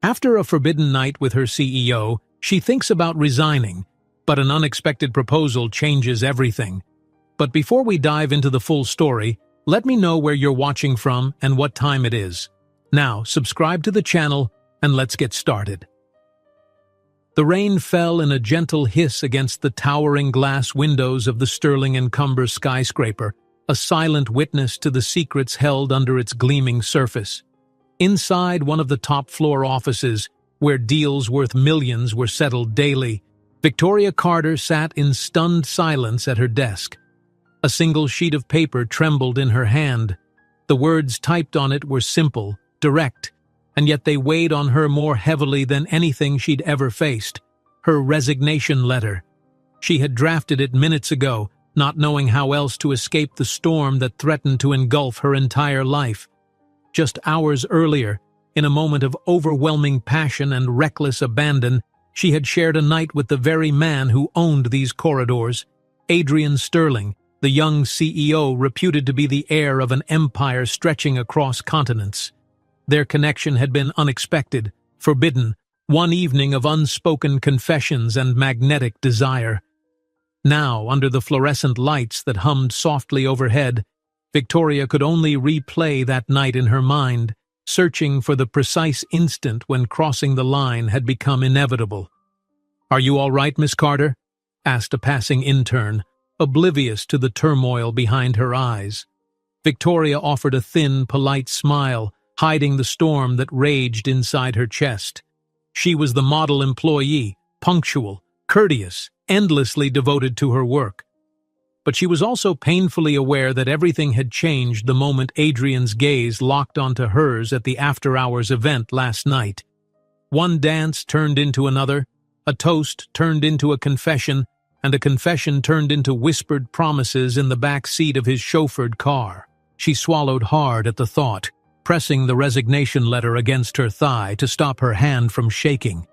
After a forbidden night with her CEO, she thinks about resigning, but an unexpected proposal changes everything. But before we dive into the full story, let me know where you're watching from and what time it is. Now, subscribe to the channel and let's get started. The rain fell in a gentle hiss against the towering glass windows of the Sterling & Cumber skyscraper, a silent witness to the secrets held under its gleaming surface. Inside one of the top-floor offices, where deals worth millions were settled daily, Victoria Carter sat in stunned silence at her desk. A single sheet of paper trembled in her hand. The words typed on it were simple, direct, and yet they weighed on her more heavily than anything she'd ever faced. Her resignation letter. She had drafted it minutes ago, not knowing how else to escape the storm that threatened to engulf her entire life. Just hours earlier, in a moment of overwhelming passion and reckless abandon, she had shared a night with the very man who owned these corridors, Adrian Sterling, the young CEO reputed to be the heir of an empire stretching across continents. Their connection had been unexpected, forbidden, one evening of unspoken confessions and magnetic desire. Now, under the fluorescent lights that hummed softly overhead, Victoria could only replay that night in her mind, searching for the precise instant when crossing the line had become inevitable. "Are you all right, Miss Carter?" asked a passing intern, oblivious to the turmoil behind her eyes. Victoria offered a thin, polite smile, hiding the storm that raged inside her chest. She was the model employee, punctual, courteous, endlessly devoted to her work. But she was also painfully aware that everything had changed the moment Adrian's gaze locked onto hers at the after-hours event last night. One dance turned into another, a toast turned into a confession, and a confession turned into whispered promises in the back seat of his chauffeured car. She swallowed hard at the thought, pressing the resignation letter against her thigh to stop her hand from shaking.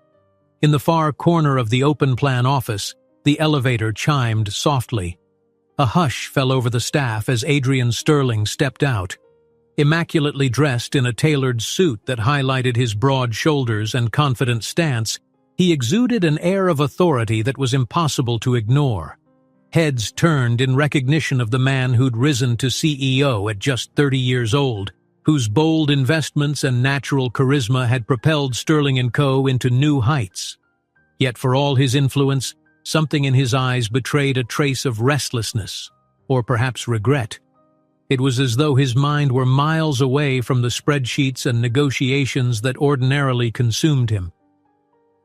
In the far corner of the open-plan office, the elevator chimed softly. A hush fell over the staff as Adrian Sterling stepped out. Immaculately dressed in a tailored suit that highlighted his broad shoulders and confident stance, he exuded an air of authority that was impossible to ignore. Heads turned in recognition of the man who'd risen to CEO at just 30 years old, whose bold investments and natural charisma had propelled Sterling & Co. into new heights. Yet for all his influence, something in his eyes betrayed a trace of restlessness, or perhaps regret. It was as though his mind were miles away from the spreadsheets and negotiations that ordinarily consumed him.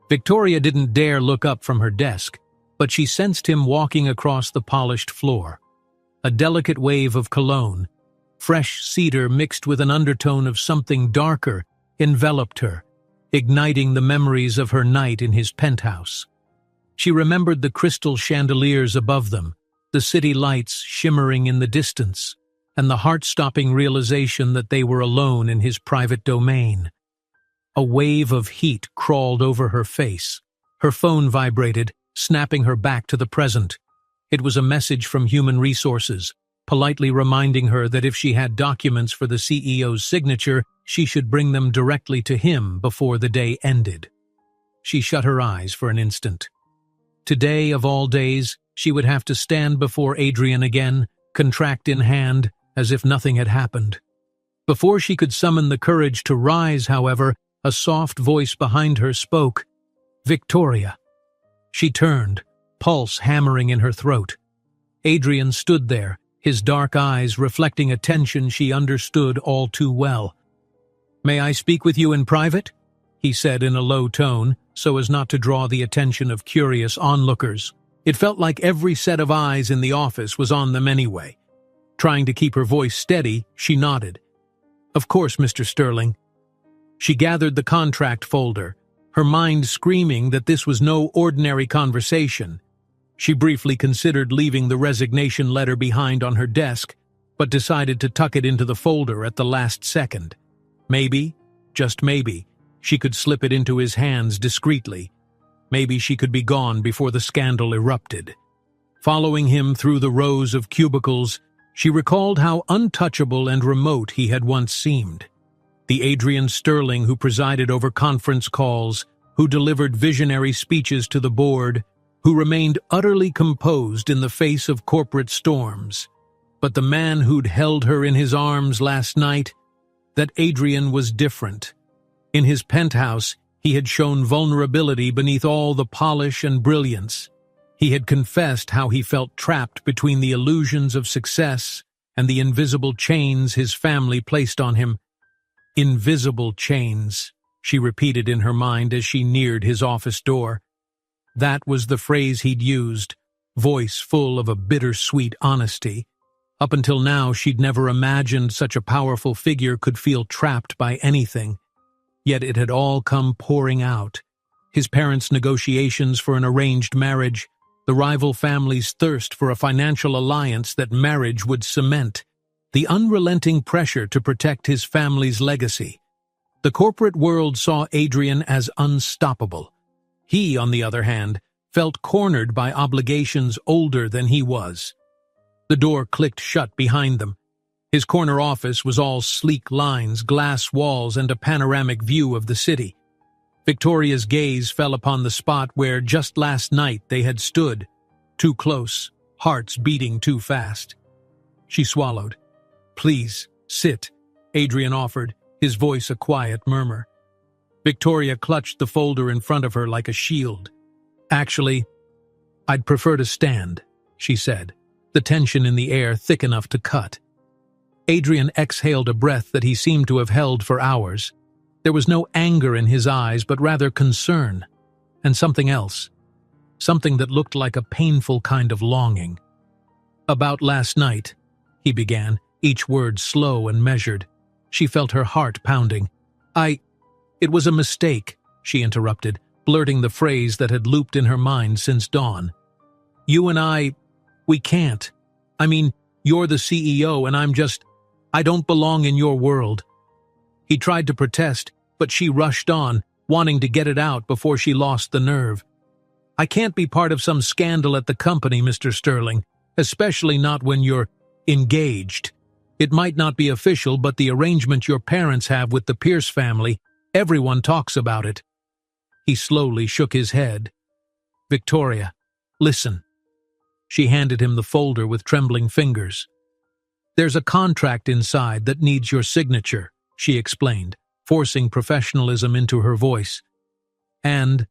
Victoria didn't dare look up from her desk, but she sensed him walking across the polished floor. A delicate wave of cologne, fresh cedar mixed with an undertone of something darker, enveloped her, igniting the memories of her night in his penthouse. She remembered the crystal chandeliers above them, the city lights shimmering in the distance, and the heart-stopping realization that they were alone in his private domain. A wave of heat crawled over her face. Her phone vibrated, snapping her back to the present. It was a message from Human Resources, politely reminding her that if she had documents for the CEO's signature, she should bring them directly to him before the day ended. She shut her eyes for an instant. Today, of all days, she would have to stand before Adrian again, contract in hand, as if nothing had happened. Before she could summon the courage to rise, however, a soft voice behind her spoke. "Victoria." She turned, pulse hammering in her throat. Adrian stood there, his dark eyes reflecting a tension she understood all too well. "May I speak with you in private?" he said in a low tone, so as not to draw the attention of curious onlookers. It felt like every set of eyes in the office was on them anyway. Trying to keep her voice steady, she nodded. "Of course, Mr. Sterling." She gathered the contract folder, her mind screaming that this was no ordinary conversation. She briefly considered leaving the resignation letter behind on her desk, but decided to tuck it into the folder at the last second. Maybe, just maybe, she could slip it into his hands discreetly. Maybe she could be gone before the scandal erupted. Following him through the rows of cubicles, she recalled how untouchable and remote he had once seemed. The Adrian Sterling who presided over conference calls, who delivered visionary speeches to the board, who remained utterly composed in the face of corporate storms. But the man who'd held her in his arms last night, that Adrian was different. In his penthouse, he had shown vulnerability beneath all the polish and brilliance. He had confessed how he felt trapped between the illusions of success and the invisible chains his family placed on him. Invisible chains, she repeated in her mind as she neared his office door. That was the phrase he'd used, voice full of a bittersweet honesty. Up until now, she'd never imagined such a powerful figure could feel trapped by anything. Yet it had all come pouring out. His parents' negotiations for an arranged marriage, the rival family's thirst for a financial alliance that marriage would cement, the unrelenting pressure to protect his family's legacy. The corporate world saw Adrian as unstoppable. He, on the other hand, felt cornered by obligations older than he was. The door clicked shut behind them. His corner office was all sleek lines, glass walls, and a panoramic view of the city. Victoria's gaze fell upon the spot where just last night they had stood, too close, hearts beating too fast. She swallowed. "Please, sit," Adrian offered, his voice a quiet murmur. Victoria clutched the folder in front of her like a shield. "Actually, I'd prefer to stand," she said, the tension in the air thick enough to cut. Adrian exhaled a breath that he seemed to have held for hours. There was no anger in his eyes, but rather concern, and something else. Something that looked like a painful kind of longing. "About last night," he began, each word slow and measured. She felt her heart pounding. It was a mistake," she interrupted, blurting the phrase that had looped in her mind since dawn. "You and we can't. I mean, you're the CEO and I don't belong in your world." He tried to protest, but she rushed on, wanting to get it out before she lost the nerve. "I can't be part of some scandal at the company, Mr. Sterling, especially not when you're engaged. It might not be official, but the arrangement your parents have with the Pierce family, everyone talks about it." He slowly shook his head. "Victoria, listen." She handed him the folder with trembling fingers. "There's a contract inside that needs your signature," she explained, forcing professionalism into her voice. "And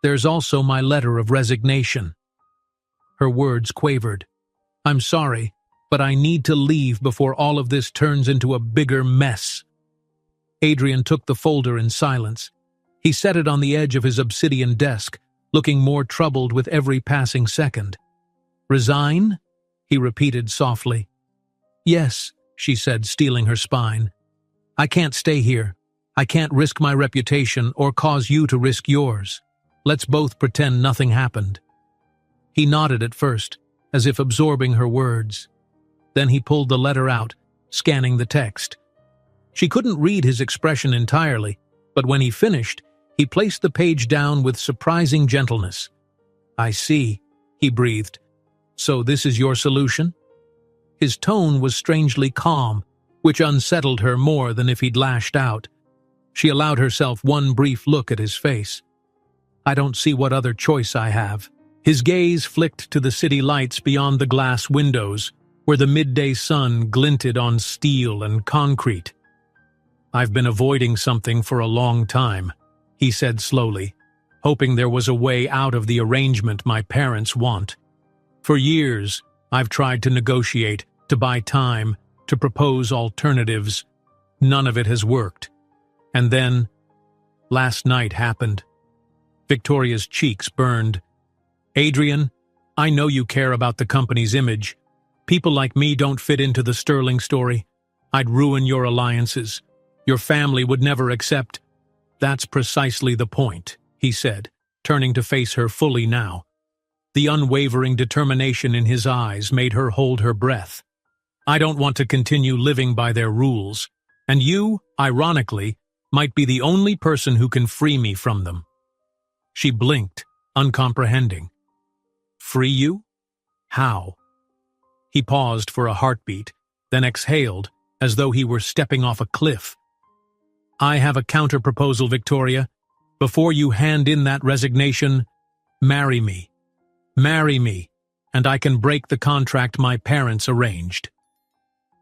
there's also my letter of resignation." Her words quavered. "I'm sorry, but I need to leave before all of this turns into a bigger mess." Adrian took the folder in silence. He set it on the edge of his obsidian desk, looking more troubled with every passing second. "Resign?" he repeated softly. "Yes," she said, steeling her spine. "I can't stay here. I can't risk my reputation or cause you to risk yours. Let's both pretend nothing happened." He nodded at first, as if absorbing her words. Then he pulled the letter out, scanning the text. She couldn't read his expression entirely, but when he finished, he placed the page down with surprising gentleness. "I see," he breathed. "So this is your solution?" His tone was strangely calm, which unsettled her more than if he'd lashed out. She allowed herself one brief look at his face. "I don't see what other choice I have." His gaze flicked to the city lights beyond the glass windows, where the midday sun glinted on steel and concrete. "I've been avoiding something for a long time," he said slowly, hoping there was a way out of the arrangement my parents want. "For years, I've tried to negotiate, to buy time, to propose alternatives. None of it has worked. And then, last night happened." Victoria's cheeks burned. "Adrian, I know you care about the company's image. People like me don't fit into the Sterling story. I'd ruin your alliances. Your family would never accept." "That's precisely the point," he said, turning to face her fully now. The unwavering determination in his eyes made her hold her breath. "I don't want to continue living by their rules, and you, ironically, might be the only person who can free me from them." She blinked, uncomprehending. "Free you? How?" He paused for a heartbeat, then exhaled, as though he were stepping off a cliff. I have a counter-proposal, Victoria. Before you hand in that resignation, marry me. Marry me, and I can break the contract my parents arranged."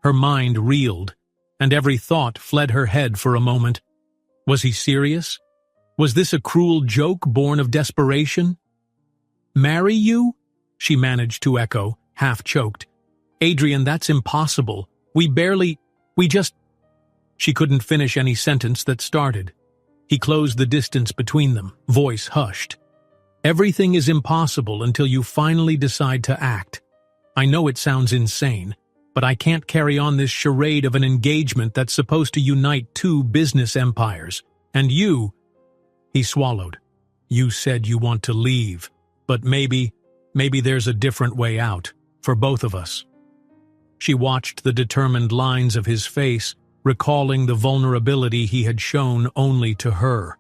Her mind reeled, and every thought fled her head for a moment. Was he serious? Was this a cruel joke born of desperation? "Marry you?" she managed to echo, half-choked. "Adrian, that's impossible. We just—" She couldn't finish any sentence that started. He closed the distance between them, voice hushed. "Everything is impossible until you finally decide to act. I know it sounds insane, but I can't carry on this charade of an engagement that's supposed to unite two business empires. And you—" He swallowed. "You said you want to leave, but maybe there's a different way out, for both of us." She watched the determined lines of his face, recalling the vulnerability he had shown only to her.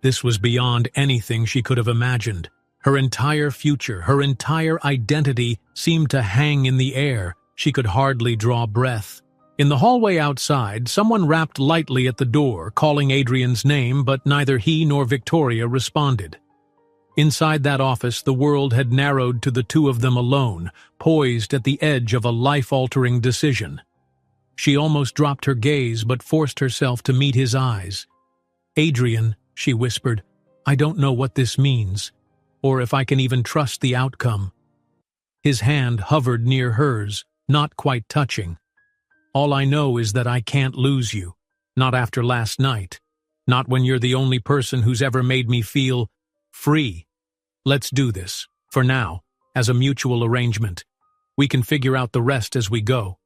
This was beyond anything she could have imagined. Her entire future, her entire identity seemed to hang in the air. She could hardly draw breath. In the hallway outside, someone rapped lightly at the door, calling Adrian's name, but neither he nor Victoria responded. Inside that office, the world had narrowed to the two of them alone, poised at the edge of a life-altering decision. She almost dropped her gaze, but forced herself to meet his eyes. "Adrian," she whispered, "I don't know what this means, or if I can even trust the outcome." His hand hovered near hers, not quite touching. "All I know is that I can't lose you. Not after last night. Not when you're the only person who's ever made me feel free. Let's do this, for now, as a mutual arrangement. We can figure out the rest as we go."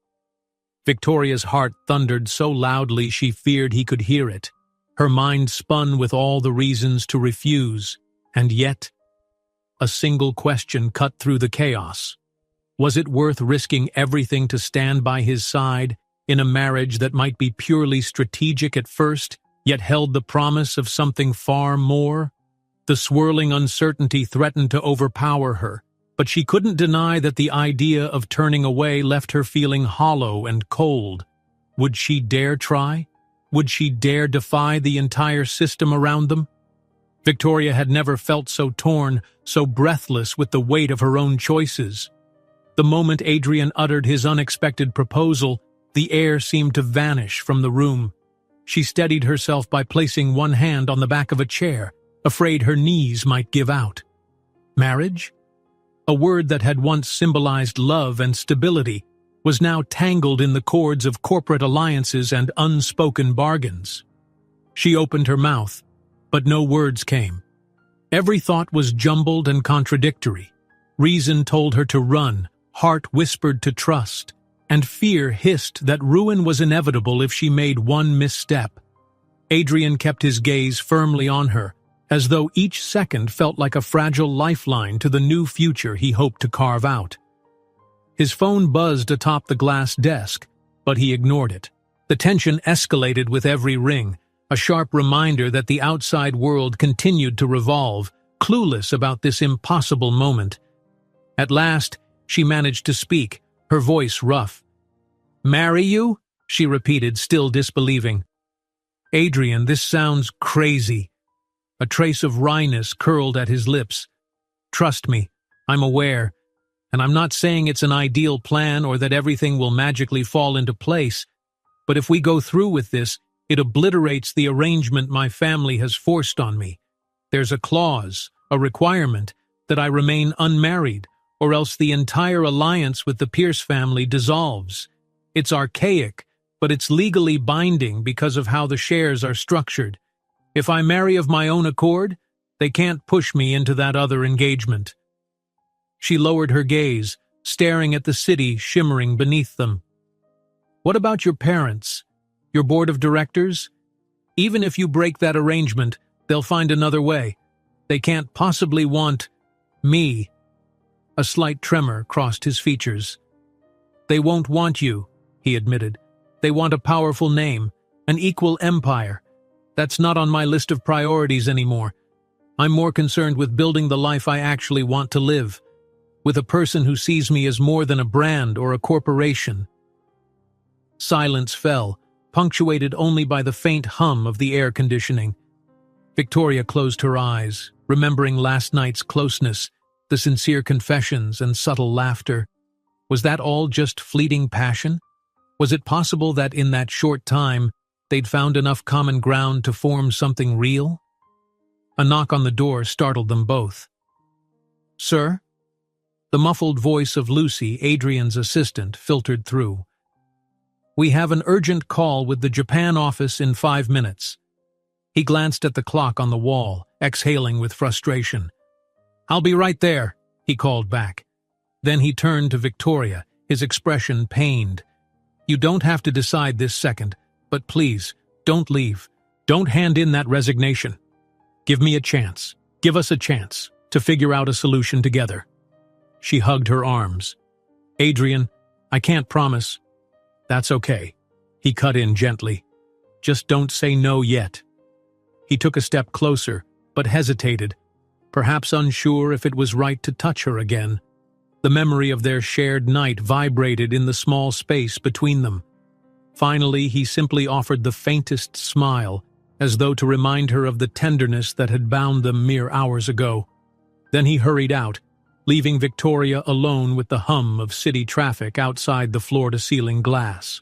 Victoria's heart thundered so loudly she feared he could hear it. Her mind spun with all the reasons to refuse, and yet a single question cut through the chaos. Was it worth risking everything to stand by his side in a marriage that might be purely strategic at first, yet held the promise of something far more? The swirling uncertainty threatened to overpower her, but she couldn't deny that the idea of turning away left her feeling hollow and cold. Would she dare try? Would she dare defy the entire system around them? Victoria had never felt so torn, so breathless with the weight of her own choices. The moment Adrian uttered his unexpected proposal, the air seemed to vanish from the room. She steadied herself by placing one hand on the back of a chair, afraid her knees might give out. Marriage? A word that had once symbolized love and stability was now tangled in the cords of corporate alliances and unspoken bargains. She opened her mouth, but no words came. Every thought was jumbled and contradictory. Reason told her to run, heart whispered to trust, and fear hissed that ruin was inevitable if she made one misstep. Adrian kept his gaze firmly on her, as though each second felt like a fragile lifeline to the new future he hoped to carve out. His phone buzzed atop the glass desk, but he ignored it. The tension escalated with every ring, a sharp reminder that the outside world continued to revolve, clueless about this impossible moment. At last, she managed to speak, her voice rough. "Marry you?" she repeated, still disbelieving. "Adrian, this sounds crazy." A trace of wryness curled at his lips. "Trust me, I'm aware, and I'm not saying it's an ideal plan or that everything will magically fall into place, but if we go through with this, it obliterates the arrangement my family has forced on me. There's a clause, a requirement, that I remain unmarried, or else the entire alliance with the Pierce family dissolves. It's archaic, but it's legally binding because of how the shares are structured. If I marry of my own accord, they can't push me into that other engagement." She lowered her gaze, staring at the city shimmering beneath them. "What about your parents? Your board of directors? Even if you break that arrangement, they'll find another way. They can't possibly want me." A slight tremor crossed his features. "They won't want you," he admitted. "They want a powerful name, an equal empire. That's not on my list of priorities anymore. I'm more concerned with building the life I actually want to live, with a person who sees me as more than a brand or a corporation." Silence fell, punctuated only by the faint hum of the air conditioning. Victoria closed her eyes, remembering last night's closeness, the sincere confessions and subtle laughter. Was that all just fleeting passion? Was it possible that in that short time, they'd found enough common ground to form something real? A knock on the door startled them both. "Sir?" The muffled voice of Lucy, Adrian's assistant, filtered through. "We have an urgent call with the Japan office in 5 minutes. He glanced at the clock on the wall, exhaling with frustration. "I'll be right there," he called back. Then he turned to Victoria, his expression pained. "You don't have to decide this second, but please, don't leave. Don't hand in that resignation. Give me a chance. Give us a chance to figure out a solution together." She hugged her arms. "Adrian, I can't promise." "That's okay," he cut in gently. "Just don't say no yet." He took a step closer, but hesitated, perhaps unsure if it was right to touch her again. The memory of their shared night vibrated in the small space between them. Finally, he simply offered the faintest smile, as though to remind her of the tenderness that had bound them mere hours ago. Then he hurried out, leaving Victoria alone with the hum of city traffic outside the floor-to-ceiling glass.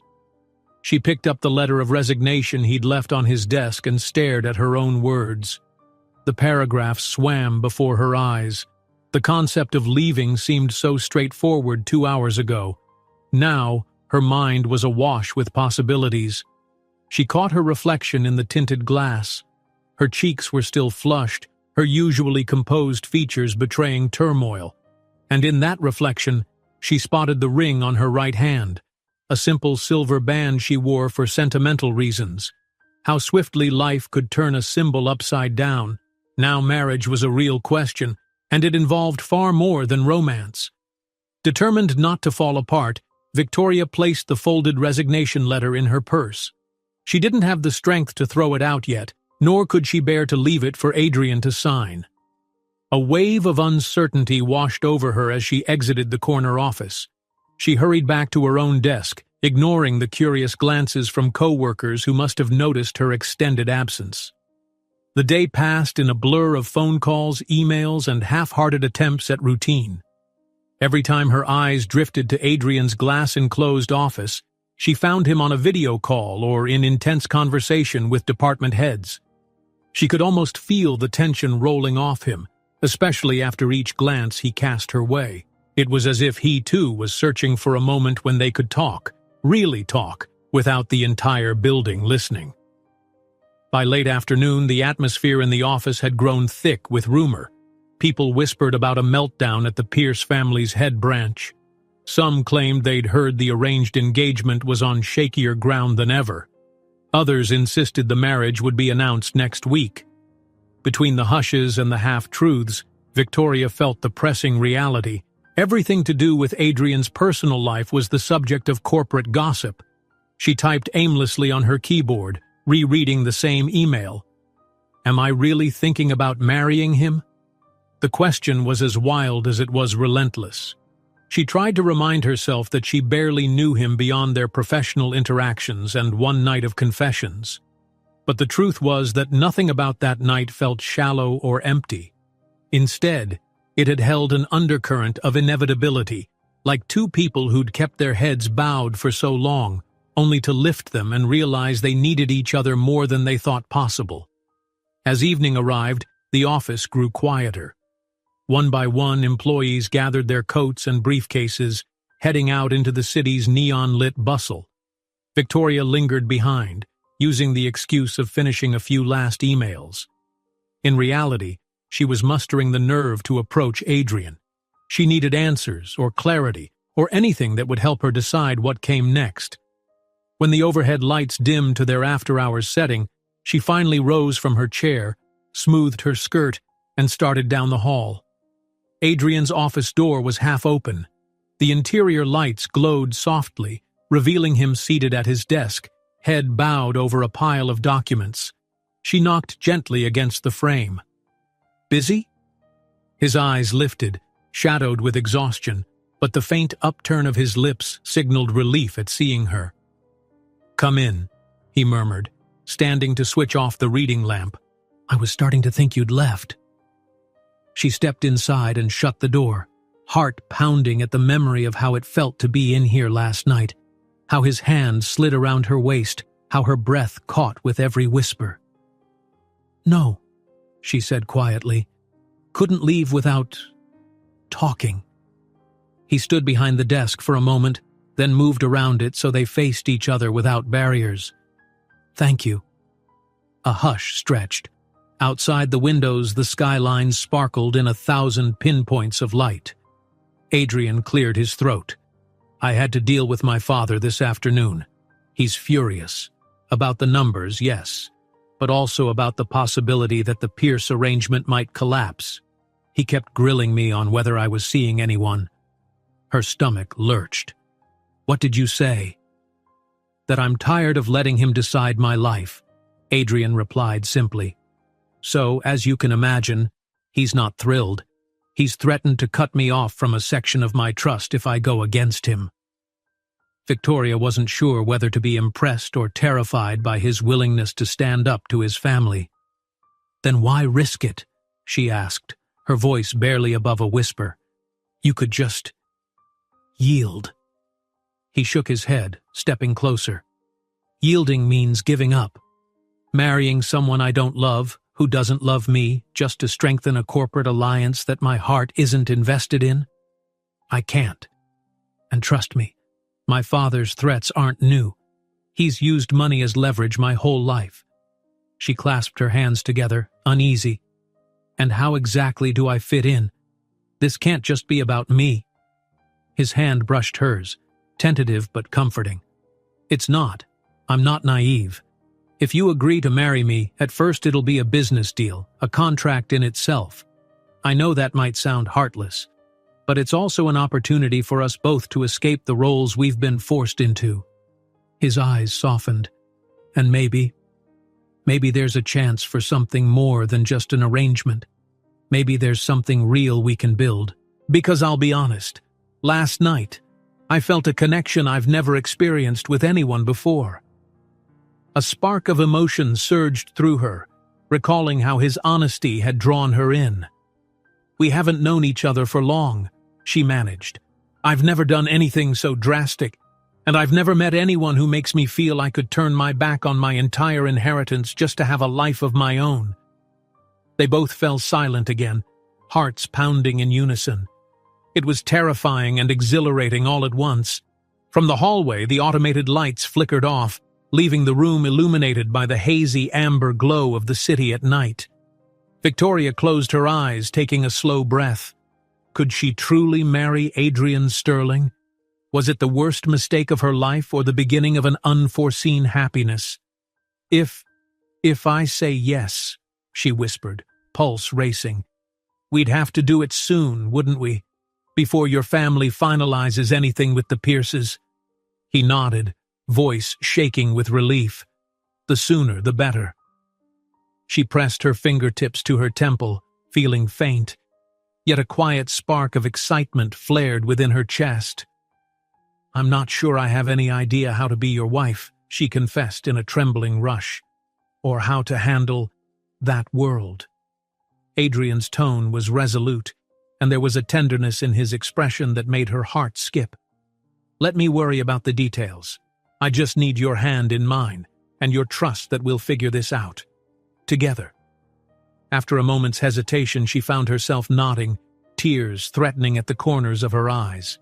She picked up the letter of resignation he'd left on his desk and stared at her own words. The paragraph swam before her eyes. The concept of leaving seemed so straightforward 2 hours ago. Now, her mind was awash with possibilities. She caught her reflection in the tinted glass. Her cheeks were still flushed, her usually composed features betraying turmoil. And in that reflection, she spotted the ring on her right hand, a simple silver band she wore for sentimental reasons. How swiftly life could turn a symbol upside down. Now marriage was a real question, and it involved far more than romance. Determined not to fall apart, Victoria placed the folded resignation letter in her purse. She didn't have the strength to throw it out yet, nor could she bear to leave it for Adrian to sign. A wave of uncertainty washed over her as she exited the corner office. She hurried back to her own desk, ignoring the curious glances from co-workers who must have noticed her extended absence. The day passed in a blur of phone calls, emails, and half-hearted attempts at routine. Every time her eyes drifted to Adrian's glass-enclosed office, she found him on a video call or in intense conversation with department heads. She could almost feel the tension rolling off him, especially after each glance he cast her way. It was as if he too was searching for a moment when they could talk, really talk, without the entire building listening. By late afternoon, the atmosphere in the office had grown thick with rumor. People whispered about a meltdown at the Pierce family's head branch. Some claimed they'd heard the arranged engagement was on shakier ground than ever. Others insisted the marriage would be announced next week. Between the hushes and the half-truths, Victoria felt the pressing reality. Everything to do with Adrian's personal life was the subject of corporate gossip. She typed aimlessly on her keyboard, rereading the same email. Am I really thinking about marrying him? The question was as wild as it was relentless. She tried to remind herself that she barely knew him beyond their professional interactions and one night of confessions. But the truth was that nothing about that night felt shallow or empty. Instead, it had held an undercurrent of inevitability, like two people who'd kept their heads bowed for so long, only to lift them and realize they needed each other more than they thought possible. As evening arrived, the office grew quieter. One by one, employees gathered their coats and briefcases, heading out into the city's neon-lit bustle. Victoria lingered behind, using the excuse of finishing a few last emails. In reality, she was mustering the nerve to approach Adrian. She needed answers or clarity or anything that would help her decide what came next. When the overhead lights dimmed to their after-hours setting, she finally rose from her chair, smoothed her skirt, and started down the hall. Adrian's office door was half open. The interior lights glowed softly, revealing him seated at his desk, head bowed over a pile of documents. She knocked gently against the frame. Busy? His eyes lifted, shadowed with exhaustion, but the faint upturn of his lips signaled relief at seeing her. Come in, he murmured, standing to switch off the reading lamp. "I was starting to think you'd left." She stepped inside and shut the door, heart pounding at the memory of how it felt to be in here last night, how his hand slid around her waist, how her breath caught with every whisper. "No," she said quietly. "Couldn't leave without talking." He stood behind the desk for a moment, then moved around it so they faced each other without barriers. "Thank you." A hush stretched. Outside the windows, the skyline sparkled in 1,000 pinpoints of light. Adrian cleared his throat. "I had to deal with my father this afternoon. He's furious. About the numbers, yes, but also about the possibility that the Pierce arrangement might collapse. He kept grilling me on whether I was seeing anyone." Her stomach lurched. "What did you say?" "That I'm tired of letting him decide my life," Adrian replied simply. "So, as you can imagine, he's not thrilled. He's threatened to cut me off from a section of my trust if I go against him." Victoria wasn't sure whether to be impressed or terrified by his willingness to stand up to his family. "Then why risk it?" she asked, her voice barely above a whisper. "You could just yield." He shook his head, stepping closer. "Yielding means giving up. Marrying someone I don't love, who doesn't love me, just to strengthen a corporate alliance that my heart isn't invested in? I can't. And trust me, my father's threats aren't new. He's used money as leverage my whole life." She clasped her hands together, uneasy. "And how exactly do I fit in? This can't just be about me." His hand brushed hers, tentative but comforting. "It's not. I'm not naive. If you agree to marry me, at first it'll be a business deal, a contract in itself. I know that might sound heartless, but it's also an opportunity for us both to escape the roles we've been forced into." His eyes softened. "And maybe there's a chance for something more than just an arrangement. Maybe there's something real we can build. Because I'll be honest, last night, I felt a connection I've never experienced with anyone before." A spark of emotion surged through her, recalling how his honesty had drawn her in. "We haven't known each other for long," she managed. "I've never done anything so drastic, and I've never met anyone who makes me feel I could turn my back on my entire inheritance just to have a life of my own." They both fell silent again, hearts pounding in unison. It was terrifying and exhilarating all at once. From the hallway, the automated lights flickered off, leaving the room illuminated by the hazy amber glow of the city at night. Victoria closed her eyes, taking a slow breath. Could she truly marry Adrian Sterling? Was it the worst mistake of her life or the beginning of an unforeseen happiness? If I say yes," she whispered, pulse racing, "we'd have to do it soon, wouldn't we? Before your family finalizes anything with the Pierces." He nodded, voice shaking with relief. "The sooner, the better." She pressed her fingertips to her temple, feeling faint. Yet a quiet spark of excitement flared within her chest. "I'm not sure I have any idea how to be your wife," she confessed in a trembling rush. "Or how to handle that world." Adrian's tone was resolute, and there was a tenderness in his expression that made her heart skip. "Let me worry about the details. I just need your hand in mine, and your trust that we'll figure this out. Together." After a moment's hesitation, she found herself nodding, tears threatening at the corners of her eyes.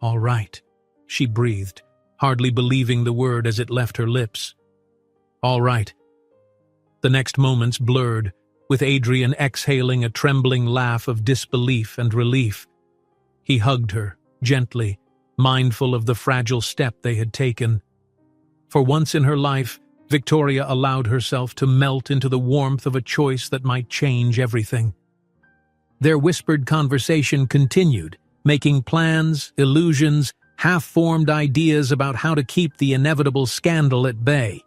"All right," she breathed, hardly believing the word as it left her lips. "All right." The next moments blurred, with Adrian exhaling a trembling laugh of disbelief and relief. He hugged her, gently, mindful of the fragile step they had taken. For once in her life, Victoria allowed herself to melt into the warmth of a choice that might change everything. Their whispered conversation continued, making plans, illusions, half-formed ideas about how to keep the inevitable scandal at bay.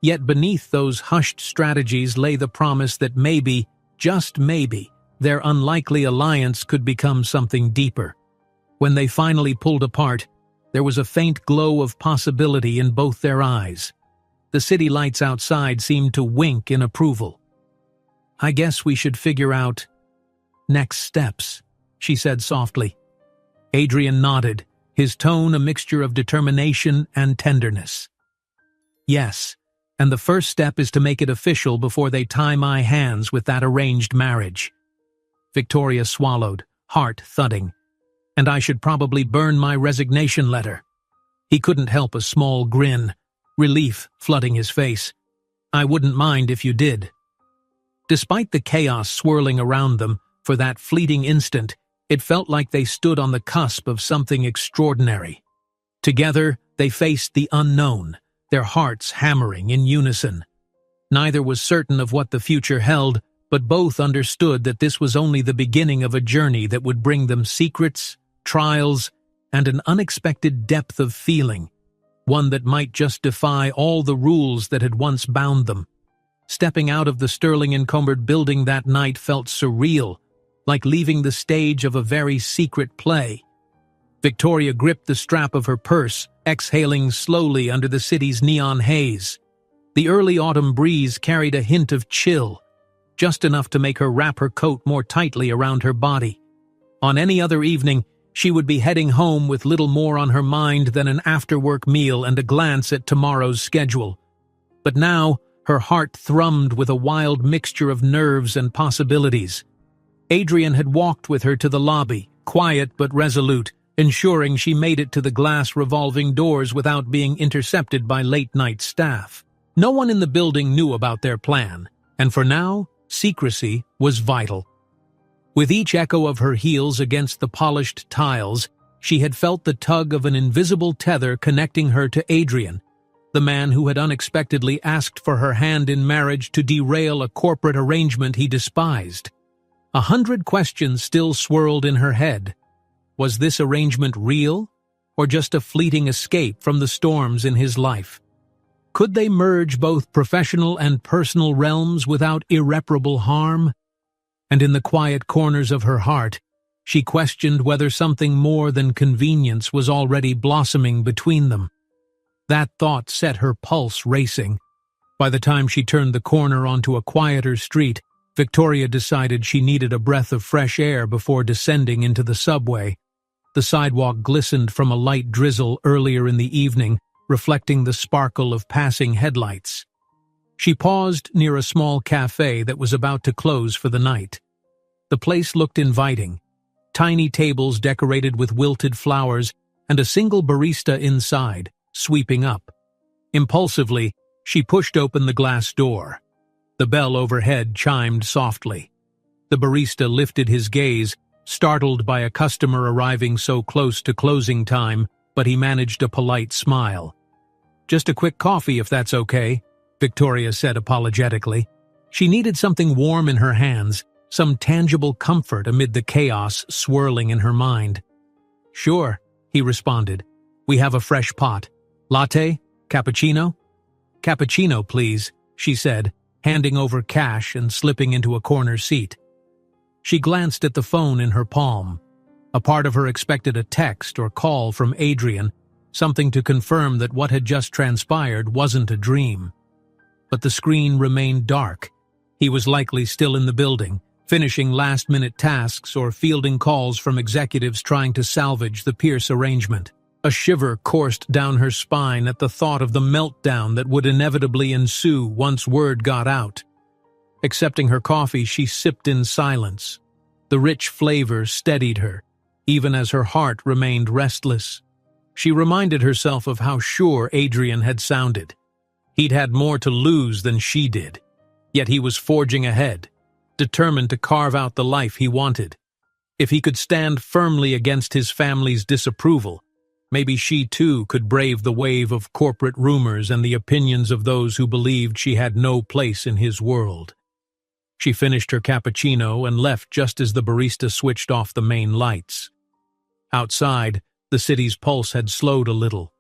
Yet beneath those hushed strategies lay the promise that maybe, just maybe, their unlikely alliance could become something deeper. When they finally pulled apart, there was a faint glow of possibility in both their eyes. The city lights outside seemed to wink in approval. "I guess we should figure out next steps," she said softly. Adrian nodded, his tone a mixture of determination and tenderness. "Yes, and the first step is to make it official before they tie my hands with that arranged marriage." Victoria swallowed, heart thudding. "And I should probably burn my resignation letter." He couldn't help a small grin, relief flooding his face. "I wouldn't mind if you did." Despite the chaos swirling around them, for that fleeting instant, it felt like they stood on the cusp of something extraordinary. Together, they faced the unknown, their hearts hammering in unison. Neither was certain of what the future held, but both understood that this was only the beginning of a journey that would bring them secrets, trials, and an unexpected depth of feeling, one that might just defy all the rules that had once bound them. Stepping out of the sterling-encumbered building that night felt surreal, like leaving the stage of a very secret play. Victoria gripped the strap of her purse, exhaling slowly under the city's neon haze. The early autumn breeze carried a hint of chill, just enough to make her wrap her coat more tightly around her body. On any other evening, she would be heading home with little more on her mind than an after-work meal and a glance at tomorrow's schedule. But now, her heart thrummed with a wild mixture of nerves and possibilities. Adrian had walked with her to the lobby, quiet but resolute, ensuring she made it to the glass revolving doors without being intercepted by late-night staff. No one in the building knew about their plan, and for now, secrecy was vital. With each echo of her heels against the polished tiles, she had felt the tug of an invisible tether connecting her to Adrian, the man who had unexpectedly asked for her hand in marriage to derail a corporate arrangement he despised. 100 questions still swirled in her head. Was this arrangement real, or just a fleeting escape from the storms in his life? Could they merge both professional and personal realms without irreparable harm? And in the quiet corners of her heart, she questioned whether something more than convenience was already blossoming between them. That thought set her pulse racing. By the time she turned the corner onto a quieter street, Victoria decided she needed a breath of fresh air before descending into the subway. The sidewalk glistened from a light drizzle earlier in the evening, reflecting the sparkle of passing headlights. She paused near a small cafe that was about to close for the night. The place looked inviting. Tiny tables decorated with wilted flowers and a single barista inside, sweeping up. Impulsively, she pushed open the glass door. The bell overhead chimed softly. The barista lifted his gaze, startled by a customer arriving so close to closing time, but he managed a polite smile. "Just a quick coffee if that's okay," Victoria said apologetically. She needed something warm in her hands, some tangible comfort amid the chaos swirling in her mind. "Sure," he responded. "We have a fresh pot. Latte? Cappuccino?" "Cappuccino, please," she said, handing over cash and slipping into a corner seat. She glanced at the phone in her palm. A part of her expected a text or call from Adrian, something to confirm that what had just transpired wasn't a dream. But the screen remained dark. He was likely still in the building, finishing last-minute tasks or fielding calls from executives trying to salvage the Pierce arrangement. A shiver coursed down her spine at the thought of the meltdown that would inevitably ensue once word got out. Accepting her coffee, she sipped in silence. The rich flavor steadied her, even as her heart remained restless. She reminded herself of how sure Adrian had sounded. He'd had more to lose than she did, yet he was forging ahead, determined to carve out the life he wanted. If he could stand firmly against his family's disapproval, maybe she too could brave the wave of corporate rumors and the opinions of those who believed she had no place in his world. She finished her cappuccino and left just as the barista switched off the main lights. Outside, the city's pulse had slowed a little.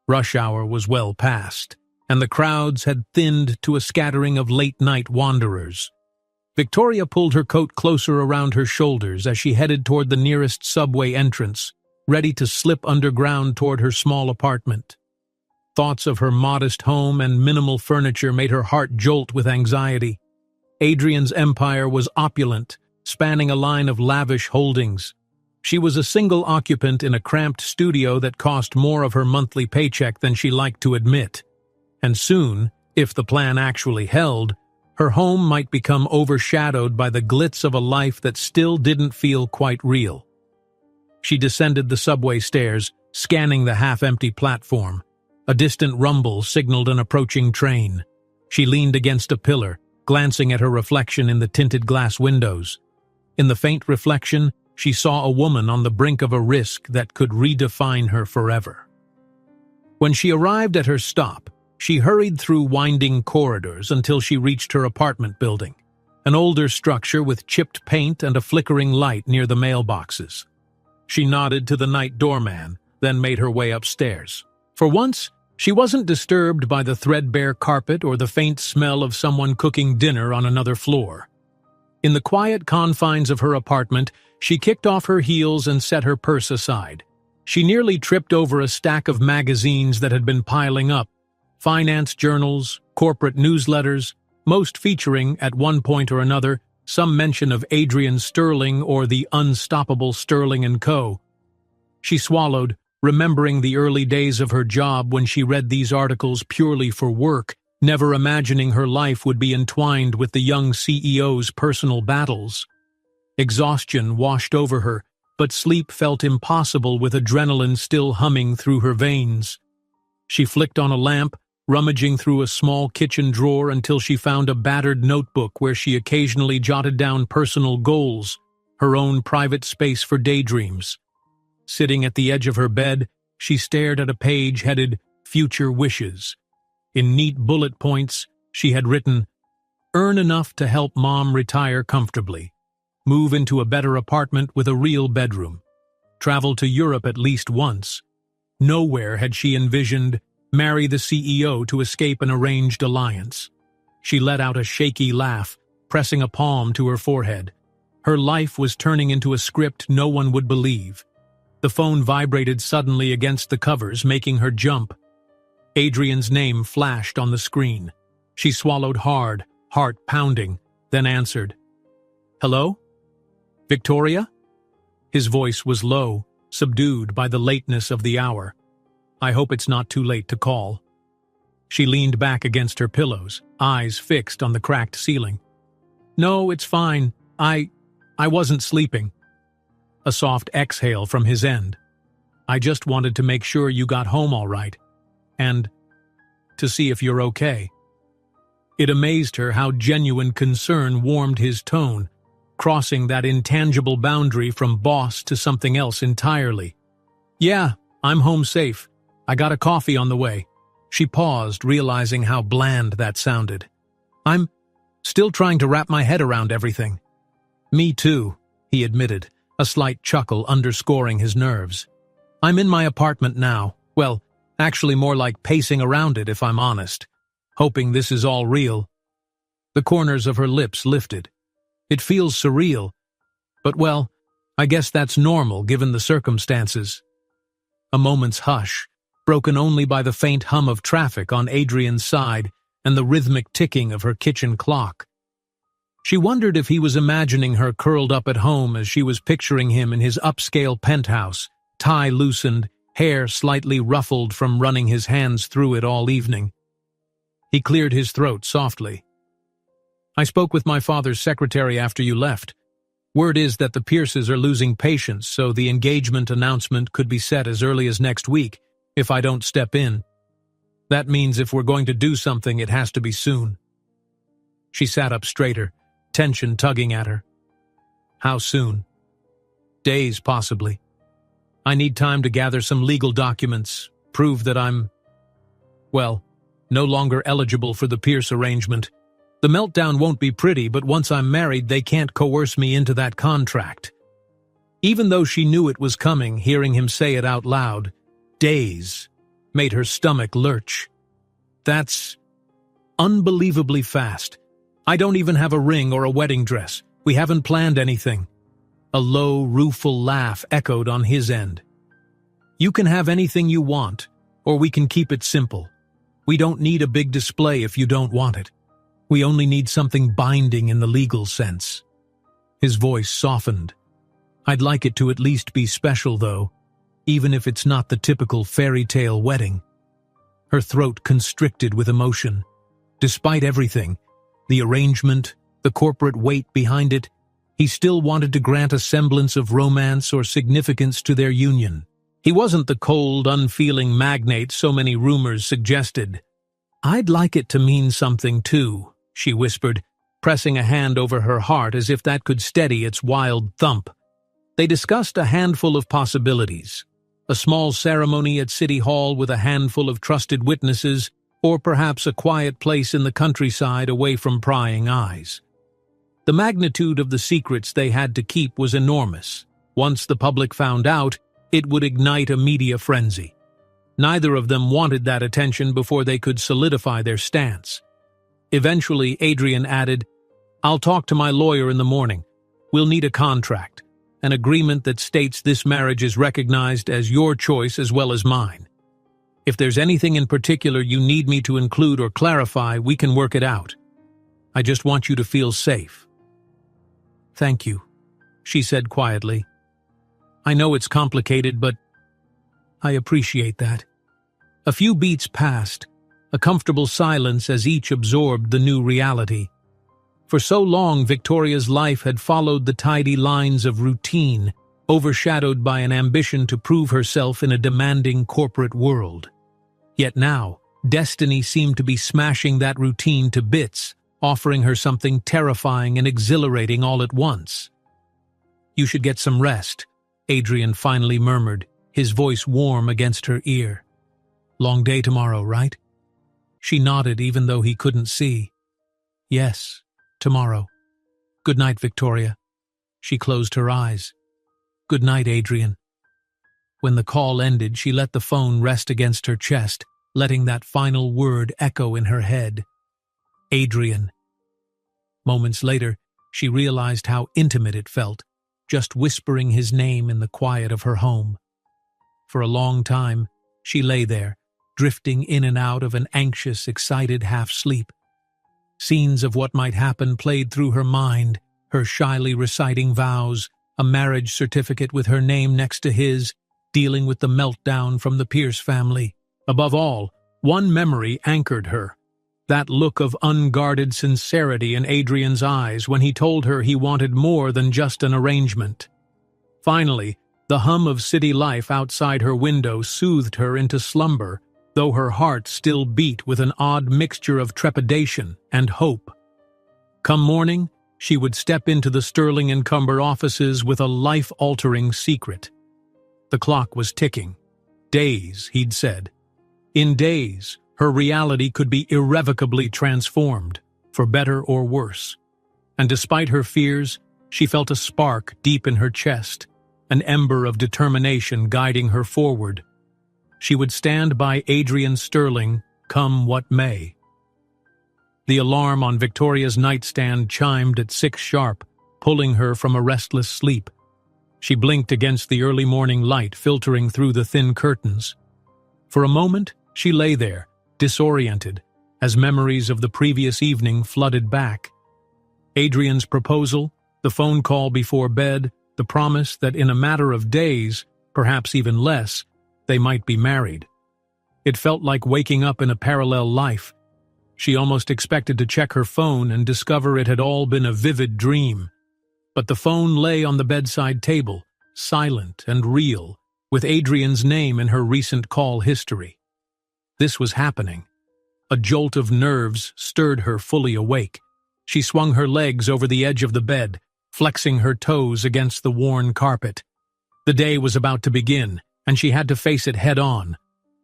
Rush hour was well past, and the crowds had thinned to a scattering of late-night wanderers. Victoria pulled her coat closer around her shoulders as she headed toward the nearest subway entrance, ready to slip underground toward her small apartment. Thoughts of her modest home and minimal furniture made her heart jolt with anxiety. Adrian's empire was opulent, spanning a line of lavish holdings. She was a single occupant in a cramped studio that cost more of her monthly paycheck than she liked to admit. And soon, if the plan actually held, her home might become overshadowed by the glitz of a life that still didn't feel quite real. She descended the subway stairs, scanning the half-empty platform. A distant rumble signaled an approaching train. She leaned against a pillar, glancing at her reflection in the tinted glass windows. In the faint reflection, she saw a woman on the brink of a risk that could redefine her forever. When she arrived at her stop, she hurried through winding corridors until she reached her apartment building, an older structure with chipped paint and a flickering light near the mailboxes. She nodded to the night doorman, then made her way upstairs. For once, she wasn't disturbed by the threadbare carpet or the faint smell of someone cooking dinner on another floor. In the quiet confines of her apartment, she kicked off her heels and set her purse aside. She nearly tripped over a stack of magazines that had been piling up, finance journals, corporate newsletters, most featuring, at one point or another, some mention of Adrian Sterling or the unstoppable Sterling & Co. She swallowed, remembering the early days of her job when she read these articles purely for work, never imagining her life would be entwined with the young CEO's personal battles. Exhaustion washed over her, but sleep felt impossible with adrenaline still humming through her veins. She flicked on a lamp, rummaging through a small kitchen drawer until she found a battered notebook where she occasionally jotted down personal goals, her own private space for daydreams. Sitting at the edge of her bed, she stared at a page headed Future Wishes. In neat bullet points, she had written, "Earn enough to help mom retire comfortably. Move into a better apartment with a real bedroom. Travel to Europe at least once." Nowhere had she envisioned marry the CEO to escape an arranged alliance. She let out a shaky laugh, pressing a palm to her forehead. Her life was turning into a script no one would believe. The phone vibrated suddenly against the covers, making her jump. Adrian's name flashed on the screen. She swallowed hard, heart pounding, then answered. "Hello? Victoria?" His voice was low, subdued by the lateness of the hour. "I hope it's not too late to call." She leaned back against her pillows, eyes fixed on the cracked ceiling. "No, it's fine. I wasn't sleeping." A soft exhale from his end. "I just wanted to make sure you got home all right. And to see if you're okay." It amazed her how genuine concern warmed his tone, crossing that intangible boundary from boss to something else entirely. "Yeah, I'm home safe. I got a coffee on the way." She paused, realizing how bland that sounded. "I'm still trying to wrap my head around everything." "Me too," he admitted, a slight chuckle underscoring his nerves. "I'm in my apartment now. Well, actually more like pacing around it if I'm honest. Hoping this is all real." The corners of her lips lifted. "It feels surreal. But well, I guess that's normal given the circumstances." A moment's hush, broken only by the faint hum of traffic on Adrian's side and the rhythmic ticking of her kitchen clock. She wondered if he was imagining her curled up at home as she was picturing him in his upscale penthouse, tie loosened, hair slightly ruffled from running his hands through it all evening. He cleared his throat softly. "I spoke with my father's secretary after you left. Word is that the Pierces are losing patience, so the engagement announcement could be set as early as next week, if I don't step in. That means if we're going to do something, it has to be soon." She sat up straighter, tension tugging at her. "How soon?" "Days, possibly. I need time to gather some legal documents, prove that I'm, well, no longer eligible for the Pierce arrangement. The meltdown won't be pretty, but once I'm married, they can't coerce me into that contract." Even though she knew it was coming, hearing him say it out loud, "days," made her stomach lurch. "That's unbelievably fast. I don't even have a ring or a wedding dress. We haven't planned anything." A low, rueful laugh echoed on his end. "You can have anything you want. Or we can keep it simple. We don't need a big display if you don't want it. We only need something binding in the legal sense." His voice softened. "I'd like it to at least be special, though, even if it's not the typical fairy tale wedding." Her throat constricted with emotion. Despite everything, the arrangement, the corporate weight behind it, he still wanted to grant a semblance of romance or significance to their union. He wasn't the cold, unfeeling magnate so many rumors suggested. "I'd like it to mean something too," she whispered, pressing a hand over her heart as if that could steady its wild thump. They discussed a handful of possibilities. A small ceremony at City Hall with a handful of trusted witnesses, or perhaps a quiet place in the countryside away from prying eyes. The magnitude of the secrets they had to keep was enormous. Once the public found out, it would ignite a media frenzy. Neither of them wanted that attention before they could solidify their stance. Eventually, Adrian added, "I'll talk to my lawyer in the morning. We'll need a contract, an agreement that states this marriage is recognized as your choice as well as mine. If there's anything in particular you need me to include or clarify, we can work it out. I just want you to feel safe." "Thank you," she said quietly. "I know it's complicated, but I appreciate that." A few beats passed, a comfortable silence as each absorbed the new reality. For so long, Victoria's life had followed the tidy lines of routine, overshadowed by an ambition to prove herself in a demanding corporate world. Yet now, destiny seemed to be smashing that routine to bits, offering her something terrifying and exhilarating all at once. "You should get some rest," Adrian finally murmured, his voice warm against her ear. "Long day tomorrow, right?" She nodded even though he couldn't see. "Yes, tomorrow. Good night, Victoria." She closed her eyes. "Good night, Adrian." When the call ended, she let the phone rest against her chest, letting that final word echo in her head. Adrian. Moments later, she realized how intimate it felt, just whispering his name in the quiet of her home. For a long time, she lay there, drifting in and out of an anxious, excited half-sleep. Scenes of what might happen played through her mind, her shyly reciting vows, a marriage certificate with her name next to his, dealing with the meltdown from the Pierce family. Above all, one memory anchored her. That look of unguarded sincerity in Adrian's eyes when he told her he wanted more than just an arrangement. Finally, the hum of city life outside her window soothed her into slumber, though her heart still beat with an odd mixture of trepidation and hope. Come morning, she would step into the Sterling and Cumber offices with a life-altering secret. The clock was ticking. Days, he'd said. In days, her reality could be irrevocably transformed, for better or worse. And despite her fears, she felt a spark deep in her chest, an ember of determination guiding her forward. She would stand by Adrian Sterling, come what may. The alarm on Victoria's nightstand chimed at 6 sharp, pulling her from a restless sleep. She blinked against the early morning light filtering through the thin curtains. For a moment, she lay there, disoriented, as memories of the previous evening flooded back. Adrian's proposal, the phone call before bed, the promise that in a matter of days, perhaps even less, they might be married. It felt like waking up in a parallel life. She almost expected to check her phone and discover it had all been a vivid dream. But the phone lay on the bedside table, silent and real, with Adrian's name in her recent call history. This was happening. A jolt of nerves stirred her fully awake. She swung her legs over the edge of the bed, flexing her toes against the worn carpet. The day was about to begin, and she had to face it head-on.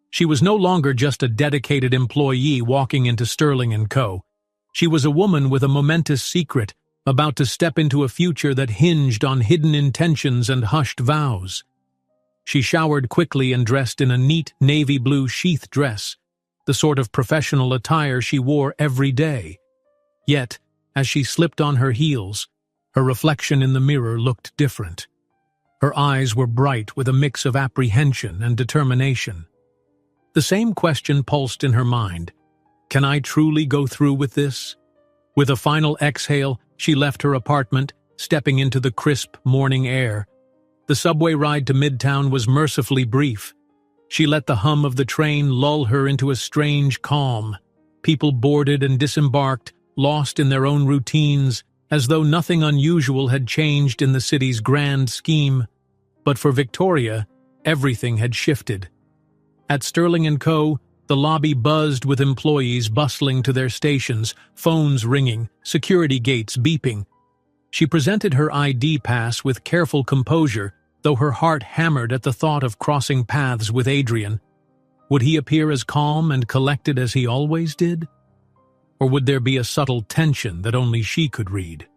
She was no longer just a dedicated employee walking into Sterling & Co. She was a woman with a momentous secret, about to step into a future that hinged on hidden intentions and hushed vows. She showered quickly and dressed in a neat navy blue sheath dress, the sort of professional attire she wore every day. Yet, as she slipped on her heels, her reflection in the mirror looked different. Her eyes were bright with a mix of apprehension and determination. The same question pulsed in her mind. Can I truly go through with this? With a final exhale, she left her apartment, stepping into the crisp morning air. The subway ride to Midtown was mercifully brief. She let the hum of the train lull her into a strange calm. People boarded and disembarked, lost in their own routines, as though nothing unusual had changed in the city's grand scheme. But for Victoria, everything had shifted. At Sterling & Co., the lobby buzzed with employees bustling to their stations, phones ringing, security gates beeping. She presented her ID pass with careful composure, though her heart hammered at the thought of crossing paths with Adrian. Would he appear as calm and collected as he always did? Or would there be a subtle tension that only she could read?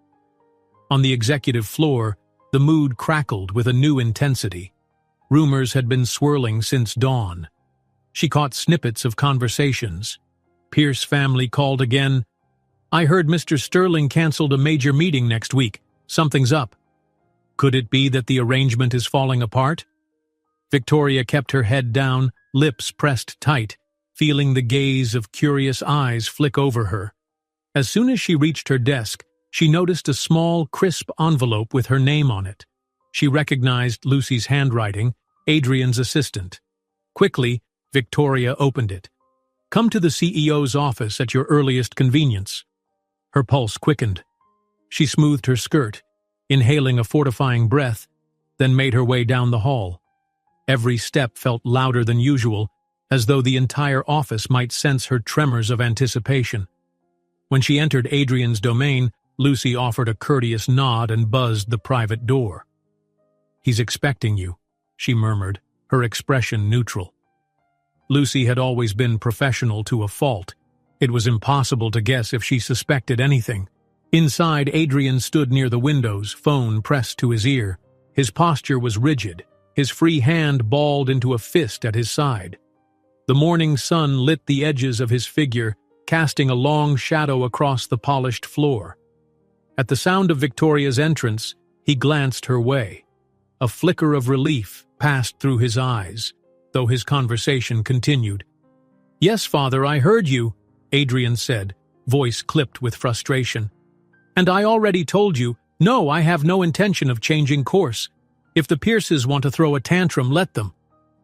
On the executive floor, the mood crackled with a new intensity. Rumors had been swirling since dawn. She caught snippets of conversations. Pierce family called again. I heard Mr. Sterling canceled a major meeting next week. Something's up. Could it be that the arrangement is falling apart? Victoria kept her head down, lips pressed tight, feeling the gaze of curious eyes flick over her. As soon as she reached her desk, she noticed a small, crisp envelope with her name on it. She recognized Lucy's handwriting, Adrian's assistant. Quickly, Victoria opened it. Come to the CEO's office at your earliest convenience. Her pulse quickened. She smoothed her skirt, inhaling a fortifying breath, then made her way down the hall. Every step felt louder than usual, as though the entire office might sense her tremors of anticipation. When she entered Adrian's domain, Lucy offered a courteous nod and buzzed the private door. He's expecting you, she murmured, her expression neutral. Lucy had always been professional to a fault. It was impossible to guess if she suspected anything. Inside, Adrian stood near the windows, phone pressed to his ear. His posture was rigid, his free hand balled into a fist at his side. The morning sun lit the edges of his figure, casting a long shadow across the polished floor. At the sound of Victoria's entrance, he glanced her way. A flicker of relief passed through his eyes, though his conversation continued. Yes, father, I heard you, Adrian said, voice clipped with frustration. And I already told you, no, I have no intention of changing course. If the Pierces want to throw a tantrum, let them.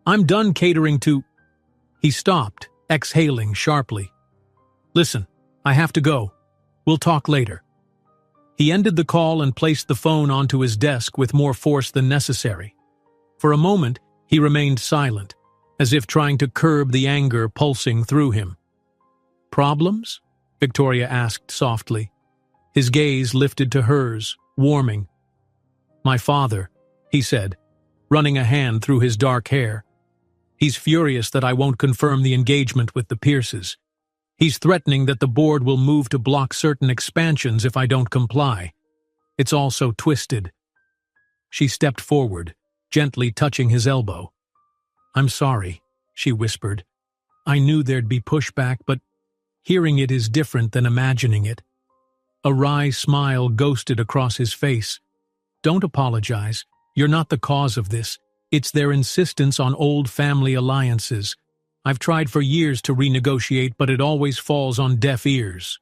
I'm done catering to... He stopped, exhaling sharply. Listen, I have to go. We'll talk later. He ended the call and placed the phone onto his desk with more force than necessary. For a moment, he remained silent, as if trying to curb the anger pulsing through him. Problems? Victoria asked softly. His gaze lifted to hers, warming. My father, he said, running a hand through his dark hair. He's furious that I won't confirm the engagement with the Pierces. He's threatening that the board will move to block certain expansions if I don't comply. It's all so twisted. She stepped forward, gently touching his elbow. I'm sorry, she whispered. I knew there'd be pushback, but hearing it is different than imagining it. A wry smile ghosted across his face. Don't apologize. You're not the cause of this. It's their insistence on old family alliances. I've tried for years to renegotiate, but it always falls on deaf ears.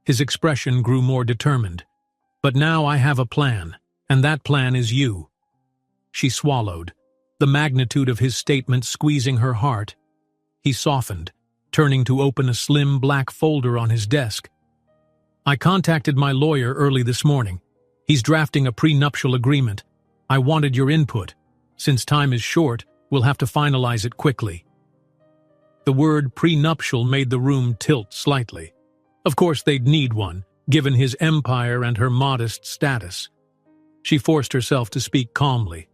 His expression grew more determined. But now I have a plan, and that plan is you. She swallowed, the magnitude of his statement squeezing her heart. He softened, turning to open a slim black folder on his desk. I contacted my lawyer early this morning. He's drafting a prenuptial agreement. I wanted your input. Since time is short, we'll have to finalize it quickly. The word prenuptial made the room tilt slightly. Of course they'd need one, given his empire and her modest status. She forced herself to speak calmly.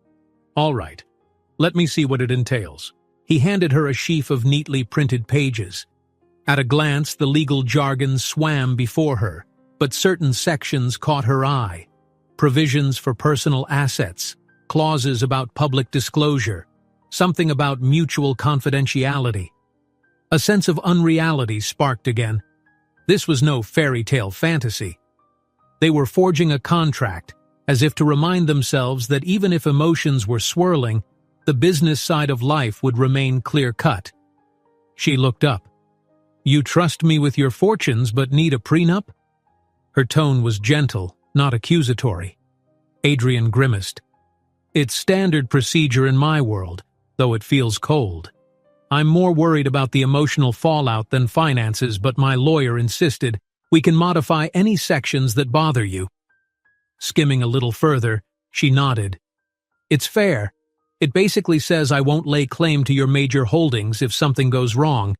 All right, let me see what it entails. He handed her a sheaf of neatly printed pages. At a glance, the legal jargon swam before her, but certain sections caught her eye. Provisions for personal assets, clauses about public disclosure, something about mutual confidentiality. A sense of unreality sparked again. This was no fairy tale fantasy. They were forging a contract, as if to remind themselves that even if emotions were swirling, the business side of life would remain clear-cut. She looked up. You trust me with your fortunes but need a prenup? Her tone was gentle, not accusatory. Adrian grimaced. It's standard procedure in my world, though it feels cold. I'm more worried about the emotional fallout than finances, but my lawyer insisted we can modify any sections that bother you. Skimming a little further, she nodded. It's fair. It basically says I won't lay claim to your major holdings if something goes wrong,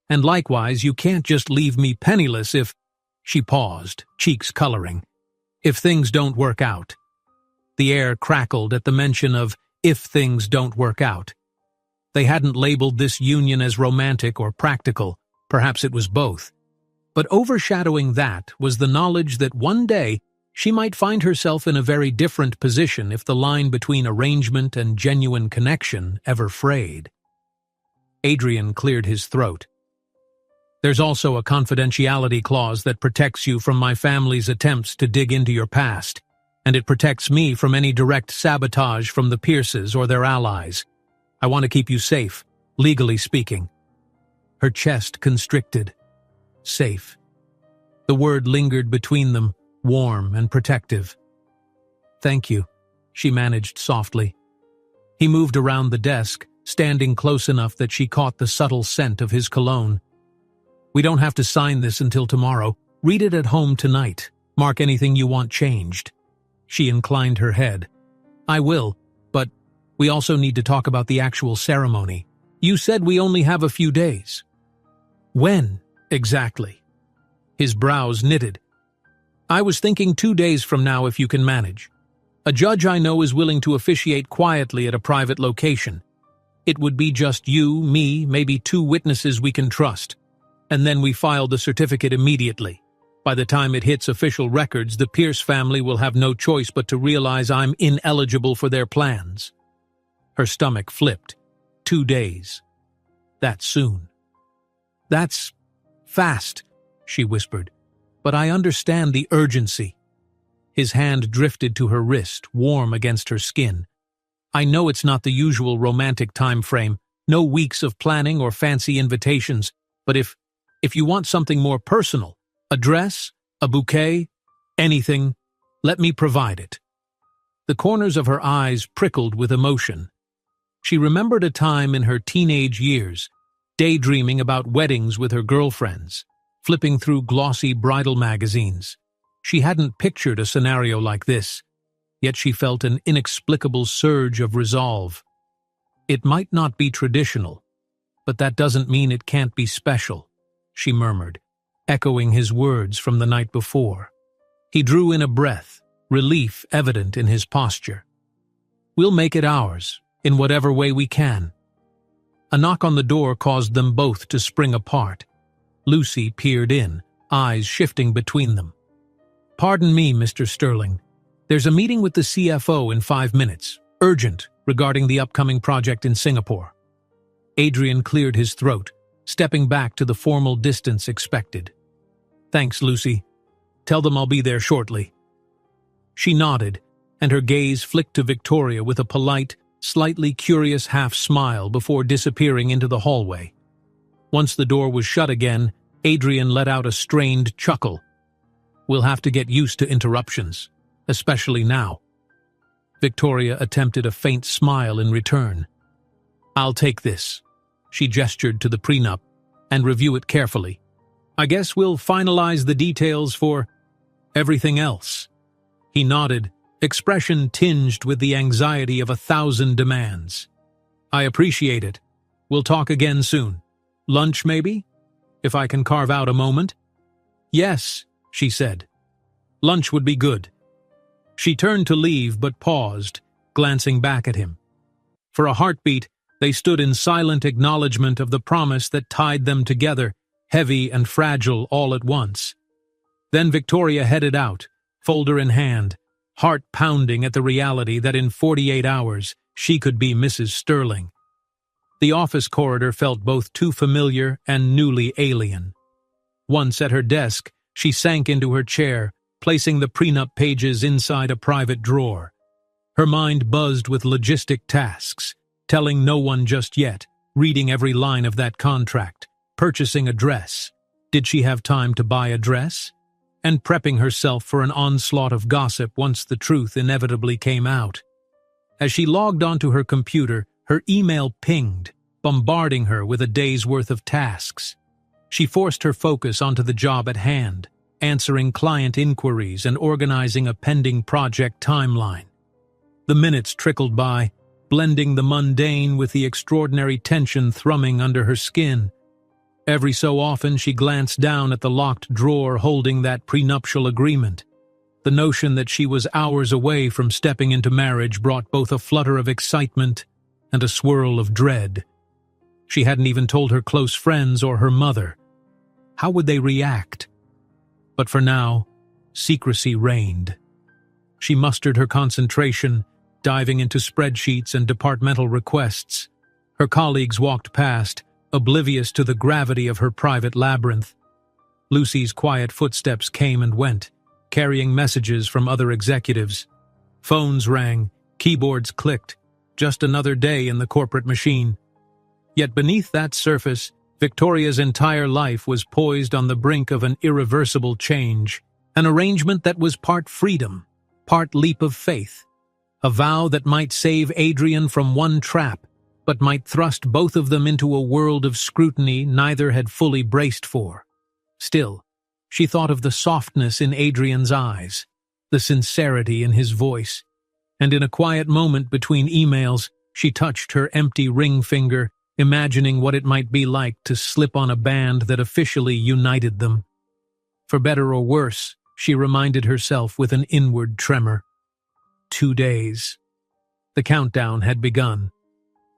and likewise you can't just leave me penniless if— She paused, cheeks coloring. If things don't work out. The air crackled at the mention of if things don't work out. They hadn't labeled this union as romantic or practical, perhaps it was both. But overshadowing that was the knowledge that one day she might find herself in a very different position if the line between arrangement and genuine connection ever frayed. Adrian cleared his throat. There's also a confidentiality clause that protects you from my family's attempts to dig into your past, and it protects me from any direct sabotage from the Pierces or their allies. I want to keep you safe, legally speaking. Her chest constricted. Safe. The word lingered between them, warm and protective. Thank you, she managed softly. He moved around the desk, standing close enough that she caught the subtle scent of his cologne. We don't have to sign this until tomorrow. Read it at home tonight. Mark anything you want changed. She inclined her head. I will, but we also need to talk about the actual ceremony. You said we only have a few days. When, exactly? His brows knitted. I was thinking 2 days from now if you can manage. A judge I know is willing to officiate quietly at a private location. It would be just you, me, maybe 2 witnesses we can trust. And then we file the certificate immediately. By the time it hits official records, the Pierce family will have no choice but to realize I'm ineligible for their plans. Her stomach flipped. 2 days. That's soon. That's fast, she whispered. But I understand the urgency. His hand drifted to her wrist, warm against her skin. I know it's not the usual romantic time frame, no weeks of planning or fancy invitations, but if you want something more personal, a dress, a bouquet, anything, let me provide it. The corners of her eyes prickled with emotion. She remembered a time in her teenage years, daydreaming about weddings with her girlfriends, flipping through glossy bridal magazines. She hadn't pictured a scenario like this, yet she felt an inexplicable surge of resolve. It might not be traditional, but that doesn't mean it can't be special, she murmured, echoing his words from the night before. He drew in a breath, relief evident in his posture. We'll make it ours, in whatever way we can. A knock on the door caused them both to spring apart. Lucy peered in, eyes shifting between them. Pardon me, Mr. Sterling. There's a meeting with the CFO in 5 minutes, urgent, regarding the upcoming project in Singapore. Adrian cleared his throat, stepping back to the formal distance expected. Thanks, Lucy. Tell them I'll be there shortly. She nodded, and her gaze flicked to Victoria with a polite, slightly curious half-smile before disappearing into the hallway. Once the door was shut again, Adrian let out a strained chuckle. We'll have to get used to interruptions, especially now. Victoria attempted a faint smile in return. I'll take this. She gestured to the prenup, and review it carefully. I guess we'll finalize the details for everything else. He nodded, expression tinged with the anxiety of 1,000 demands. I appreciate it. We'll talk again soon. Lunch, maybe? If I can carve out a moment? Yes, she said. Lunch would be good. She turned to leave but paused, glancing back at him. For a heartbeat, they stood in silent acknowledgement of the promise that tied them together, heavy and fragile all at once. Then Victoria headed out, folder in hand, heart pounding at the reality that in 48 hours she could be Mrs. Sterling. The office corridor felt both too familiar and newly alien. Once at her desk, she sank into her chair, placing the prenup pages inside a private drawer. Her mind buzzed with logistic tasks, telling no one just yet, reading every line of that contract, purchasing a dress. Did she have time to buy a dress? And prepping herself for an onslaught of gossip once the truth inevitably came out. As she logged onto her computer, her email pinged, bombarding her with a day's worth of tasks. She forced her focus onto the job at hand, answering client inquiries and organizing a pending project timeline. The minutes trickled by, blending the mundane with the extraordinary tension thrumming under her skin. Every so often she glanced down at the locked drawer holding that prenuptial agreement. The notion that she was hours away from stepping into marriage brought both a flutter of excitement and a swirl of dread. She hadn't even told her close friends or her mother. How would they react? But for now, secrecy reigned. She mustered her concentration, diving into spreadsheets and departmental requests. Her colleagues walked past, oblivious to the gravity of her private labyrinth. Lucy's quiet footsteps came and went, carrying messages from other executives. Phones rang, keyboards clicked, just another day in the corporate machine. Yet beneath that surface, Victoria's entire life was poised on the brink of an irreversible change, an arrangement that was part freedom, part leap of faith, a vow that might save Adrian from one trap, but might thrust both of them into a world of scrutiny neither had fully braced for. Still, she thought of the softness in Adrian's eyes, the sincerity in his voice, and in a quiet moment between emails, she touched her empty ring finger, imagining what it might be like to slip on a band that officially united them. For better or worse, she reminded herself with an inward tremor. 2 days. The countdown had begun.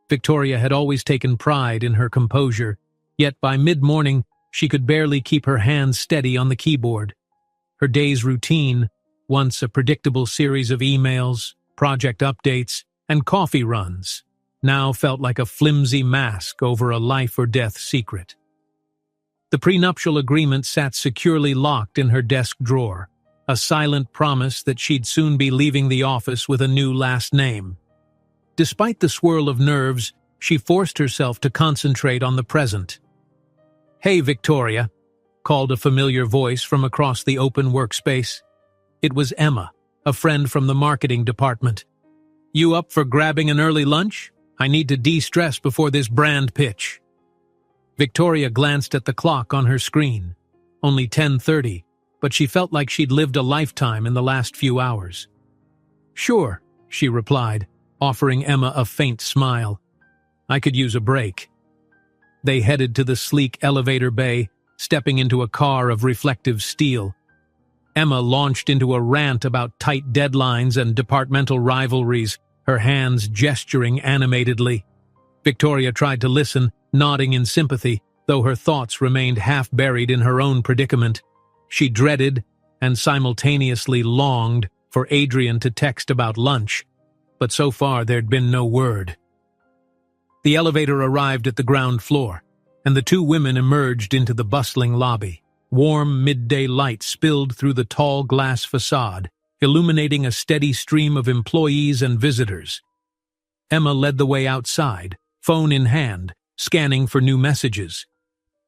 Victoria had always taken pride in her composure, yet by mid-morning she could barely keep her hands steady on the keyboard. Her day's routine, once a predictable series of emails, project updates, and coffee runs, now felt like a flimsy mask over a life-or-death secret. The prenuptial agreement sat securely locked in her desk drawer, a silent promise that she'd soon be leaving the office with a new last name. Despite the swirl of nerves, she forced herself to concentrate on the present. "Hey, Victoria," called a familiar voice from across the open workspace. It was Emma, a friend from the marketing department. "You up for grabbing an early lunch? I need to de-stress before this brand pitch." Victoria glanced at the clock on her screen. Only 10:30, but she felt like she'd lived a lifetime in the last few hours. "Sure," she replied, offering Emma a faint smile. "I could use a break." They headed to the sleek elevator bay, stepping into a car of reflective steel. Emma launched into a rant about tight deadlines and departmental rivalries, her hands gesturing animatedly. Victoria tried to listen, nodding in sympathy, though her thoughts remained half buried in her own predicament. She dreaded, and simultaneously longed, for Adrian to text about lunch, but so far there'd been no word. The elevator arrived at the ground floor, and the two women emerged into the bustling lobby. Warm midday light spilled through the tall glass facade, illuminating a steady stream of employees and visitors. Emma led the way outside, phone in hand, scanning for new messages.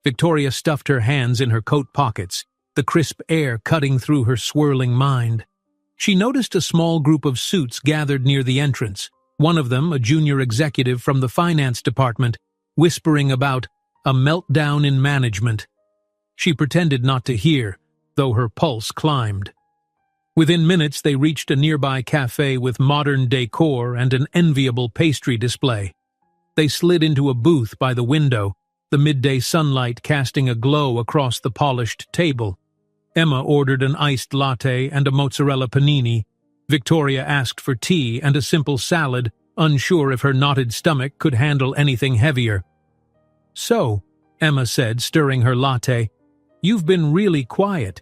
Victoria stuffed her hands in her coat pockets, the crisp air cutting through her swirling mind. She noticed a small group of suits gathered near the entrance, one of them a junior executive from the finance department, whispering about a meltdown in management. She pretended not to hear, though her pulse climbed. Within minutes they reached a nearby cafe with modern decor and an enviable pastry display. They slid into a booth by the window, the midday sunlight casting a glow across the polished table. Emma ordered an iced latte and a mozzarella panini. Victoria asked for tea and a simple salad, unsure if her knotted stomach could handle anything heavier. "So," Emma said, stirring her latte, "you've been really quiet.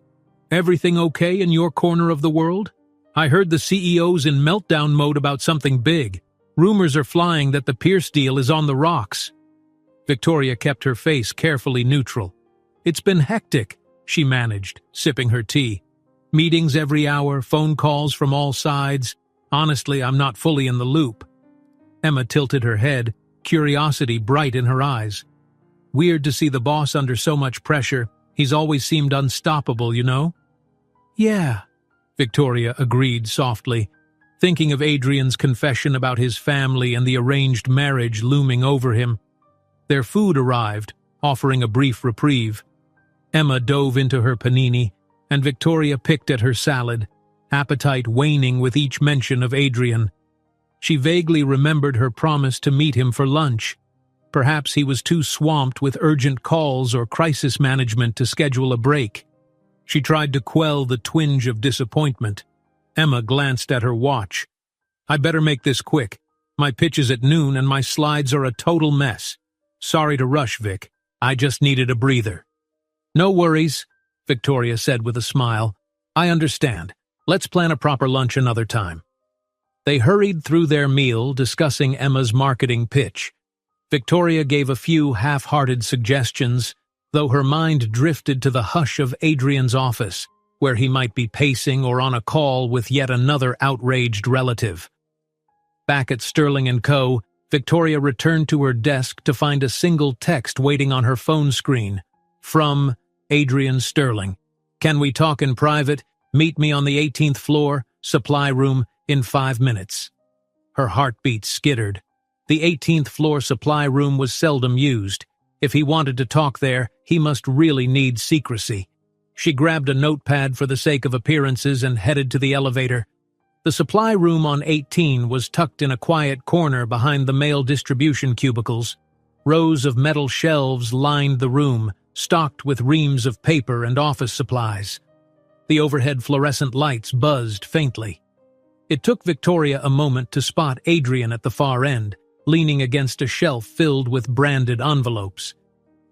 Everything okay in your corner of the world? I heard the CEO's in meltdown mode about something big. Rumors are flying that the Pierce deal is on the rocks." Victoria kept her face carefully neutral. "It's been hectic," she managed, sipping her tea. "Meetings every hour, phone calls from all sides. Honestly, I'm not fully in the loop." Emma tilted her head, curiosity bright in her eyes. Weird to see the boss under so much pressure. He's always seemed unstoppable, you know? Yeah, Victoria agreed softly, thinking of Adrian's confession about his family and the arranged marriage looming over him. Their food arrived, offering a brief reprieve. Emma dove into her panini, and Victoria picked at her salad, appetite waning with each mention of Adrian. She vaguely remembered her promise to meet him for lunch. Perhaps he was too swamped with urgent calls or crisis management to schedule a break. She tried to quell the twinge of disappointment. Emma glanced at her watch. I better make this quick. My pitch is at noon and my slides are a total mess. Sorry to rush, Vic. I just needed a breather. No worries, Victoria said with a smile. I understand. Let's plan a proper lunch another time. They hurried through their meal, discussing Emma's marketing pitch. Victoria gave a few half-hearted suggestions, though her mind drifted to the hush of Adrian's office, where he might be pacing or on a call with yet another outraged relative. Back at Sterling & Co., Victoria returned to her desk to find a single text waiting on her phone screen. From Adrian Sterling. Can we talk in private? Meet me on the 18th floor, supply room, in 5 minutes. Her heartbeat skittered. The 18th floor supply room was seldom used. If he wanted to talk there, he must really need secrecy. She grabbed a notepad for the sake of appearances and headed to the elevator. The supply room on 18 was tucked in a quiet corner behind the mail distribution cubicles. Rows of metal shelves lined the room, stocked with reams of paper and office supplies. The overhead fluorescent lights buzzed faintly. It took Victoria a moment to spot Adrian at the far end, leaning against a shelf filled with branded envelopes.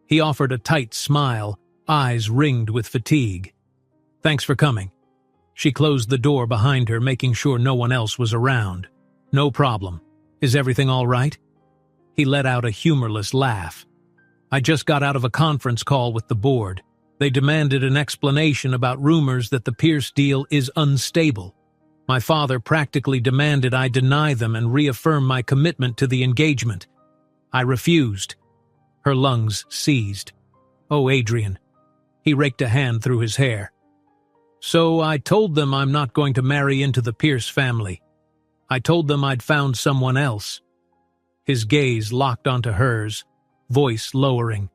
He offered a tight smile, eyes ringed with fatigue. Thanks for coming. She closed the door behind her, making sure no one else was around. No problem. Is everything all right? He let out a humorless laugh. I just got out of a conference call with the board. They demanded an explanation about rumors that the Pierce deal is unstable. My father practically demanded I deny them and reaffirm my commitment to the engagement. I refused. Her lungs seized. Oh, Adrian. He raked a hand through his hair. So I told them I'm not going to marry into the Pierce family. I told them I'd found someone else. His gaze locked onto hers, voice lowering.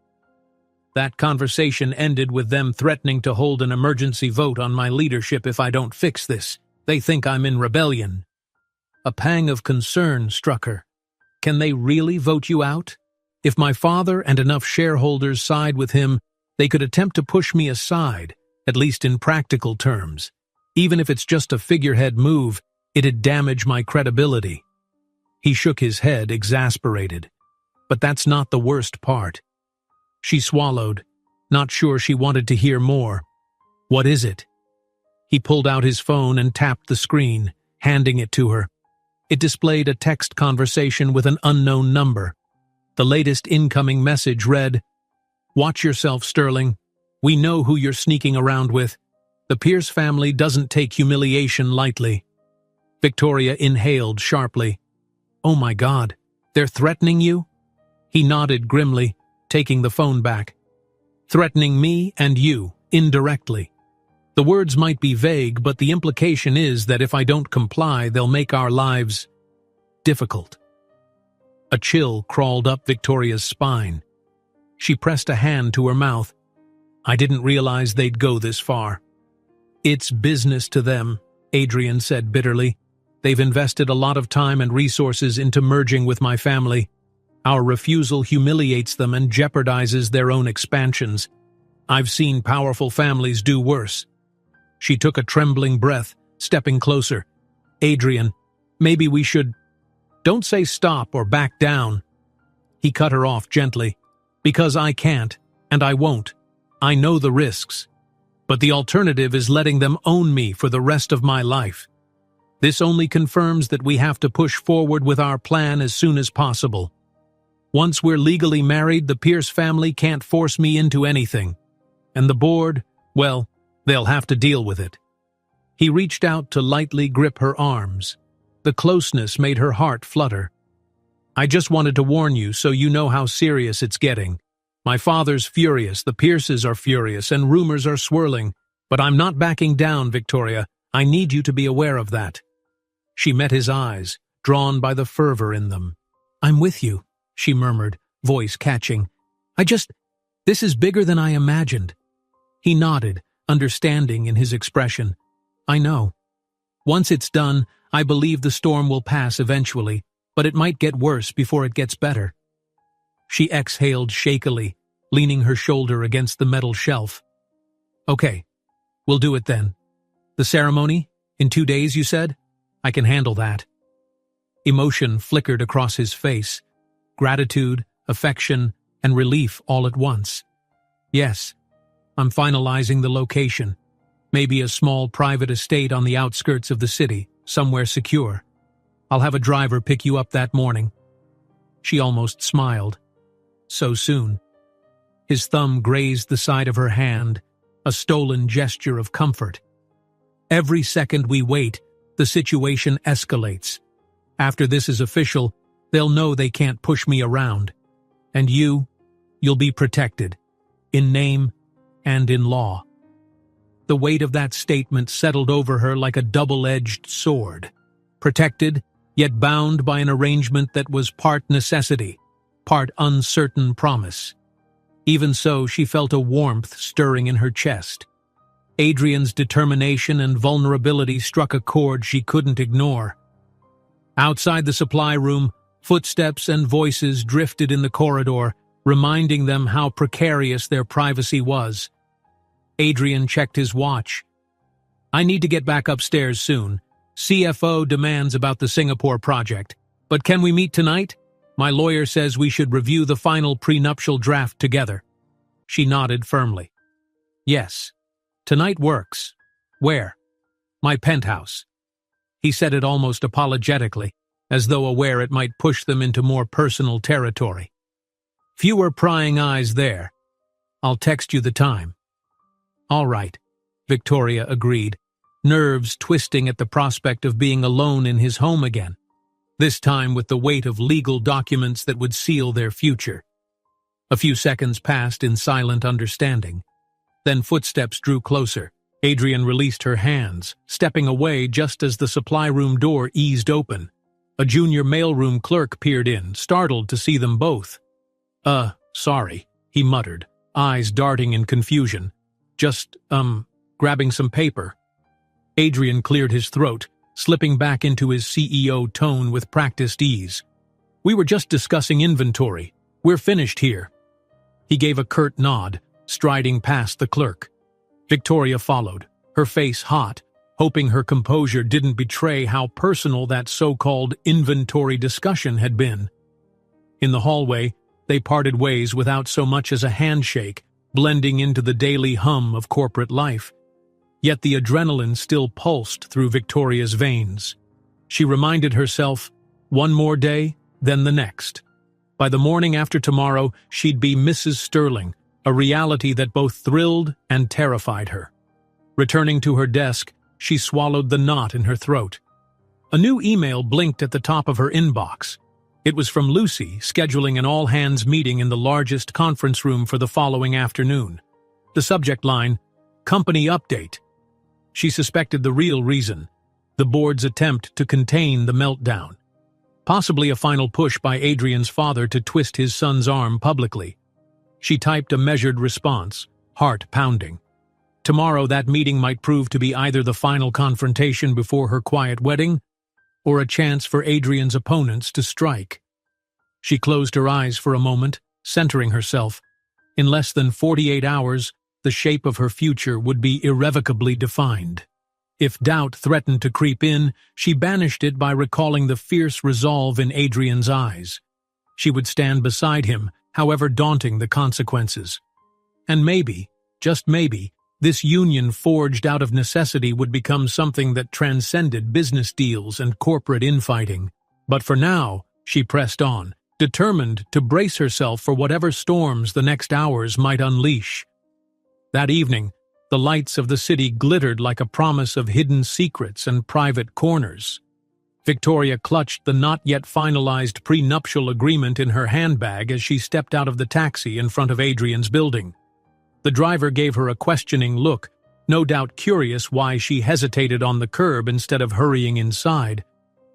That conversation ended with them threatening to hold an emergency vote on my leadership if I don't fix this. They think I'm in rebellion. A pang of concern struck her. Can they really vote you out? If my father and enough shareholders side with him, they could attempt to push me aside, at least in practical terms. Even if it's just a figurehead move, it'd damage my credibility. He shook his head, exasperated. But that's not the worst part. She swallowed, not sure she wanted to hear more. What is it? He pulled out his phone and tapped the screen, handing it to her. It displayed a text conversation with an unknown number. The latest incoming message read, "Watch yourself, Sterling. We know who you're sneaking around with. The Pierce family doesn't take humiliation lightly." Victoria inhaled sharply. Oh my God, they're threatening you? He nodded grimly, taking the phone back. Threatening me and you, indirectly. The words might be vague, but the implication is that if I don't comply, they'll make our lives difficult. A chill crawled up Victoria's spine. She pressed a hand to her mouth. I didn't realize they'd go this far. It's business to them, Adrian said bitterly. They've invested a lot of time and resources into merging with my family. Our refusal humiliates them and jeopardizes their own expansions. I've seen powerful families do worse. She took a trembling breath, stepping closer. Adrian, maybe we should... Don't say stop or back down. He cut her off gently. Because I can't, and I won't. I know the risks. But the alternative is letting them own me for the rest of my life. This only confirms that we have to push forward with our plan as soon as possible. Once we're legally married, the Pierce family can't force me into anything. And the board, well, they'll have to deal with it. He reached out to lightly grip her arms. The closeness made her heart flutter. I just wanted to warn you so you know how serious it's getting. My father's furious, the Pierces are furious, and rumors are swirling. But I'm not backing down, Victoria. I need you to be aware of that. She met his eyes, drawn by the fervor in them. I'm with you, she murmured, voice catching. This is bigger than I imagined. He nodded, understanding in his expression. I know. Once it's done, I believe the storm will pass eventually, but it might get worse before it gets better. She exhaled shakily, leaning her shoulder against the metal shelf. Okay, we'll do it then. The ceremony? In 2 days, you said? I can handle that. Emotion flickered across his face. Gratitude, affection, and relief all at once. Yes, I'm finalizing the location. Maybe a small private estate on the outskirts of the city, somewhere secure. I'll have a driver pick you up that morning. She almost smiled. So soon. His thumb grazed the side of her hand, a stolen gesture of comfort. Every second we wait, the situation escalates. After this is official, they'll know they can't push me around. And you'll be protected, in name and in law. The weight of that statement settled over her like a double-edged sword. Protected, yet bound by an arrangement that was part necessity, part uncertain promise. Even so, she felt a warmth stirring in her chest. Adrian's determination and vulnerability struck a chord she couldn't ignore. Outside the supply room, footsteps and voices drifted in the corridor, reminding them how precarious their privacy was. Adrian checked his watch. I need to get back upstairs soon. CFO demands about the Singapore project. But can we meet tonight? My lawyer says we should review the final prenuptial draft together. She nodded firmly. Yes. Tonight works. Where? My penthouse. He said it almost apologetically, as though aware it might push them into more personal territory. Fewer prying eyes there. I'll text you the time. All right, Victoria agreed, nerves twisting at the prospect of being alone in his home again, this time with the weight of legal documents that would seal their future. A few seconds passed in silent understanding. Then footsteps drew closer. Adrian released her hands, stepping away just as the supply room door eased open. A junior mailroom clerk peered in, startled to see them both. Sorry, he muttered, eyes darting in confusion. Just, grabbing some paper. Adrian cleared his throat, slipping back into his CEO tone with practiced ease. We were just discussing inventory. We're finished here. He gave a curt nod, striding past the clerk. Victoria followed, her face hot, hoping her composure didn't betray how personal that so-called inventory discussion had been. In the hallway, they parted ways without so much as a handshake, blending into the daily hum of corporate life. Yet the adrenaline still pulsed through Victoria's veins. She reminded herself, one more day, then the next. By the morning after tomorrow, she'd be Mrs. Sterling, a reality that both thrilled and terrified her. Returning to her desk, she swallowed the knot in her throat. A new email blinked at the top of her inbox. It was from Lucy, scheduling an all-hands meeting in the largest conference room for the following afternoon. The subject line, Company Update. She suspected the real reason, the board's attempt to contain the meltdown. Possibly a final push by Adrian's father to twist his son's arm publicly. She typed a measured response, heart pounding. Tomorrow that meeting might prove to be either the final confrontation before her quiet wedding, or a chance for Adrian's opponents to strike. She closed her eyes for a moment, centering herself. In less than 48 hours, the shape of her future would be irrevocably defined. If doubt threatened to creep in, she banished it by recalling the fierce resolve in Adrian's eyes. She would stand beside him, however daunting the consequences. And maybe, just maybe, this union forged out of necessity would become something that transcended business deals and corporate infighting. But for now, she pressed on, determined to brace herself for whatever storms the next hours might unleash. That evening, the lights of the city glittered like a promise of hidden secrets and private corners. Victoria clutched the not-yet-finalized prenuptial agreement in her handbag as she stepped out of the taxi in front of Adrian's building. The driver gave her a questioning look, no doubt curious why she hesitated on the curb instead of hurrying inside.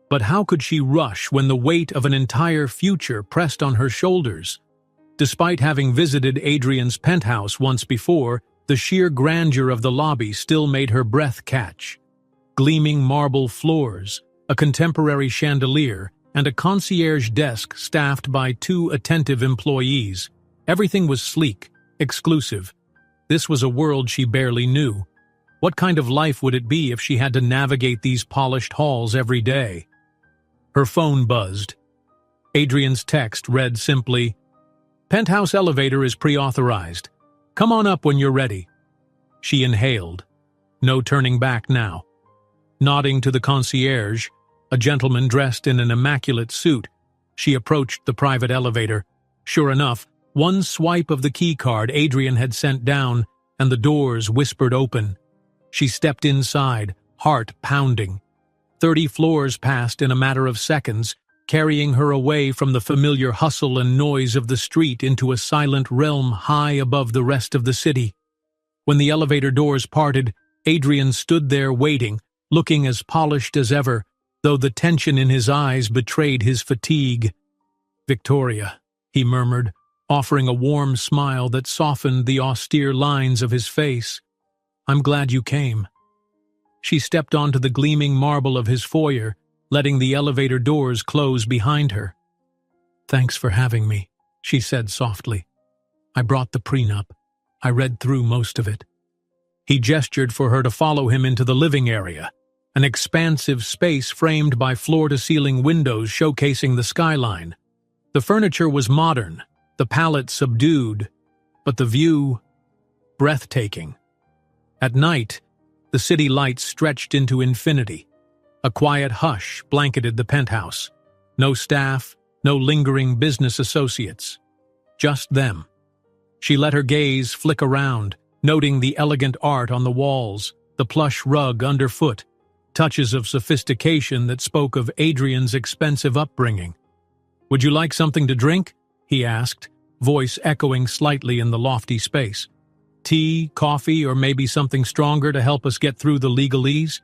But how could she rush when the weight of an entire future pressed on her shoulders? Despite having visited Adrian's penthouse once before, the sheer grandeur of the lobby still made her breath catch. Gleaming marble floors, a contemporary chandelier, and a concierge desk staffed by 2 attentive employees. Everything was sleek, exclusive. This was a world she barely knew. What kind of life would it be if she had to navigate these polished halls every day? Her phone buzzed. Adrian's text read simply, "Penthouse elevator is pre-authorized. Come on up when you're ready." She inhaled. No turning back now. Nodding to the concierge, a gentleman dressed in an immaculate suit, she approached the private elevator. Sure enough, one swipe of the keycard Adrian had sent down, and the doors whispered open. She stepped inside, heart pounding. 30 floors passed in a matter of seconds, carrying her away from the familiar hustle and noise of the street into a silent realm high above the rest of the city. When the elevator doors parted, Adrian stood there waiting, looking as polished as ever, though the tension in his eyes betrayed his fatigue. "Victoria," he murmured, offering a warm smile that softened the austere lines of his face. "I'm glad you came." She stepped onto the gleaming marble of his foyer, letting the elevator doors close behind her. "Thanks for having me," she said softly. "I brought the prenup. I read through most of it." He gestured for her to follow him into the living area, an expansive space framed by floor-to-ceiling windows showcasing the skyline. The furniture was modern, the palette subdued, but the view breathtaking. At night, the city lights stretched into infinity. A quiet hush blanketed the penthouse. No staff, no lingering business associates. Just them. She let her gaze flick around, noting the elegant art on the walls, the plush rug underfoot, touches of sophistication that spoke of Adrian's expensive upbringing. "Would you like something to drink?" he asked, voice echoing slightly in the lofty space. "Tea, coffee, or maybe something stronger to help us get through the legalese?"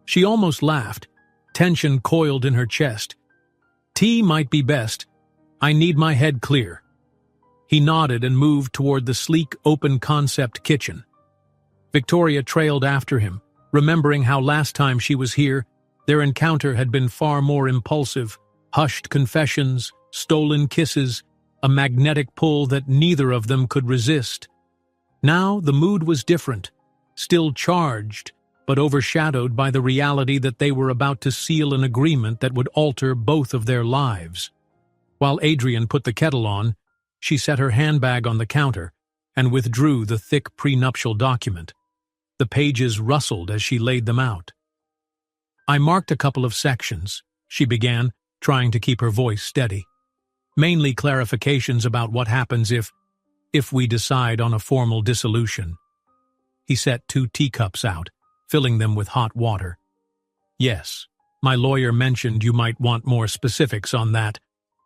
She almost laughed, tension coiled in her chest. "Tea might be best. I need my head clear." He nodded and moved toward the sleek, open-concept kitchen. Victoria trailed after him, remembering how last time she was here, their encounter had been far more impulsive, hushed confessions, stolen kisses, a magnetic pull that neither of them could resist. Now the mood was different, still charged, but overshadowed by the reality that they were about to seal an agreement that would alter both of their lives. While Adrian put the kettle on, she set her handbag on the counter and withdrew the thick prenuptial document. The pages rustled as she laid them out. "I marked a couple of sections," she began, trying to keep her voice steady. "Mainly clarifications about what happens if we decide on a formal dissolution." He set 2 teacups out, filling them with hot water. "Yes, my lawyer mentioned you might want more specifics on that.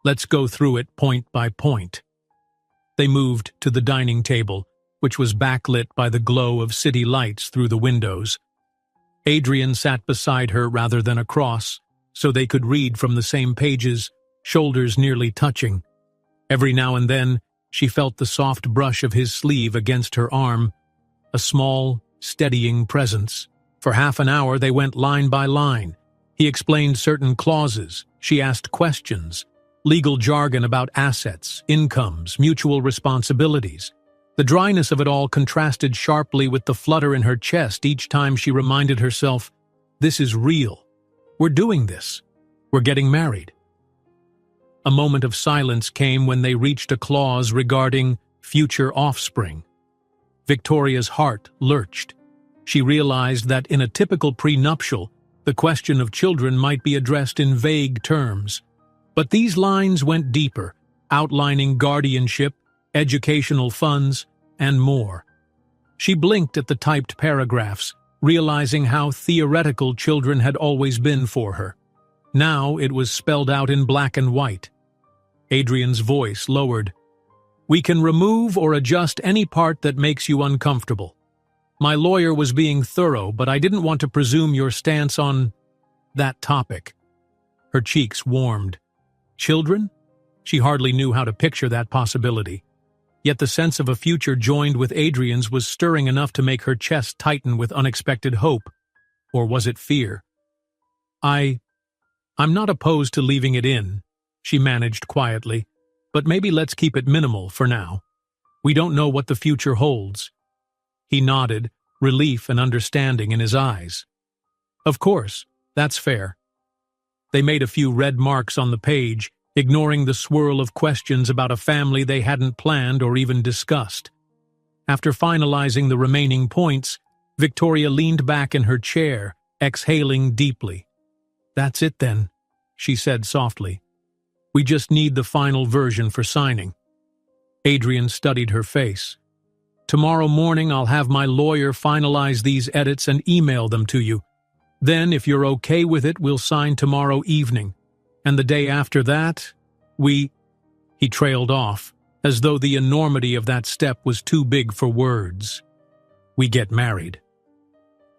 Let's go through it point by point." They moved to the dining table, which was backlit by the glow of city lights through the windows. Adrian sat beside her rather than across, so they could read from the same pages, shoulders nearly touching. Every now and then, she felt the soft brush of his sleeve against her arm, a small, steadying presence. For half an hour they went line by line. He explained certain clauses, she asked questions, legal jargon about assets, incomes, mutual responsibilities. The dryness of it all contrasted sharply with the flutter in her chest each time she reminded herself, "This is real. We're doing this. We're getting married." A moment of silence came when they reached a clause regarding future offspring. Victoria's heart lurched. She realized that in a typical prenuptial, the question of children might be addressed in vague terms. But these lines went deeper, outlining guardianship, educational funds, and more. She blinked at the typed paragraphs, realizing how theoretical children had always been for her. Now it was spelled out in black and white. Adrian's voice lowered. "We can remove or adjust any part that makes you uncomfortable. My lawyer was being thorough, but I didn't want to presume your stance on that topic." Her cheeks warmed. Children? She hardly knew how to picture that possibility. Yet the sense of a future joined with Adrian's was stirring enough to make her chest tighten with unexpected hope. Or was it fear? I'm not opposed to leaving it in," she managed quietly, "but maybe let's keep it minimal for now. We don't know what the future holds." He nodded, relief and understanding in his eyes. "Of course, that's fair." They made a few red marks on the page, ignoring the swirl of questions about a family they hadn't planned or even discussed. After finalizing the remaining points, Victoria leaned back in her chair, exhaling deeply. "That's it then," she said softly. "We just need the final version for signing." Adrian studied her face. "Tomorrow morning I'll have my lawyer finalize these edits and email them to you. Then, if you're okay with it, we'll sign tomorrow evening. And the day after that, He trailed off, as though the enormity of that step was too big for words. "We get married."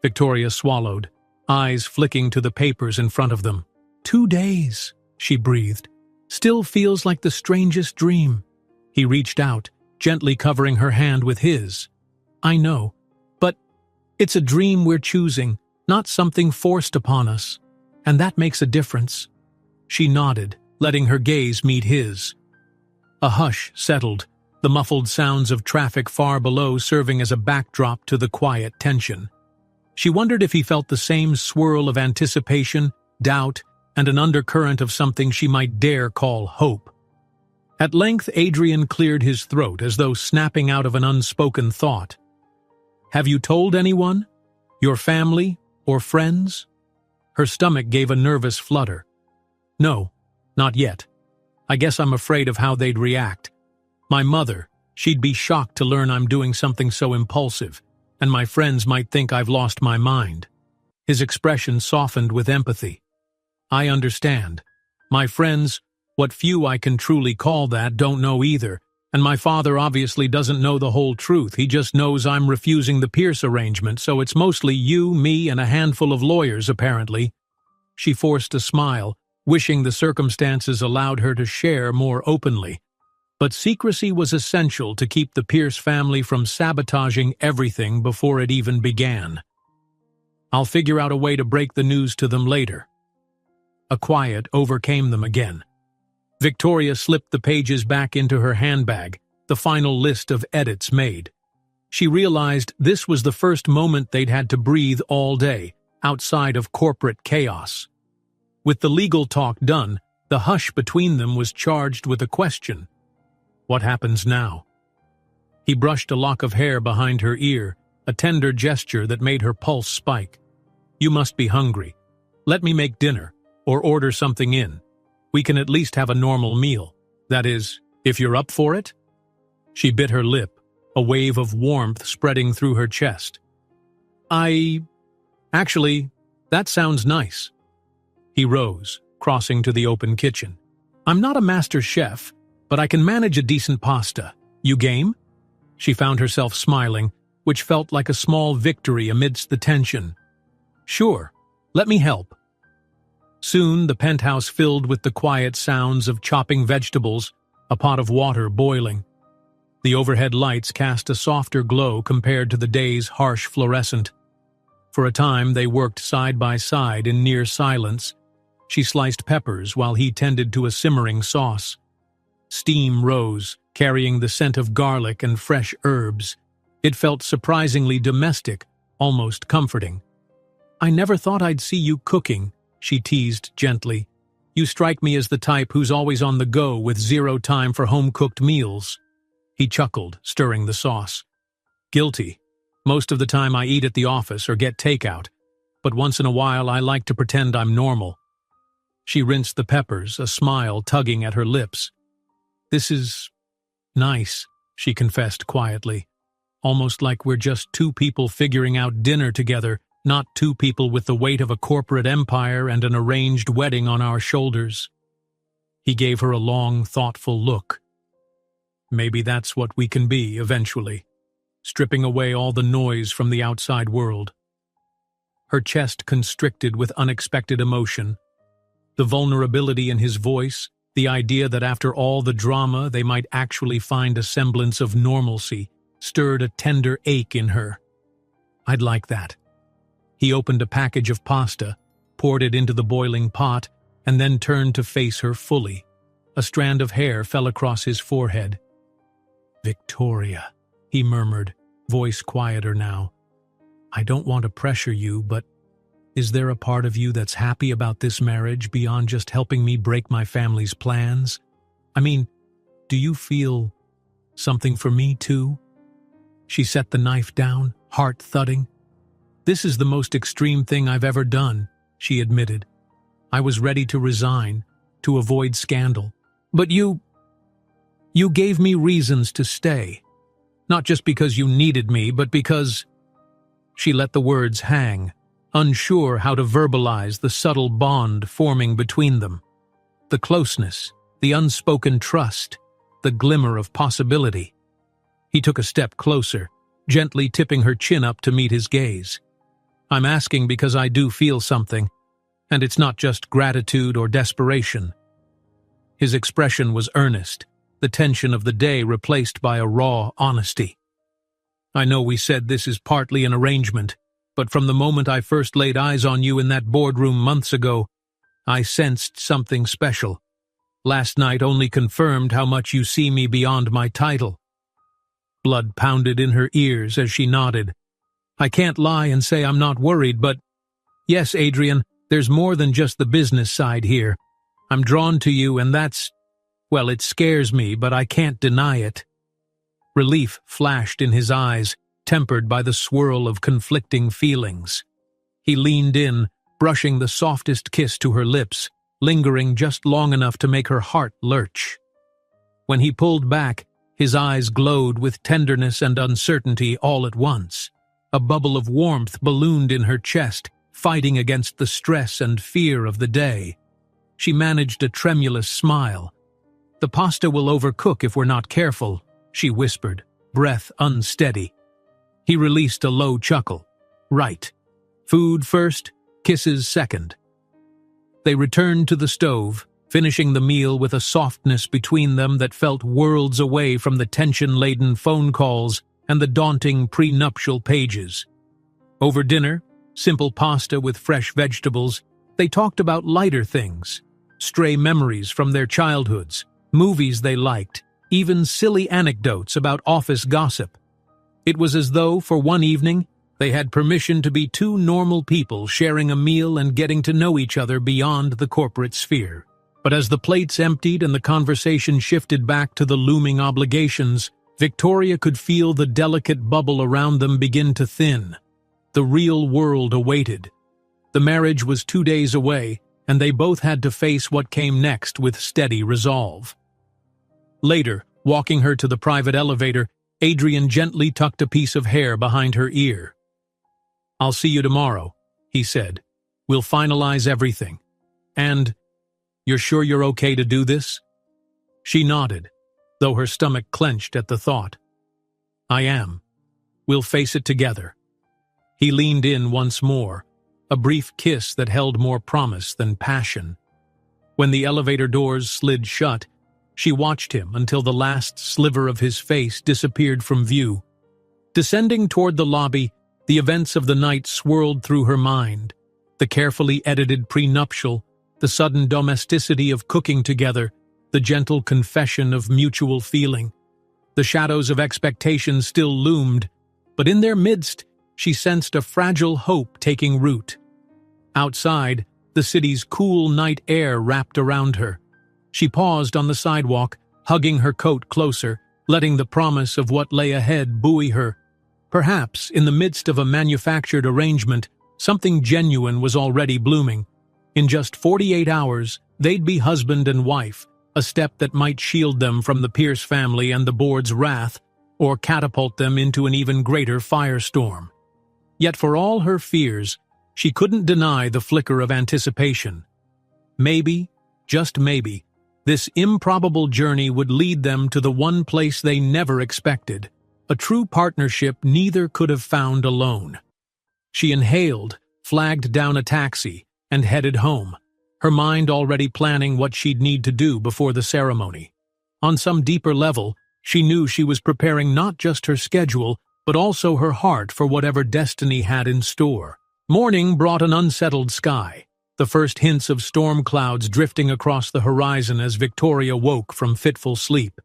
Victoria swallowed, eyes flicking to the papers in front of them. 2 days, she breathed. "Still feels like the strangest dream." He reached out, gently covering her hand with his. "I know, but it's a dream we're choosing, not something forced upon us. And that makes a difference." She nodded, letting her gaze meet his. A hush settled, the muffled sounds of traffic far below serving as a backdrop to the quiet tension. She wondered if he felt the same swirl of anticipation, doubt, and an undercurrent of something she might dare call hope. At length Adrian cleared his throat as though snapping out of an unspoken thought. "Have you told anyone? Your family or friends?" Her stomach gave a nervous flutter. "No, not yet. I guess I'm afraid of how they'd react. My mother, she'd be shocked to learn I'm doing something so impulsive, and my friends might think I've lost my mind." His expression softened with empathy. "I understand. My friends, what few I can truly call that, don't know either, and my father obviously doesn't know the whole truth. He just knows I'm refusing the Pierce arrangement, so it's mostly you, me, and a handful of lawyers, apparently." She forced a smile, wishing the circumstances allowed her to share more openly. But secrecy was essential to keep the Pierce family from sabotaging everything before it even began. "I'll figure out a way to break the news to them later." A quiet overcame them again. Victoria slipped the pages back into her handbag, the final list of edits made. She realized this was the first moment they'd had to breathe all day, outside of corporate chaos. With the legal talk done, the hush between them was charged with a question. What happens now? He brushed a lock of hair behind her ear, a tender gesture that made her pulse spike. "You must be hungry. Let me make dinner, or order something in. We can at least have a normal meal. That is, if you're up for it?" She bit her lip, a wave of warmth spreading through her chest. Actually, that sounds nice." He rose, crossing to the open kitchen. "I'm not a master chef, but I can manage a decent pasta. You game?" She found herself smiling, which felt like a small victory amidst the tension. "Sure, let me help." Soon the penthouse filled with the quiet sounds of chopping vegetables, a pot of water boiling. The overhead lights cast a softer glow compared to the day's harsh fluorescent. For a time they worked side by side in near silence. She sliced peppers while he tended to a simmering sauce. Steam rose, carrying the scent of garlic and fresh herbs. It felt surprisingly domestic, almost comforting. "I never thought I'd see you cooking," she teased gently. "You strike me as the type who's always on the go with zero time for home-cooked meals." He chuckled, stirring the sauce. "Guilty. Most of the time I eat at the office or get takeout, but once in a while I like to pretend I'm normal." She rinsed the peppers, a smile tugging at her lips. "This is nice," she confessed quietly. "Almost like we're just two people figuring out dinner together, not two people with the weight of a corporate empire and an arranged wedding on our shoulders. He gave her a long, thoughtful look. Maybe that's what we can be eventually, stripping away all the noise from the outside world. Her chest constricted with unexpected emotion. The vulnerability in his voice, the idea that after all the drama they might actually find a semblance of normalcy, stirred a tender ache in her. I'd like that. He opened a package of pasta, poured it into the boiling pot, and then turned to face her fully. A strand of hair fell across his forehead. "Victoria," he murmured, voice quieter now. "I don't want to pressure you, but is there a part of you that's happy about this marriage beyond just helping me break my family's plans? I mean, do you feel something for me too?" She set the knife down, heart thudding. "This is the most extreme thing I've ever done," she admitted. "I was ready to resign, to avoid scandal. But you gave me reasons to stay. Not just because you needed me, but because—" She let the words hang, unsure how to verbalize the subtle bond forming between them. The closeness, the unspoken trust, the glimmer of possibility. He took a step closer, gently tipping her chin up to meet his gaze. "I'm asking because I do feel something, and it's not just gratitude or desperation." His expression was earnest, the tension of the day replaced by a raw honesty. "I know we said this is partly an arrangement, but from the moment I first laid eyes on you in that boardroom months ago, I sensed something special. Last night only confirmed how much you see me beyond my title." Blood pounded in her ears as she nodded. "I can't lie and say I'm not worried, but yes, Adrian, there's more than just the business side here. I'm drawn to you, and well, it scares me, but I can't deny it." Relief flashed in his eyes, tempered by the swirl of conflicting feelings. He leaned in, brushing the softest kiss to her lips, lingering just long enough to make her heart lurch. When he pulled back, his eyes glowed with tenderness and uncertainty all at once. A bubble of warmth ballooned in her chest, fighting against the stress and fear of the day. She managed a tremulous smile. "The pasta will overcook if we're not careful," she whispered, breath unsteady. He released a low chuckle. "Right. Food first, kisses second." They returned to the stove, finishing the meal with a softness between them that felt worlds away from the tension-laden phone calls and the daunting prenuptial pages. Over dinner, simple pasta with fresh vegetables, they talked about lighter things, stray memories from their childhoods, movies they liked, even silly anecdotes about office gossip. It was as though, for one evening, they had permission to be two normal people sharing a meal and getting to know each other beyond the corporate sphere. But as the plates emptied and the conversation shifted back to the looming obligations, Victoria could feel the delicate bubble around them begin to thin. The real world awaited. The marriage was 2 days away, and they both had to face what came next with steady resolve. Later, walking her to the private elevator, Adrian gently tucked a piece of hair behind her ear. "I'll see you tomorrow," he said. "We'll finalize everything. And, you're sure you're okay to do this?" She nodded, though her stomach clenched at the thought. "I am. We'll face it together." He leaned in once more, a brief kiss that held more promise than passion. When the elevator doors slid shut, she watched him until the last sliver of his face disappeared from view. Descending toward the lobby, the events of the night swirled through her mind. The carefully edited prenuptial, the sudden domesticity of cooking together, the gentle confession of mutual feeling. The shadows of expectation still loomed, but in their midst, she sensed a fragile hope taking root. Outside, the city's cool night air wrapped around her. She paused on the sidewalk, hugging her coat closer, letting the promise of what lay ahead buoy her. Perhaps, in the midst of a manufactured arrangement, something genuine was already blooming. In just 48 hours, they'd be husband and wife, a step that might shield them from the Pierce family and the board's wrath, or catapult them into an even greater firestorm. Yet for all her fears, she couldn't deny the flicker of anticipation. Maybe, just maybe, this improbable journey would lead them to the one place they never expected, a true partnership neither could have found alone. She inhaled, flagged down a taxi, and headed home, her mind already planning what she'd need to do before the ceremony. On some deeper level, she knew she was preparing not just her schedule, but also her heart for whatever destiny had in store. Morning brought an unsettled sky, the first hints of storm clouds drifting across the horizon as Victoria woke from fitful sleep.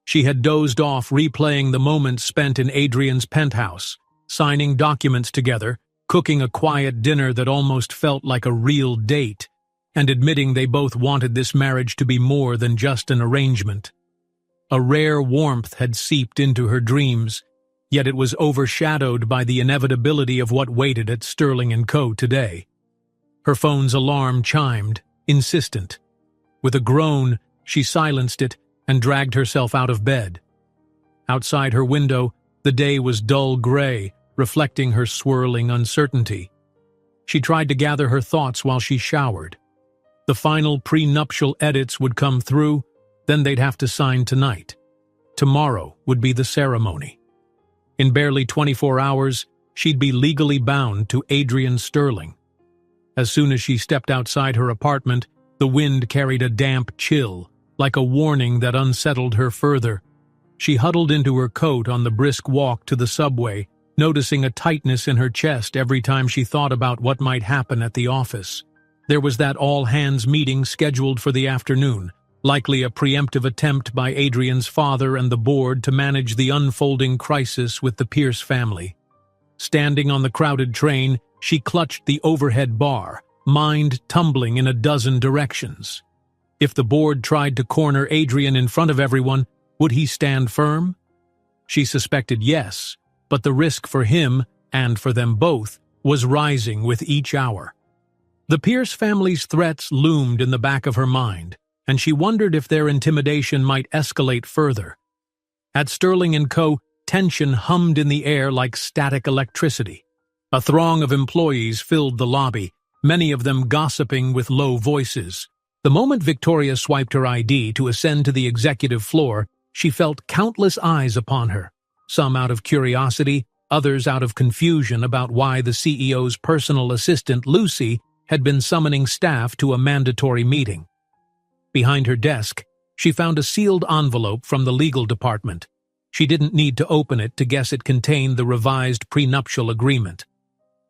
She had dozed off replaying the moments spent in Adrian's penthouse, signing documents together, cooking a quiet dinner that almost felt like a real date, and admitting they both wanted this marriage to be more than just an arrangement. A rare warmth had seeped into her dreams, yet it was overshadowed by the inevitability of what waited at Sterling & Co. today. Her phone's alarm chimed, insistent. With a groan, she silenced it and dragged herself out of bed. Outside her window, the day was dull gray, reflecting her swirling uncertainty. She tried to gather her thoughts while she showered. The final prenuptial edits would come through, then they'd have to sign tonight. Tomorrow would be the ceremony. In barely 24 hours, she'd be legally bound to Adrian Sterling. As soon as she stepped outside her apartment, the wind carried a damp chill, like a warning that unsettled her further. She huddled into her coat on the brisk walk to the subway, noticing a tightness in her chest every time she thought about what might happen at the office. There was that all-hands meeting scheduled for the afternoon, likely a preemptive attempt by Adrian's father and the board to manage the unfolding crisis with the Pierce family. Standing on the crowded train, she clutched the overhead bar, mind tumbling in a dozen directions. If the board tried to corner Adrian in front of everyone, would he stand firm? She suspected yes, but the risk for him, and for them both, was rising with each hour. The Pierce family's threats loomed in the back of her mind, and she wondered if their intimidation might escalate further. At Sterling & Co., tension hummed in the air like static electricity. A throng of employees filled the lobby, many of them gossiping with low voices. The moment Victoria swiped her ID to ascend to the executive floor, she felt countless eyes upon her, some out of curiosity, others out of confusion about why the CEO's personal assistant, Lucy, had been summoning staff to a mandatory meeting. Behind her desk, she found a sealed envelope from the legal department. She didn't need to open it to guess it contained the revised prenuptial agreement.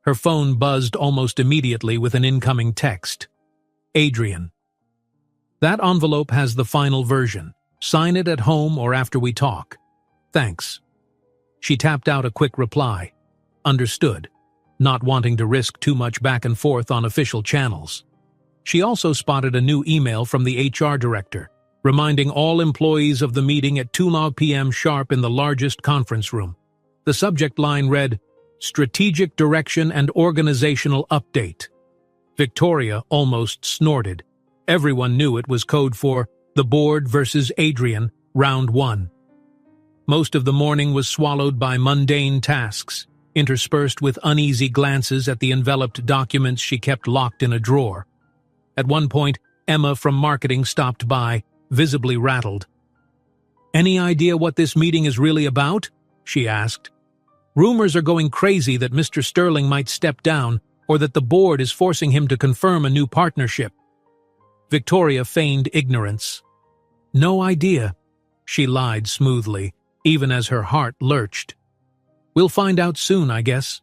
Her phone buzzed almost immediately with an incoming text. Adrian. That envelope has the final version. Sign it at home or after we talk. Thanks. She tapped out a quick reply. Understood, not wanting to risk too much back and forth on official channels. She also spotted a new email from the HR director, reminding all employees of the meeting at 2 p.m. sharp in the largest conference room. The subject line read, Strategic Direction and Organizational Update. Victoria almost snorted. Everyone knew it was code for The Board versus Adrian, Round 1. Most of the morning was swallowed by mundane tasks, interspersed with uneasy glances at the enveloped documents she kept locked in a drawer. At one point, Emma from marketing stopped by, visibly rattled. Any idea what this meeting is really about? She asked. Rumors are going crazy that Mr. Sterling might step down or that the board is forcing him to confirm a new partnership. Victoria feigned ignorance. No idea, she lied smoothly, even as her heart lurched. We'll find out soon, I guess.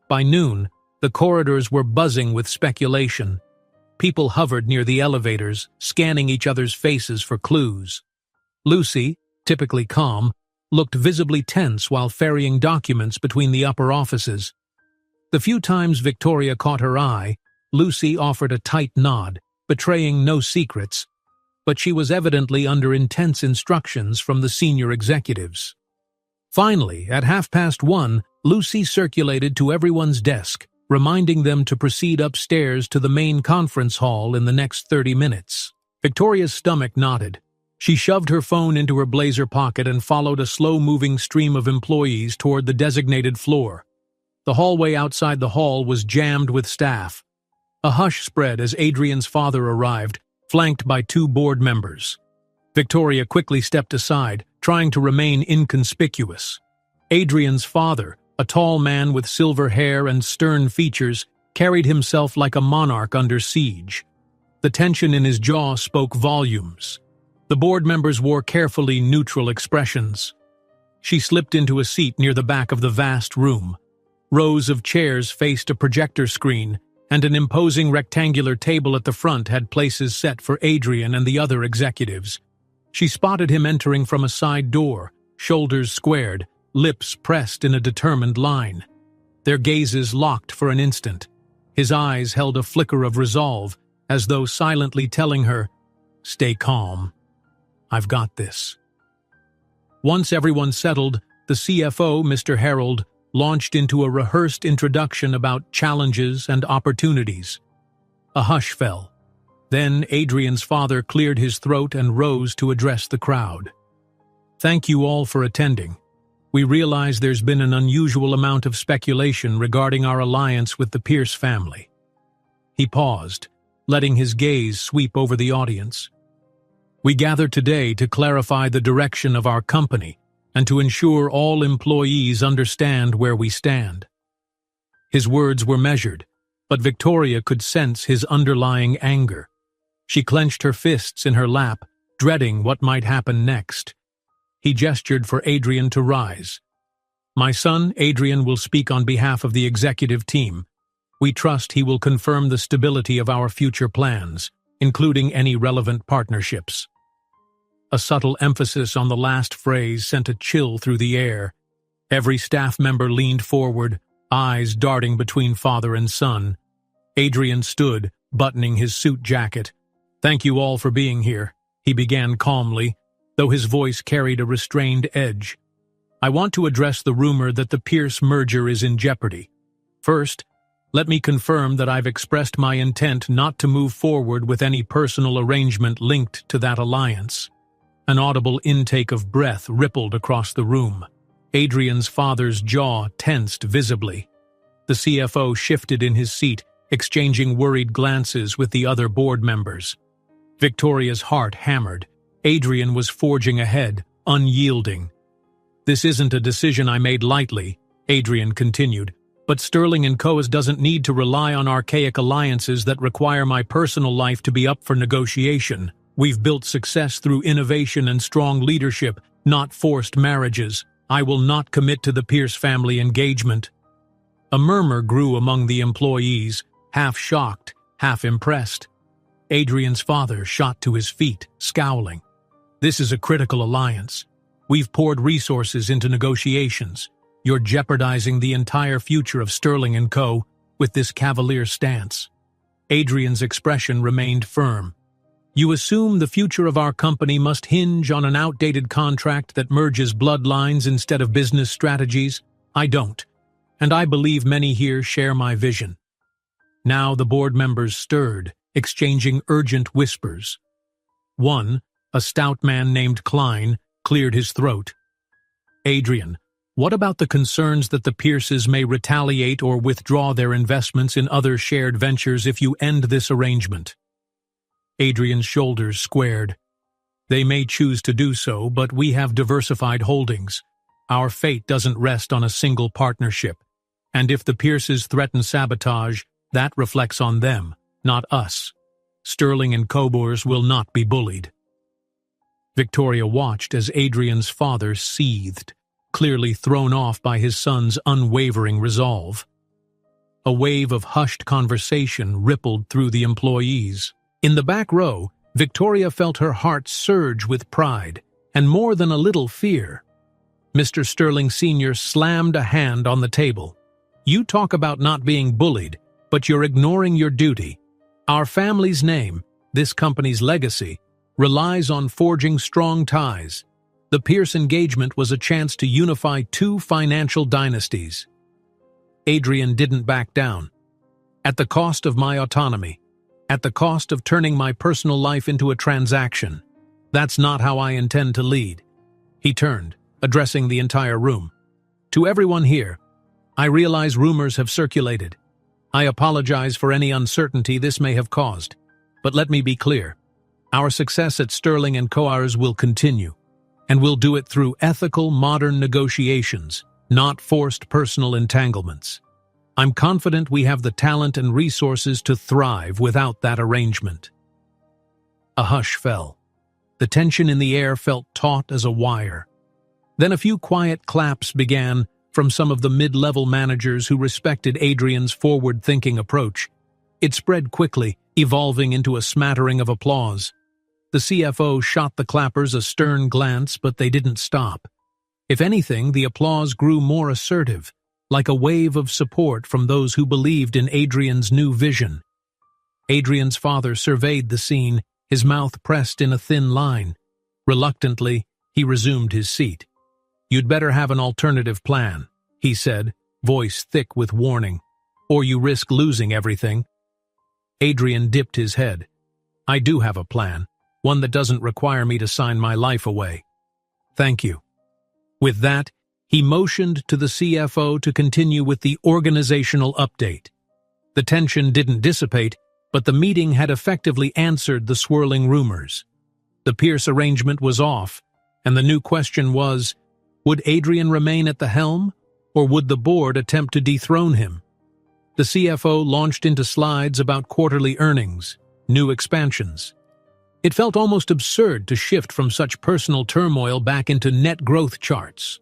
By noon, the corridors were buzzing with speculation. People hovered near the elevators, scanning each other's faces for clues. Lucy, typically calm, looked visibly tense while ferrying documents between the upper offices. The few times Victoria caught her eye, Lucy offered a tight nod, betraying no secrets, but she was evidently under intense instructions from the senior executives. Finally, at 1:30, Lucy circulated to everyone's desk, reminding them to proceed upstairs to the main conference hall in the next 30 minutes. Victoria's stomach knotted. She shoved her phone into her blazer pocket and followed a slow-moving stream of employees toward the designated floor. The hallway outside the hall was jammed with staff. A hush spread as Adrian's father arrived, flanked by two board members. Victoria quickly stepped aside, trying to remain inconspicuous. Adrian's father, a tall man with silver hair and stern features, carried himself like a monarch under siege. The tension in his jaw spoke volumes. The board members wore carefully neutral expressions. She slipped into a seat near the back of the vast room. Rows of chairs faced a projector screen, and an imposing rectangular table at the front had places set for Adrian and the other executives. She spotted him entering from a side door, shoulders squared, lips pressed in a determined line. Their gazes locked for an instant. His eyes held a flicker of resolve, as though silently telling her, "Stay calm. I've got this." Once everyone settled, the CFO, Mr. Harold, launched into a rehearsed introduction about challenges and opportunities. A hush fell. Then Adrian's father cleared his throat and rose to address the crowd. "Thank you all for attending. We realize there's been an unusual amount of speculation regarding our alliance with the Pierce family." He paused, letting his gaze sweep over the audience. "We gather today to clarify the direction of our company and to ensure all employees understand where we stand." His words were measured, but Victoria could sense his underlying anger. She clenched her fists in her lap, dreading what might happen next. He gestured for Adrian to rise. "My son, Adrian, will speak on behalf of the executive team. We trust he will confirm the stability of our future plans, including any relevant partnerships." A subtle emphasis on the last phrase sent a chill through the air. Every staff member leaned forward, eyes darting between father and son. Adrian stood, buttoning his suit jacket. "Thank you all for being here," he began calmly, though his voice carried a restrained edge. "I want to address the rumor that the Pierce merger is in jeopardy. First, let me confirm that I've expressed my intent not to move forward with any personal arrangement linked to that alliance." An audible intake of breath rippled across the room. Adrian's father's jaw tensed visibly. The CFO shifted in his seat, exchanging worried glances with the other board members. Victoria's heart hammered. Adrian was forging ahead, unyielding. "This isn't a decision I made lightly," Adrian continued, "but Sterling & Co. doesn't need to rely on archaic alliances that require my personal life to be up for negotiation. We've built success through innovation and strong leadership, not forced marriages. I will not commit to the Pierce family engagement." A murmur grew among the employees, half shocked, half impressed. Adrian's father shot to his feet, scowling. "This is a critical alliance. We've poured resources into negotiations. You're jeopardizing the entire future of Sterling & Co. with this cavalier stance." Adrian's expression remained firm. "You assume the future of our company must hinge on an outdated contract that merges bloodlines instead of business strategies? I don't, and I believe many here share my vision." Now the board members stirred, exchanging urgent whispers. One, a stout man named Klein, cleared his throat. "Adrian, what about the concerns that the Pierces may retaliate or withdraw their investments in other shared ventures if you end this arrangement?" Adrian's shoulders squared. "They may choose to do so, but we have diversified holdings. Our fate doesn't rest on a single partnership. And if the Pierces threaten sabotage, that reflects on them, not us. Sterling & Cobours will not be bullied." Victoria watched as Adrian's father seethed, clearly thrown off by his son's unwavering resolve. A wave of hushed conversation rippled through the employees. In the back row, Victoria felt her heart surge with pride, and more than a little fear. Mr. Sterling Sr. slammed a hand on the table. "You talk about not being bullied, but you're ignoring your duty. Our family's name, this company's legacy, relies on forging strong ties. The Pierce engagement was a chance to unify two financial dynasties." Adrian didn't back down. "At the cost of my autonomy. At the cost of turning my personal life into a transaction. That's not how I intend to lead." He turned, addressing the entire room. "To everyone here, I realize rumors have circulated. I apologize for any uncertainty this may have caused. But let me be clear. Our success at Sterling & Coars will continue, and we'll do it through ethical, modern negotiations, not forced personal entanglements. I'm confident we have the talent and resources to thrive without that arrangement. A hush fell. The tension in the air felt taut as a wire. Then a few quiet claps began from some of the mid-level managers who respected Adrian's forward-thinking approach. It spread quickly, evolving into a smattering of applause. The CFO shot the clappers a stern glance, but they didn't stop. If anything, the applause grew more assertive, like a wave of support from those who believed in Adrian's new vision. Adrian's father surveyed the scene, his mouth pressed in a thin line. Reluctantly, he resumed his seat. "You'd better have an alternative plan," he said, voice thick with warning, "or you risk losing everything." Adrian dipped his head. "I do have a plan, one that doesn't require me to sign my life away. Thank you." With that, he motioned to the CFO to continue with the organizational update. The tension didn't dissipate, but the meeting had effectively answered the swirling rumors. The Pierce arrangement was off, and the new question was, would Adrian remain at the helm, or would the board attempt to dethrone him? The CFO launched into slides about quarterly earnings, new expansions. It felt almost absurd to shift from such personal turmoil back into net growth charts.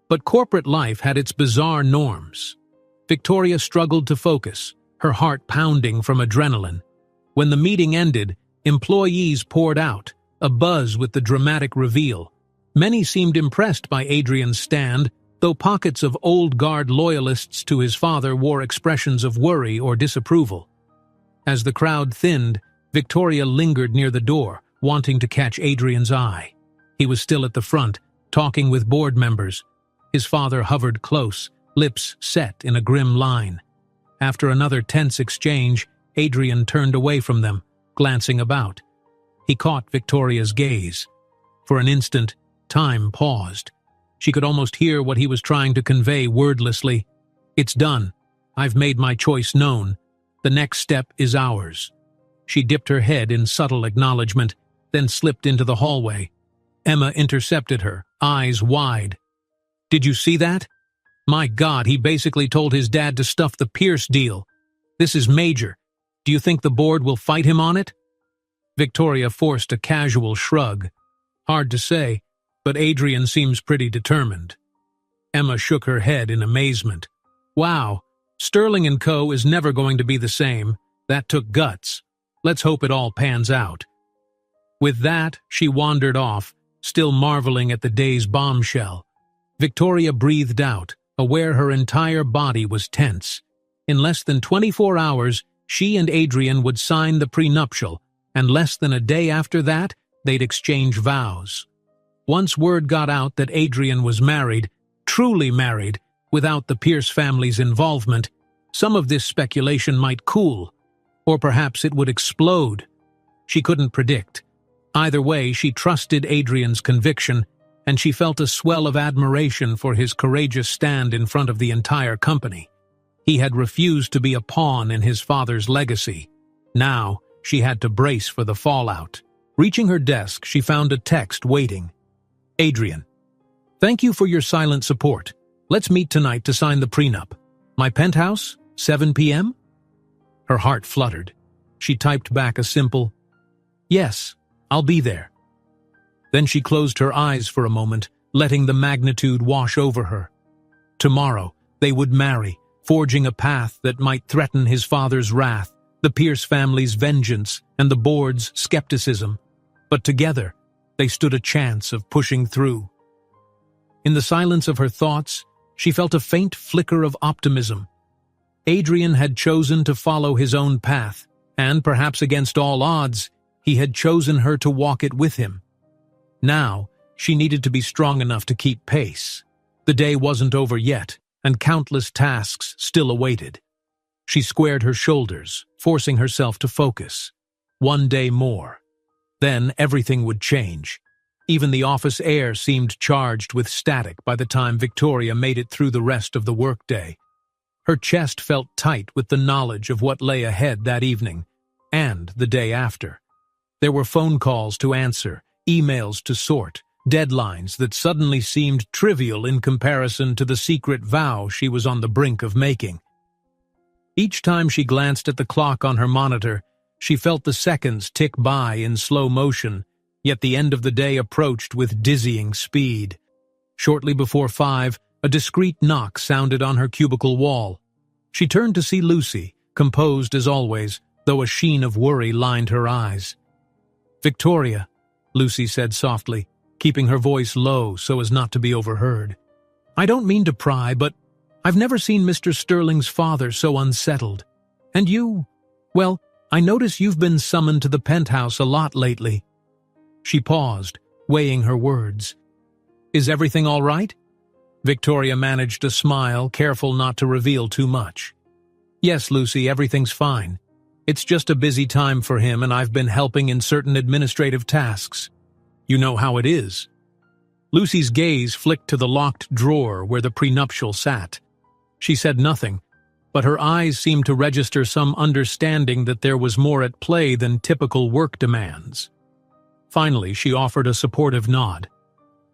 But corporate life had its bizarre norms. Victoria struggled to focus, her heart pounding from adrenaline. When the meeting ended, employees poured out, a buzz with the dramatic reveal. Many seemed impressed by Adrian's stand, though pockets of old guard loyalists to his father wore expressions of worry or disapproval. As the crowd thinned, Victoria lingered near the door, wanting to catch Adrian's eye. He was still at the front, talking with board members. His father hovered close, lips set in a grim line. After another tense exchange, Adrian turned away from them, glancing about. He caught Victoria's gaze. For an instant, time paused. She could almost hear what he was trying to convey wordlessly. "It's done. I've made my choice known. The next step is ours." She dipped her head in subtle acknowledgement, then slipped into the hallway. Emma intercepted her, eyes wide. "Did you see that? My God, he basically told his dad to stuff the Pierce deal. This is major. Do you think the board will fight him on it?" Victoria forced a casual shrug. "Hard to say, but Adrian seems pretty determined." Emma shook her head in amazement. "Wow, Sterling & Co. is never going to be the same. That took guts. Let's hope it all pans out." With that, she wandered off, still marveling at the day's bombshell. Victoria breathed out, aware her entire body was tense. In less than 24 hours, she and Adrian would sign the prenuptial, and less than a day after that, they'd exchange vows. Once word got out that Adrian was married, truly married, without the Pierce family's involvement, some of this speculation might cool, or perhaps it would explode. She couldn't predict. Either way, she trusted Adrian's conviction, and she felt a swell of admiration for his courageous stand in front of the entire company. He had refused to be a pawn in his father's legacy. Now, she had to brace for the fallout. Reaching her desk, she found a text waiting. "Adrian, thank you for your silent support. Let's meet tonight to sign the prenup. My penthouse, 7 p.m.? Her heart fluttered. She typed back a simple, "Yes, I'll be there." Then she closed her eyes for a moment, letting the magnitude wash over her. Tomorrow, they would marry, forging a path that might threaten his father's wrath, the Pierce family's vengeance, and the board's skepticism. But together, they stood a chance of pushing through. In the silence of her thoughts, she felt a faint flicker of optimism. Adrian had chosen to follow his own path, and perhaps against all odds, he had chosen her to walk it with him. Now, she needed to be strong enough to keep pace. The day wasn't over yet, and countless tasks still awaited. She squared her shoulders, forcing herself to focus. One day more. Then everything would change. Even the office air seemed charged with static by the time Victoria made it through the rest of the workday. Her chest felt tight with the knowledge of what lay ahead that evening, and the day after. There were phone calls to answer, emails to sort, deadlines that suddenly seemed trivial in comparison to the secret vow she was on the brink of making. Each time she glanced at the clock on her monitor, she felt the seconds tick by in slow motion, yet the end of the day approached with dizzying speed. Shortly before 5, a discreet knock sounded on her cubicle wall. She turned to see Lucy, composed as always, though a sheen of worry lined her eyes. "Victoria," Lucy said softly, keeping her voice low so as not to be overheard. "I don't mean to pry, but I've never seen Mr. Sterling's father so unsettled. And well, I notice you've been summoned to the penthouse a lot lately." She paused, weighing her words. "Is everything all right?" Victoria managed a smile, careful not to reveal too much. "Yes, Lucy, everything's fine. It's just a busy time for him, and I've been helping in certain administrative tasks. You know how it is." Lucy's gaze flicked to the locked drawer where the prenuptial sat. She said nothing, but her eyes seemed to register some understanding that there was more at play than typical work demands. Finally, she offered a supportive nod.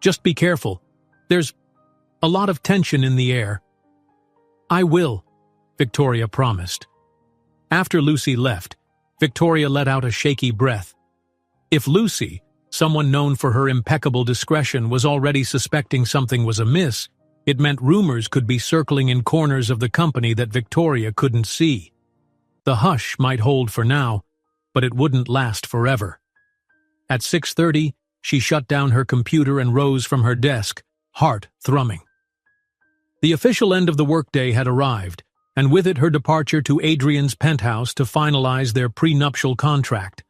"Just be careful. There's a lot of tension in the air." "I will," Victoria promised. After Lucy left, Victoria let out a shaky breath. If Lucy, someone known for her impeccable discretion, was already suspecting something was amiss, it meant rumors could be circling in corners of the company that Victoria couldn't see. The hush might hold for now, but it wouldn't last forever. At 6:30, she shut down her computer and rose from her desk, heart thrumming. The official end of the workday had arrived, and with it her departure to Adrian's penthouse to finalize their prenuptial contract.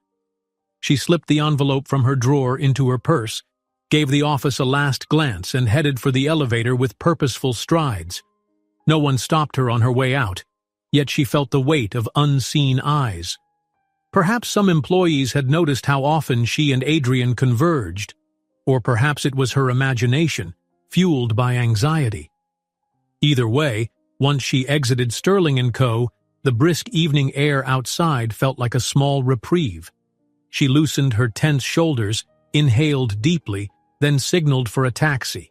She slipped the envelope from her drawer into her purse, gave the office a last glance, and headed for the elevator with purposeful strides. No one stopped her on her way out, yet she felt the weight of unseen eyes. Perhaps some employees had noticed how often she and Adrian converged, or perhaps it was her imagination, fueled by anxiety. Either way, once she exited Sterling & Co., the brisk evening air outside felt like a small reprieve. She loosened her tense shoulders, inhaled deeply, then signaled for a taxi.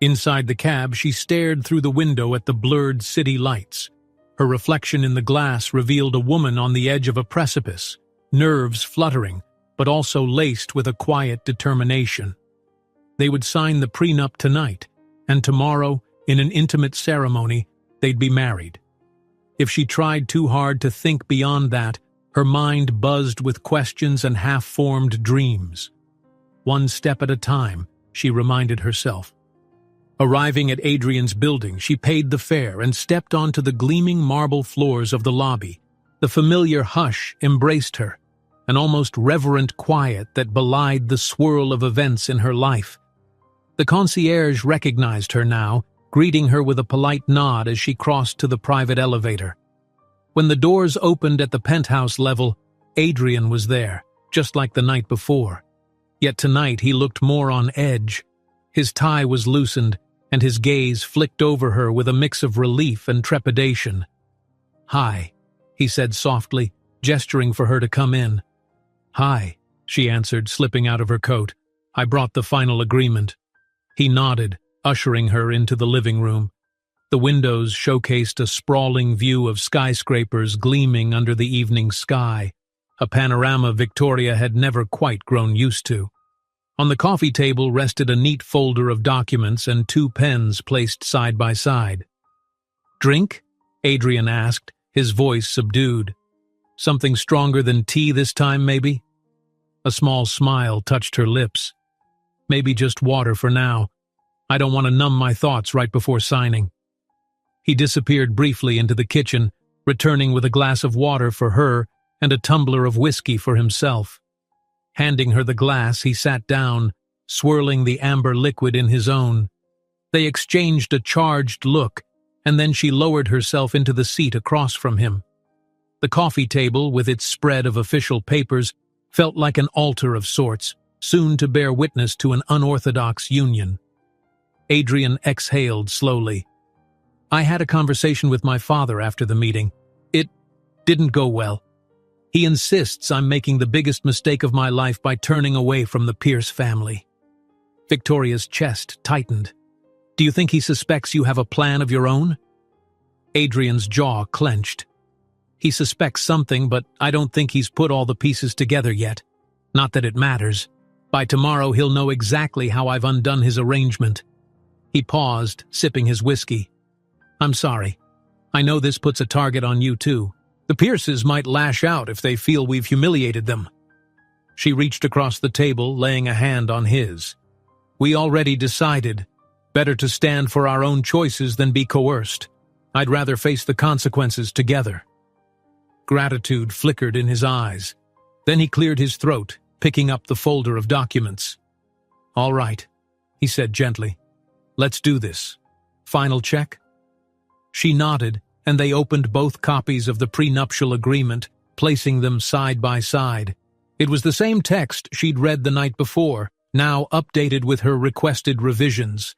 Inside the cab, she stared through the window at the blurred city lights. Her reflection in the glass revealed a woman on the edge of a precipice, nerves fluttering, but also laced with a quiet determination. They would sign the prenup tonight, and tomorrow, in an intimate ceremony, they'd be married. If she tried too hard to think beyond that, her mind buzzed with questions and half-formed dreams. One step at a time, she reminded herself. Arriving at Adrian's building, she paid the fare and stepped onto the gleaming marble floors of the lobby. The familiar hush embraced her, an almost reverent quiet that belied the swirl of events in her life. The concierge recognized her now, greeting her with a polite nod as she crossed to the private elevator. When the doors opened at the penthouse level, Adrian was there, just like the night before. Yet tonight he looked more on edge. His tie was loosened, and his gaze flicked over her with a mix of relief and trepidation. "Hi," he said softly, gesturing for her to come in. "Hi," she answered, slipping out of her coat. "I brought the final agreement." He nodded, ushering her into the living room. The windows showcased a sprawling view of skyscrapers gleaming under the evening sky, a panorama Victoria had never quite grown used to. On the coffee table rested a neat folder of documents and 2 pens placed side by side. "Drink?" Adrian asked, his voice subdued. "Something stronger than tea this time, maybe?" A small smile touched her lips. "Maybe just water for now. I don't want to numb my thoughts right before signing." He disappeared briefly into the kitchen, returning with a glass of water for her and a tumbler of whiskey for himself. Handing her the glass, he sat down, swirling the amber liquid in his own. They exchanged a charged look, and then she lowered herself into the seat across from him. The coffee table, with its spread of official papers, felt like an altar of sorts, soon to bear witness to an unorthodox union. Adrian exhaled slowly. I had a conversation with my father after the meeting. It didn't go well. He insists I'm making the biggest mistake of my life by turning away from the Pierce family. Victoria's chest tightened. Do you think he suspects you have a plan of your own? Adrian's jaw clenched. He suspects something, but I don't think he's put all the pieces together yet. Not that it matters. By tomorrow he'll know exactly how I've undone his arrangement. He paused, sipping his whiskey. I'm sorry. I know this puts a target on you too. The Pierces might lash out if they feel we've humiliated them. She reached across the table, laying a hand on his. We already decided. Better to stand for our own choices than be coerced. I'd rather face the consequences together. Gratitude flickered in his eyes. Then he cleared his throat, picking up the folder of documents. All right, he said gently. Let's do this. Final check? She nodded, and they opened both copies of the prenuptial agreement, placing them side by side. It was the same text she'd read the night before, now updated with her requested revisions.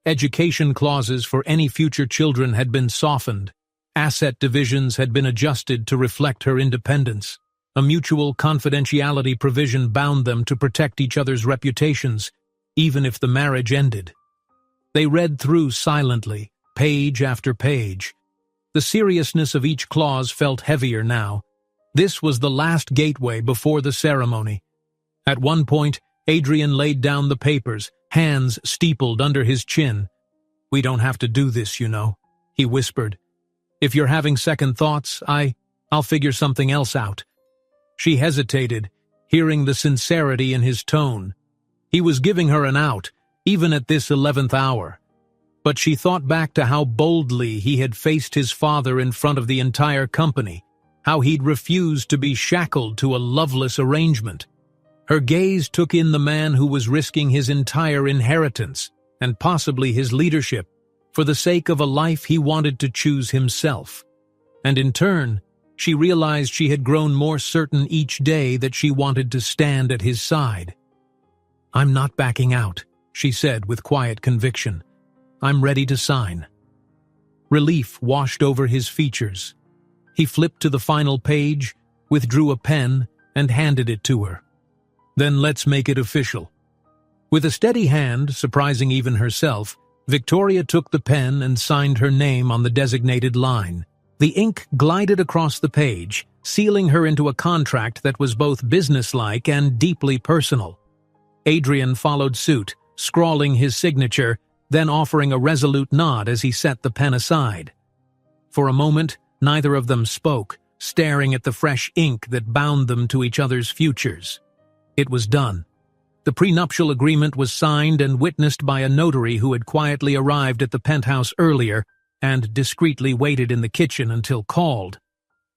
Education clauses for any future children had been softened. Asset divisions had been adjusted to reflect her independence. A mutual confidentiality provision bound them to protect each other's reputations, even if the marriage ended. They read through silently, page after page. The seriousness of each clause felt heavier now. This was the last gateway before the ceremony. At one point, Adrian laid down the papers, hands steepled under his chin. We don't have to do this, you know, he whispered. If you're having second thoughts, I'll figure something else out. She hesitated, hearing the sincerity in his tone. He was giving her an out, even at this 11th hour. But she thought back to how boldly he had faced his father in front of the entire company, how he'd refused to be shackled to a loveless arrangement. Her gaze took in the man who was risking his entire inheritance, and possibly his leadership, for the sake of a life he wanted to choose himself. And in turn, she realized she had grown more certain each day that she wanted to stand at his side. I'm not backing out, she said with quiet conviction. I'm ready to sign. Relief washed over his features. He flipped to the final page, withdrew a pen, and handed it to her. Then let's make it official. With a steady hand, surprising even herself, Victoria took the pen and signed her name on the designated line. The ink glided across the page, sealing her into a contract that was both businesslike and deeply personal. Adrian followed suit, scrawling his signature, then offering a resolute nod as he set the pen aside. For a moment, neither of them spoke, staring at the fresh ink that bound them to each other's futures. It was done. The prenuptial agreement was signed and witnessed by a notary who had quietly arrived at the penthouse earlier and discreetly waited in the kitchen until called.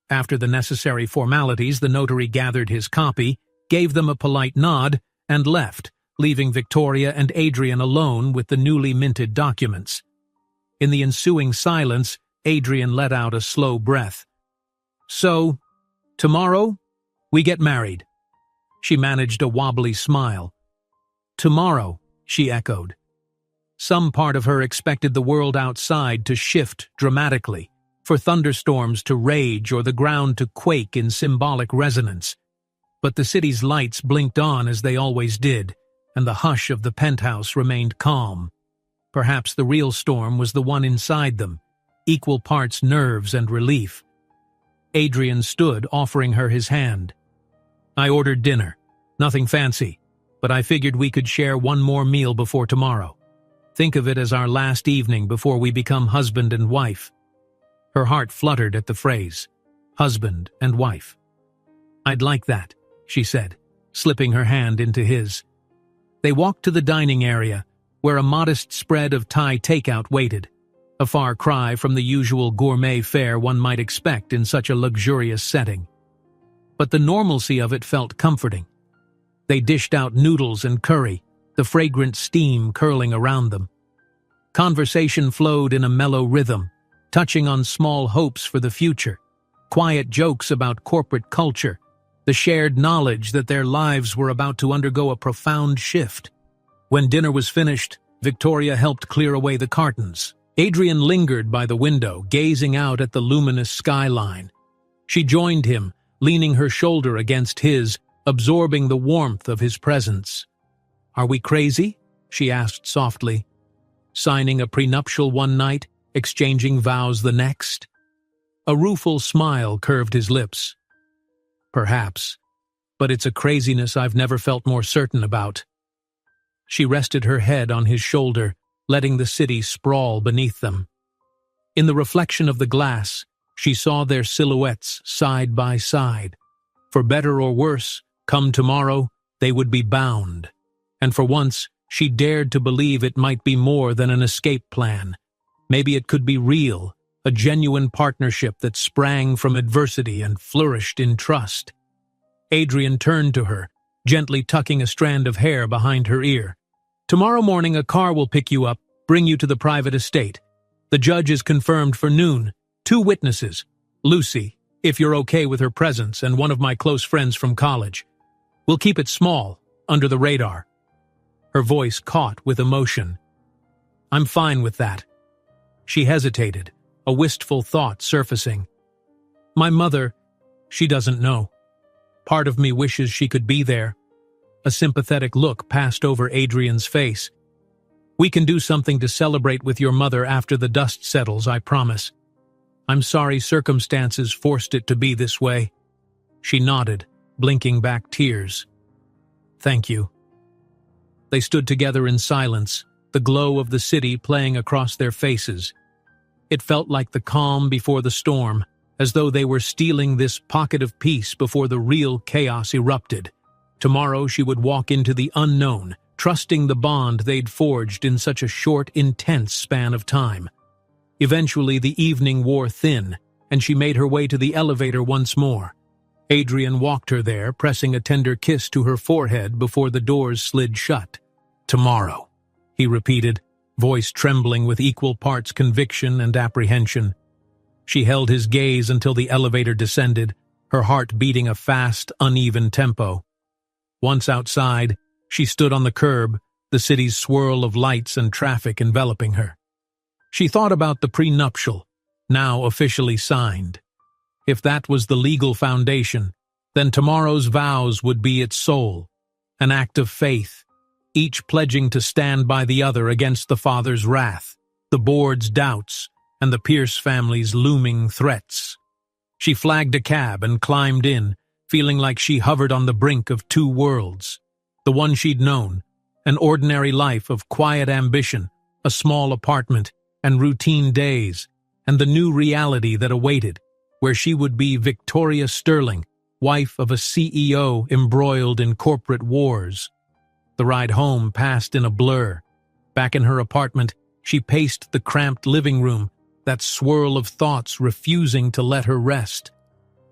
After the necessary formalities, the notary gathered his copy, gave them a polite nod, and left, leaving Victoria and Adrian alone with the newly minted documents. In the ensuing silence, Adrian let out a slow breath. So, tomorrow, we get married. She managed a wobbly smile. Tomorrow, she echoed. Some part of her expected the world outside to shift dramatically, for thunderstorms to rage or the ground to quake in symbolic resonance. But the city's lights blinked on as they always did, and the hush of the penthouse remained calm. Perhaps the real storm was the one inside them, equal parts nerves and relief. Adrian stood, offering her his hand. I ordered dinner. Nothing fancy, but I figured we could share one more meal before tomorrow. Think of it as our last evening before we become husband and wife. Her heart fluttered at the phrase, husband and wife. I'd like that, she said, slipping her hand into his. They walked to the dining area, where a modest spread of Thai takeout waited, a far cry from the usual gourmet fare one might expect in such a luxurious setting. But the normalcy of it felt comforting. They dished out noodles and curry, the fragrant steam curling around them. Conversation flowed in a mellow rhythm, touching on small hopes for the future, quiet jokes about corporate culture, the shared knowledge that their lives were about to undergo a profound shift. When dinner was finished, Victoria helped clear away the cartons. Adrian lingered by the window, gazing out at the luminous skyline. She joined him, leaning her shoulder against his, absorbing the warmth of his presence. "Are we crazy?" she asked softly. "Signing a prenuptial one night, exchanging vows the next?" A rueful smile curved his lips. "Perhaps, but it's a craziness I've never felt more certain about." She rested her head on his shoulder, letting the city sprawl beneath them. In the reflection of the glass, she saw their silhouettes side by side. For better or worse, come tomorrow, they would be bound. And for once, she dared to believe it might be more than an escape plan. Maybe it could be real, a genuine partnership that sprang from adversity and flourished in trust. Adrian turned to her, gently tucking a strand of hair behind her ear. "Tomorrow morning a car will pick you up, bring you to the private estate. The judge is confirmed for noon. 2 witnesses, Lucy, if you're okay with her presence, and one of my close friends from college. We'll keep it small, under the radar." Her voice caught with emotion. "I'm fine with that." She hesitated, a wistful thought surfacing. "My mother, she doesn't know. Part of me wishes she could be there." A sympathetic look passed over Adrian's face. "We can do something to celebrate with your mother after the dust settles, I promise. I'm sorry circumstances forced it to be this way." She nodded, blinking back tears. "Thank you." They stood together in silence, the glow of the city playing across their faces. It felt like the calm before the storm, as though they were stealing this pocket of peace before the real chaos erupted. Tomorrow she would walk into the unknown, trusting the bond they'd forged in such a short, intense span of time. Eventually the evening wore thin, and she made her way to the elevator once more. Adrian walked her there, pressing a tender kiss to her forehead before the doors slid shut. "Tomorrow," he repeated, voice trembling with equal parts conviction and apprehension. She held his gaze until the elevator descended, her heart beating a fast, uneven tempo. Once outside, she stood on the curb, the city's swirl of lights and traffic enveloping her. She thought about the prenuptial, now officially signed. If that was the legal foundation, then tomorrow's vows would be its soul, an act of faith, each pledging to stand by the other against the father's wrath, the board's doubts, and the Pierce family's looming threats. She flagged a cab and climbed in, feeling like she hovered on the brink of 2 worlds. The one she'd known, an ordinary life of quiet ambition, a small apartment, and routine days, and the new reality that awaited, where she would be Victoria Sterling, wife of a CEO embroiled in corporate wars. The ride home passed in a blur. Back in her apartment, she paced the cramped living room, that swirl of thoughts refusing to let her rest.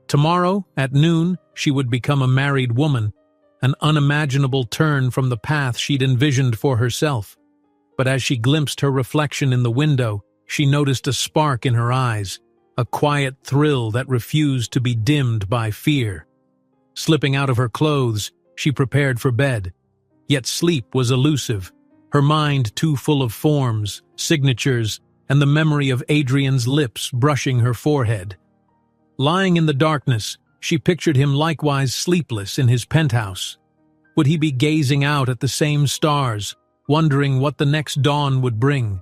Tomorrow, at noon, she would become a married woman, an unimaginable turn from the path she'd envisioned for herself. But as she glimpsed her reflection in the window, she noticed a spark in her eyes, a quiet thrill that refused to be dimmed by fear. Slipping out of her clothes, she prepared for bed. Yet sleep was elusive, her mind too full of forms, signatures, and the memory of Adrian's lips brushing her forehead. Lying in the darkness, she pictured him likewise sleepless in his penthouse. Would he be gazing out at the same stars, wondering what the next dawn would bring?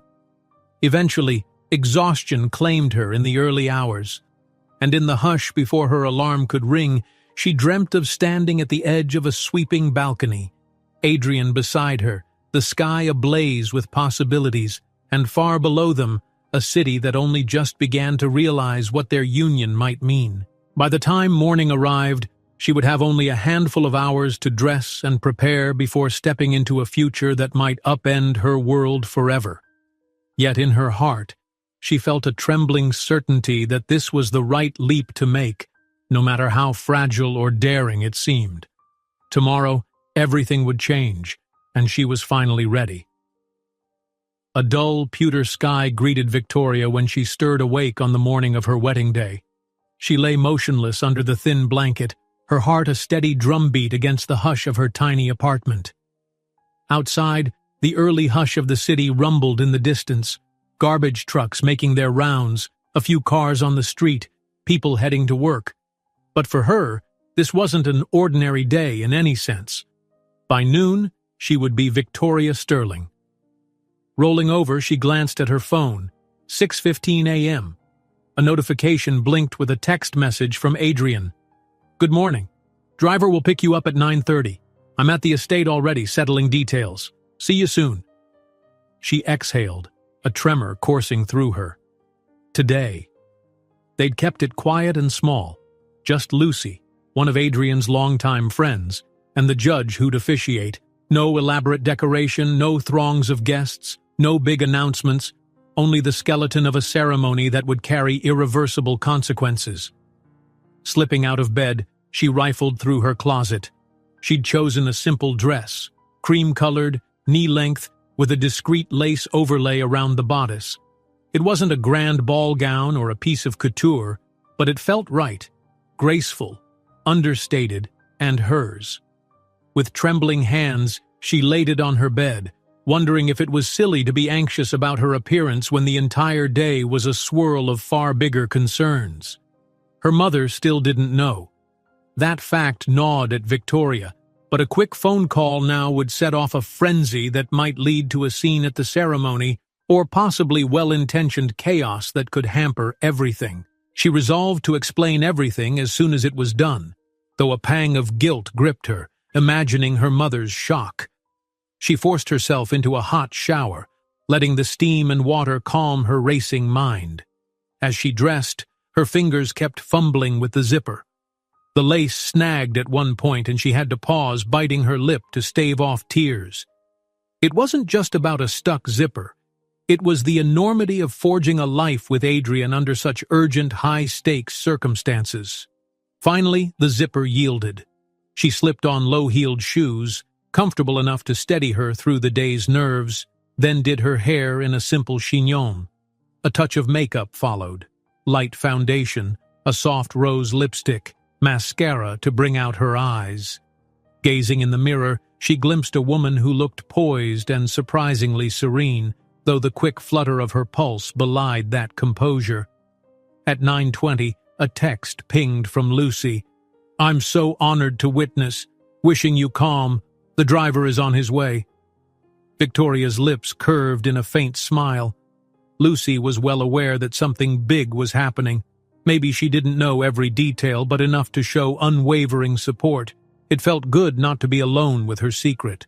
Eventually, exhaustion claimed her in the early hours, and in the hush before her alarm could ring, she dreamt of standing at the edge of a sweeping balcony, Adrian beside her, the sky ablaze with possibilities, and far below them, a city that only just began to realize what their union might mean. By the time morning arrived, she would have only a handful of hours to dress and prepare before stepping into a future that might upend her world forever. Yet in her heart, she felt a trembling certainty that this was the right leap to make, no matter how fragile or daring it seemed. Tomorrow, everything would change, and she was finally ready. A dull, pewter sky greeted Victoria when she stirred awake on the morning of her wedding day. She lay motionless under the thin blanket, her heart a steady drumbeat against the hush of her tiny apartment. Outside, the early hush of the city rumbled in the distance, Garbage trucks making their rounds, a few cars on the street, people heading to work. But for her, this wasn't an ordinary day in any sense. By noon, she would be Victoria Sterling. Rolling over, she glanced at her phone. 6:15 a.m. A notification blinked with a text message from Adrian. "Good morning. Driver will pick you up at 9:30. I'm at the estate already, settling details. See you soon." She exhaled, a tremor coursing through her. Today. They'd kept it quiet and small. Just Lucy, one of Adrian's longtime friends, and the judge who'd officiate. No elaborate decoration, no throngs of guests, no big announcements, only the skeleton of a ceremony that would carry irreversible consequences. Slipping out of bed, she rifled through her closet. She'd chosen a simple dress, cream-colored, knee-length, with a discreet lace overlay around the bodice. It wasn't a grand ball gown or a piece of couture, but it felt right, graceful, understated, and hers. With trembling hands, she laid it on her bed, wondering if it was silly to be anxious about her appearance when the entire day was a swirl of far bigger concerns. Her mother still didn't know. That fact gnawed at Victoria, but a quick phone call now would set off a frenzy that might lead to a scene at the ceremony or possibly well-intentioned chaos that could hamper everything. She resolved to explain everything as soon as it was done, though a pang of guilt gripped her, imagining her mother's shock. She forced herself into a hot shower, letting the steam and water calm her racing mind. As she dressed, her fingers kept fumbling with the zipper. The lace snagged at one point and she had to pause, biting her lip to stave off tears. It wasn't just about a stuck zipper. It was the enormity of forging a life with Adrian under such urgent, high-stakes circumstances. Finally, the zipper yielded. She slipped on low-heeled shoes, comfortable enough to steady her through the day's nerves, then did her hair in a simple chignon. A touch of makeup followed. Light foundation, a soft rose lipstick, mascara to bring out her eyes. Gazing in the mirror, she glimpsed a woman who looked poised and surprisingly serene, though the quick flutter of her pulse belied that composure. At 9:20, a text pinged from Lucy. "I'm so honored to witness. Wishing you calm. The driver is on his way." Victoria's lips curved in a faint smile. Lucy was well aware that something big was happening. Maybe she didn't know every detail, but enough to show unwavering support. It felt good not to be alone with her secret.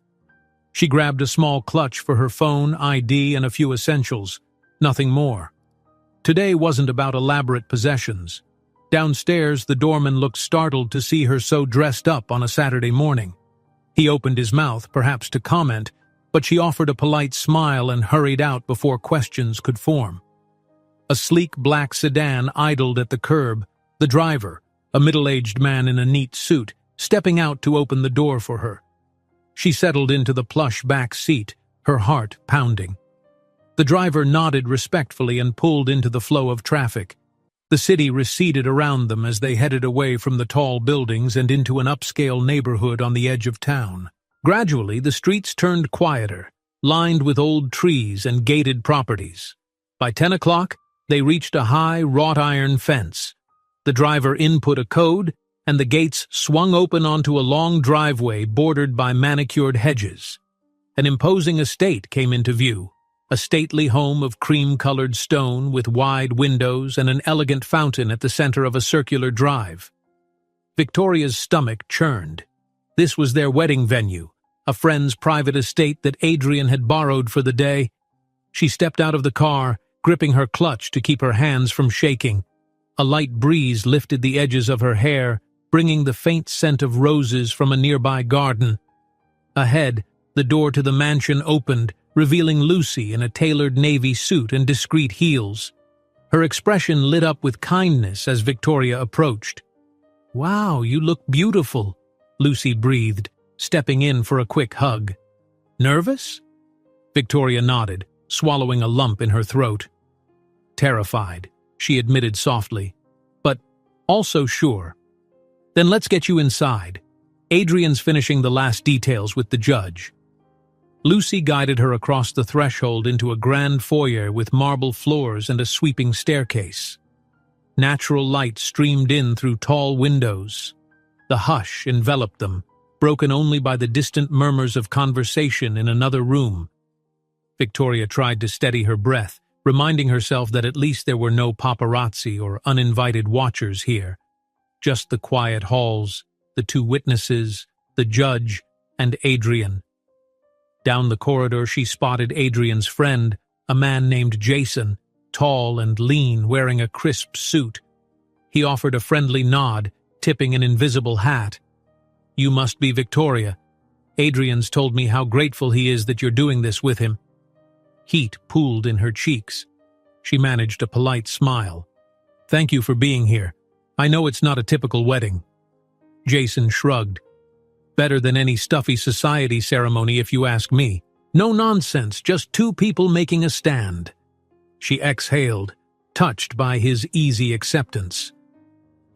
She grabbed a small clutch for her phone, ID, and a few essentials. Nothing more. Today wasn't about elaborate possessions. Downstairs, the doorman looked startled to see her so dressed up on a Saturday morning. He opened his mouth, perhaps to comment, but she offered a polite smile and hurried out before questions could form. A sleek black sedan idled at the curb, the driver, a middle-aged man in a neat suit, stepping out to open the door for her. She settled into the plush back seat, her heart pounding. The driver nodded respectfully and pulled into the flow of traffic. The city receded around them as they headed away from the tall buildings and into an upscale neighborhood on the edge of town. Gradually, the streets turned quieter, lined with old trees and gated properties. By 10 o'clock, they reached a high, wrought-iron fence. The driver input a code, and the gates swung open onto a long driveway bordered by manicured hedges. An imposing estate came into view, a stately home of cream-colored stone with wide windows and an elegant fountain at the center of a circular drive. Victoria's stomach churned. This was their wedding venue, a friend's private estate that Adrian had borrowed for the day. She stepped out of the car, gripping her clutch to keep her hands from shaking. A light breeze lifted the edges of her hair, bringing the faint scent of roses from a nearby garden. Ahead, the door to the mansion opened, revealing Lucy in a tailored navy suit and discreet heels. Her expression lit up with kindness as Victoria approached. "Wow, you look beautiful," Lucy breathed, stepping in for a quick hug. "Nervous?" Victoria nodded, swallowing a lump in her throat. "Terrified," she admitted softly, "but also sure." "Then let's get you inside. Adrian's finishing the last details with the judge." Lucy guided her across the threshold into a grand foyer with marble floors and a sweeping staircase. Natural light streamed in through tall windows. The hush enveloped them, broken only by the distant murmurs of conversation in another room. Victoria tried to steady her breath, reminding herself that at least there were no paparazzi or uninvited watchers here. Just the quiet halls, the two witnesses, the judge, and Adrian. Down the corridor she spotted Adrian's friend, a man named Jason, tall and lean, wearing a crisp suit. He offered a friendly nod, tipping an invisible hat. "You must be Victoria. Adrian's told me how grateful he is that you're doing this with him." Heat pooled in her cheeks. She managed a polite smile. "Thank you for being here. I know it's not a typical wedding." Jason shrugged. "Better than any stuffy society ceremony if you ask me. No nonsense, just two people making a stand." She exhaled, touched by his easy acceptance.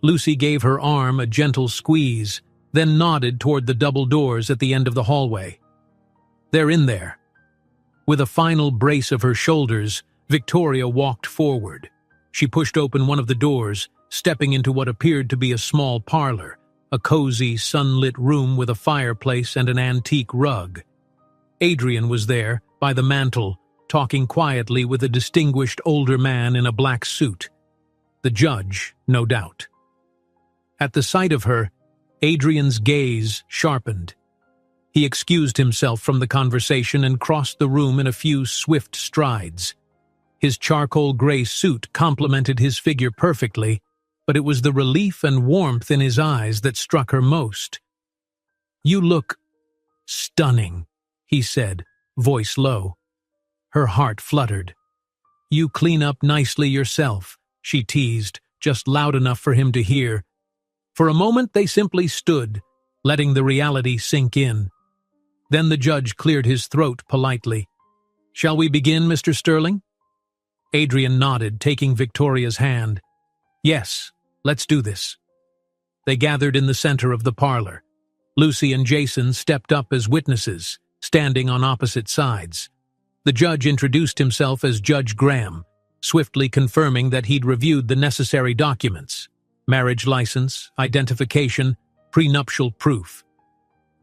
Lucy gave her arm a gentle squeeze, then nodded toward the double doors at the end of the hallway. "They're in there." With a final brace of her shoulders, Victoria walked forward. She pushed open one of the doors, stepping into what appeared to be a small parlor, a cozy, sunlit room with a fireplace and an antique rug. Adrian was there, by the mantel, talking quietly with a distinguished older man in a black suit. The judge, no doubt. At the sight of her, Adrian's gaze sharpened. He excused himself from the conversation and crossed the room in a few swift strides. His charcoal gray suit complemented his figure perfectly, but it was the relief and warmth in his eyes that struck her most. "You look stunning," he said, voice low. Her heart fluttered. "You clean up nicely yourself," she teased, just loud enough for him to hear. For a moment they simply stood, letting the reality sink in. Then the judge cleared his throat politely. "Shall we begin, Mr. Sterling?" Adrian nodded, taking Victoria's hand. "Yes, let's do this." They gathered in the center of the parlor. Lucy and Jason stepped up as witnesses, standing on opposite sides. The judge introduced himself as Judge Graham, swiftly confirming that he'd reviewed the necessary documents: marriage license, identification, prenuptial proof.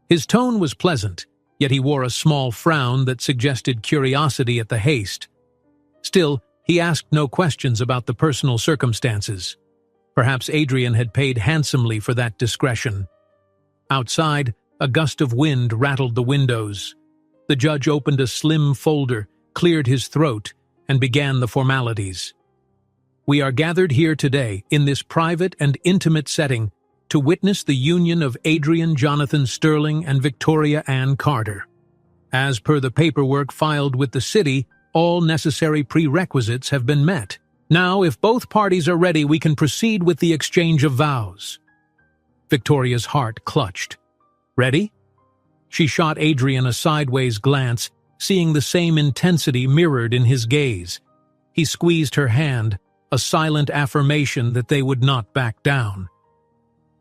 His tone was pleasant, yet he wore a small frown that suggested curiosity at the haste. Still, he asked no questions about the personal circumstances. Perhaps Adrian had paid handsomely for that discretion. Outside, a gust of wind rattled the windows. The judge opened a slim folder, cleared his throat, and began the formalities. "We are gathered here today, in this private and intimate setting, to witness the union of Adrian Jonathan Sterling and Victoria Ann Carter. As per the paperwork filed with the city, all necessary prerequisites have been met. Now, if both parties are ready, we can proceed with the exchange of vows." Victoria's heart clutched. "Ready?" She shot Adrian a sideways glance, seeing the same intensity mirrored in his gaze. He squeezed her hand, a silent affirmation that they would not back down.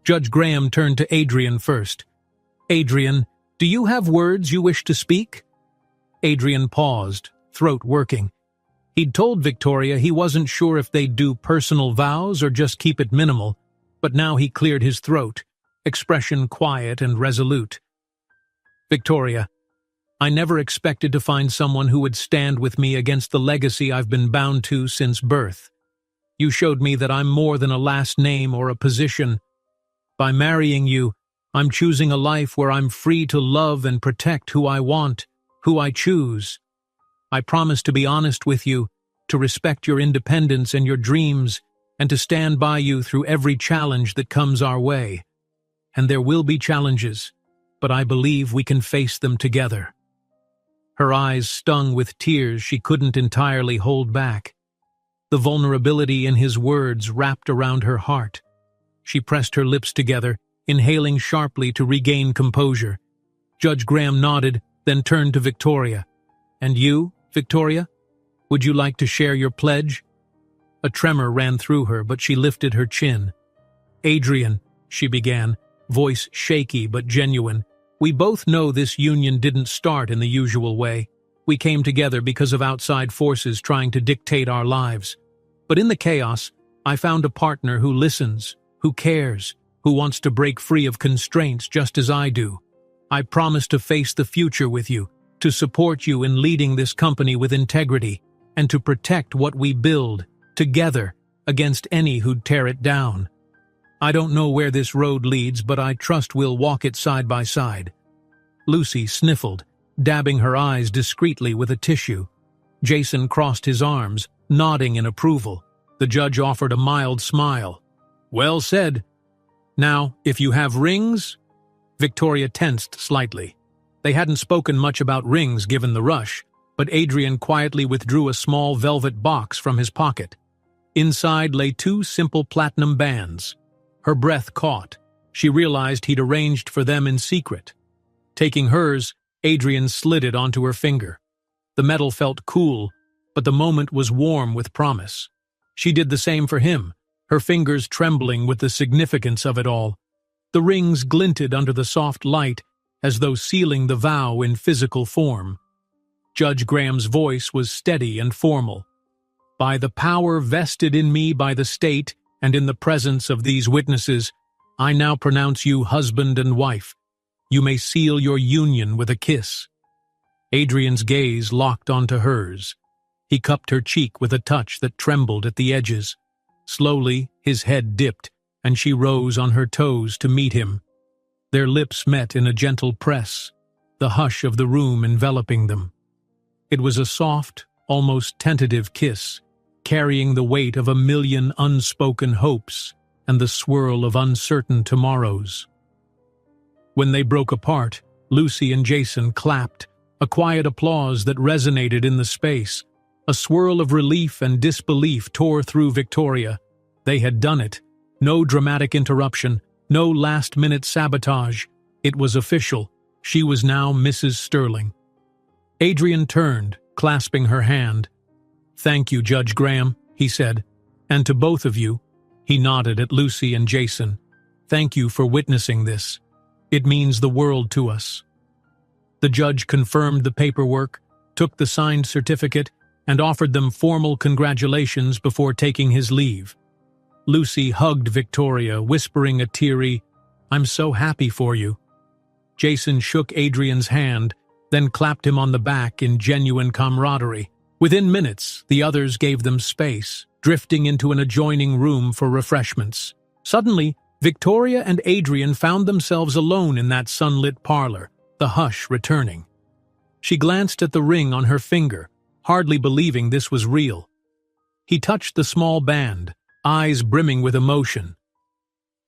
Judge Graham turned to Adrian first. "Adrian, do you have words you wish to speak?" Adrian paused, throat working. He'd told Victoria he wasn't sure if they'd do personal vows or just keep it minimal, but now he cleared his throat, expression quiet and resolute. "Victoria, I never expected to find someone who would stand with me against the legacy I've been bound to since birth. You showed me that I'm more than a last name or a position. By marrying you, I'm choosing a life where I'm free to love and protect who I want, who I choose. I promise to be honest with you, to respect your independence and your dreams, and to stand by you through every challenge that comes our way. And there will be challenges, but I believe we can face them together." Her eyes stung with tears she couldn't entirely hold back. The vulnerability in his words wrapped around her heart. She pressed her lips together, inhaling sharply to regain composure. Judge Graham nodded, then turned to Victoria. "And you, Victoria? Would you like to share your pledge?" A tremor ran through her, but she lifted her chin. "Adrian," she began, voice shaky but genuine, We both know this union didn't start in the usual way. We came together because of outside forces trying to dictate our lives. But in the chaos, I found a partner who listens, who cares, who wants to break free of constraints just as I do. I promise to face the future with you, to support you in leading this company with integrity, and to protect what we build, together, against any who'd tear it down. I don't know where this road leads, but I trust we'll walk it side by side. Lucy sniffled, dabbing her eyes discreetly with a tissue. Jason crossed his arms, nodding in approval. The judge offered a mild smile. Well said. Now, if you have rings... Victoria tensed slightly. They hadn't spoken much about rings given the rush, but Adrian quietly withdrew a small velvet box from his pocket. Inside lay 2 simple platinum bands. Her breath caught. She realized he'd arranged for them in secret. Taking hers, Adrian slid it onto her finger. The metal felt cool, but the moment was warm with promise. She did the same for him, her fingers trembling with the significance of it all. The rings glinted under the soft light, as though sealing the vow in physical form. Judge Graham's voice was steady and formal. By the power vested in me by the state, and in the presence of these witnesses, I now pronounce you husband and wife. You may seal your union with a kiss. Adrian's gaze locked onto hers. He cupped her cheek with a touch that trembled at the edges. Slowly, his head dipped, and she rose on her toes to meet him. Their lips met in a gentle press, the hush of the room enveloping them. It was a soft, almost tentative kiss, carrying the weight of 1,000,000 unspoken hopes and the swirl of uncertain tomorrows. When they broke apart, Lucy and Jason clapped, a quiet applause that resonated in the space. A swirl of relief and disbelief tore through Victoria. They had done it. No dramatic interruption, no last-minute sabotage. It was official. She was now Mrs. Sterling. Adrian turned, clasping her hand. "Thank you, Judge Graham," he said. "And to both of you," he nodded at Lucy and Jason. "Thank you for witnessing this. It means the world to us." The judge confirmed the paperwork, took the signed certificate, and offered them formal congratulations before taking his leave. Lucy hugged Victoria, whispering a teary, "I'm so happy for you." Jason shook Adrian's hand, then clapped him on the back in genuine camaraderie. Within minutes, the others gave them space, drifting into an adjoining room for refreshments. Suddenly, Victoria and Adrian found themselves alone in that sunlit parlor, the hush returning. She glanced at the ring on her finger, hardly believing this was real. He touched the small band, eyes brimming with emotion.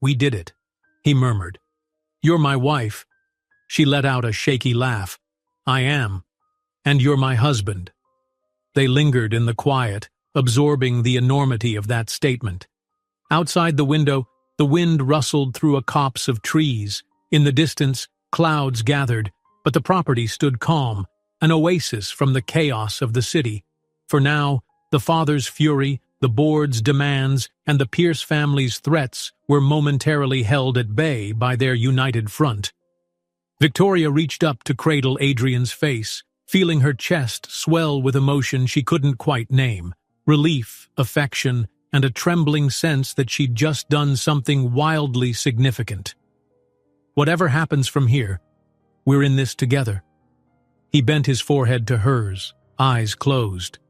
"We did it," he murmured. "You're my wife." She let out a shaky laugh. "I am. And you're my husband." They lingered in the quiet, absorbing the enormity of that statement. Outside the window, the wind rustled through a copse of trees. In the distance, clouds gathered, but the property stood calm, an oasis from the chaos of the city. For now, the father's fury, the board's demands, and the Pierce family's threats were momentarily held at bay by their united front. Victoria reached up to cradle Adrian's face, feeling her chest swell with emotion she couldn't quite name, relief, affection, and a trembling sense that she'd just done something wildly significant. "Whatever happens from here, we're in this together." He bent his forehead to hers, eyes closed.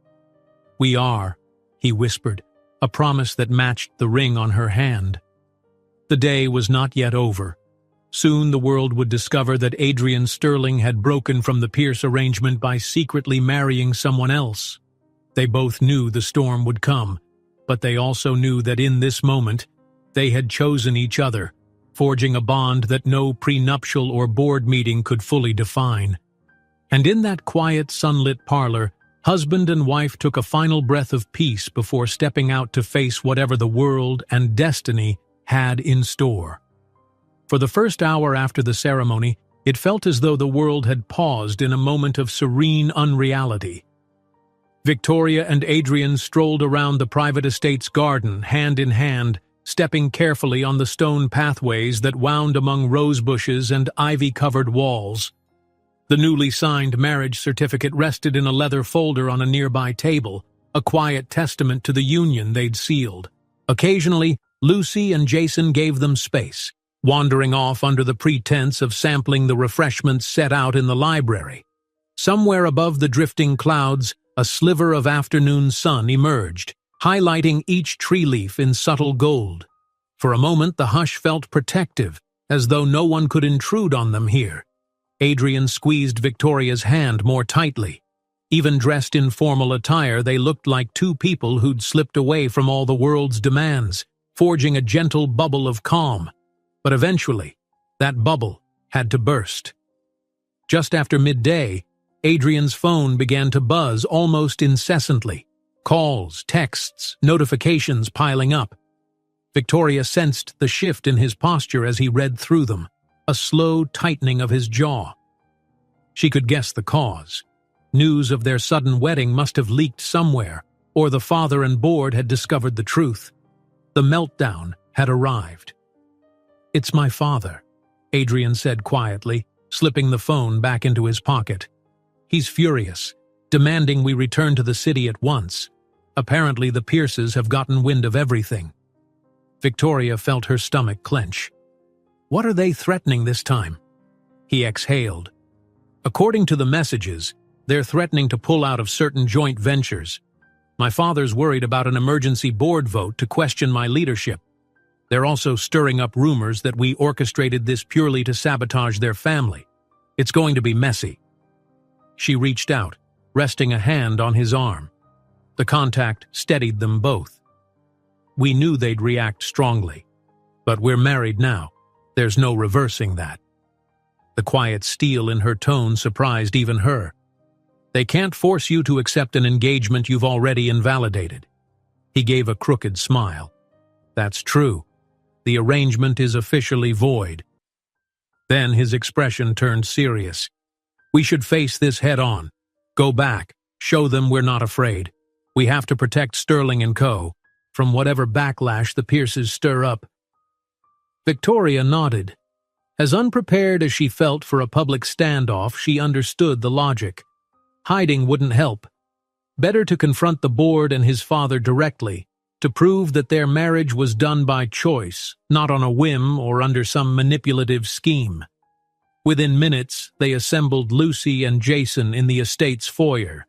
"We are," he whispered, a promise that matched the ring on her hand. The day was not yet over. Soon the world would discover that Adrian Sterling had broken from the Pierce arrangement by secretly marrying someone else. They both knew the storm would come, but they also knew that in this moment, they had chosen each other, forging a bond that no prenuptial or board meeting could fully define. And in that quiet, sunlit parlor, husband and wife took a final breath of peace before stepping out to face whatever the world and destiny had in store. For the first hour after the ceremony, it felt as though the world had paused in a moment of serene unreality. Victoria and Adrian strolled around the private estate's garden, hand in hand, stepping carefully on the stone pathways that wound among rose bushes and ivy-covered walls. The newly signed marriage certificate rested in a leather folder on a nearby table, a quiet testament to the union they'd sealed. Occasionally, Lucy and Jason gave them space, wandering off under the pretense of sampling the refreshments set out in the library. Somewhere above the drifting clouds, a sliver of afternoon sun emerged, highlighting each tree leaf in subtle gold. For a moment, the hush felt protective, as though no one could intrude on them here. Adrian squeezed Victoria's hand more tightly. Even dressed in formal attire, they looked like two people who'd slipped away from all the world's demands, forging a gentle bubble of calm. But eventually, that bubble had to burst. Just after midday, Adrian's phone began to buzz almost incessantly. Calls, texts, notifications piling up. Victoria sensed the shift in his posture as he read through them, a slow tightening of his jaw. She could guess the cause. News of their sudden wedding must have leaked somewhere, or the father and board had discovered the truth. The meltdown had arrived. "It's my father," Adrian said quietly, slipping the phone back into his pocket. "He's furious, demanding we return to the city at once. Apparently the Pierces have gotten wind of everything." Victoria felt her stomach clench. "What are they threatening this time?" He exhaled. "According to the messages, they're threatening to pull out of certain joint ventures. My father's worried about an emergency board vote to question my leadership. They're also stirring up rumors that we orchestrated this purely to sabotage their family. It's going to be messy." She reached out, resting a hand on his arm. The contact steadied them both. "We knew they'd react strongly. But we're married now. There's no reversing that." The quiet steel in her tone surprised even her. "They can't force you to accept an engagement you've already invalidated." He gave a crooked smile. "That's true. The arrangement is officially void." Then his expression turned serious. "We should face this head-on. Go back. Show them we're not afraid. We have to protect Sterling and Co. from whatever backlash the Pierces stir up." Victoria nodded. As unprepared as she felt for a public standoff, she understood the logic. Hiding wouldn't help. Better to confront the board and his father directly, to prove that their marriage was done by choice, not on a whim or under some manipulative scheme. Within minutes, they assembled Lucy and Jason in the estate's foyer.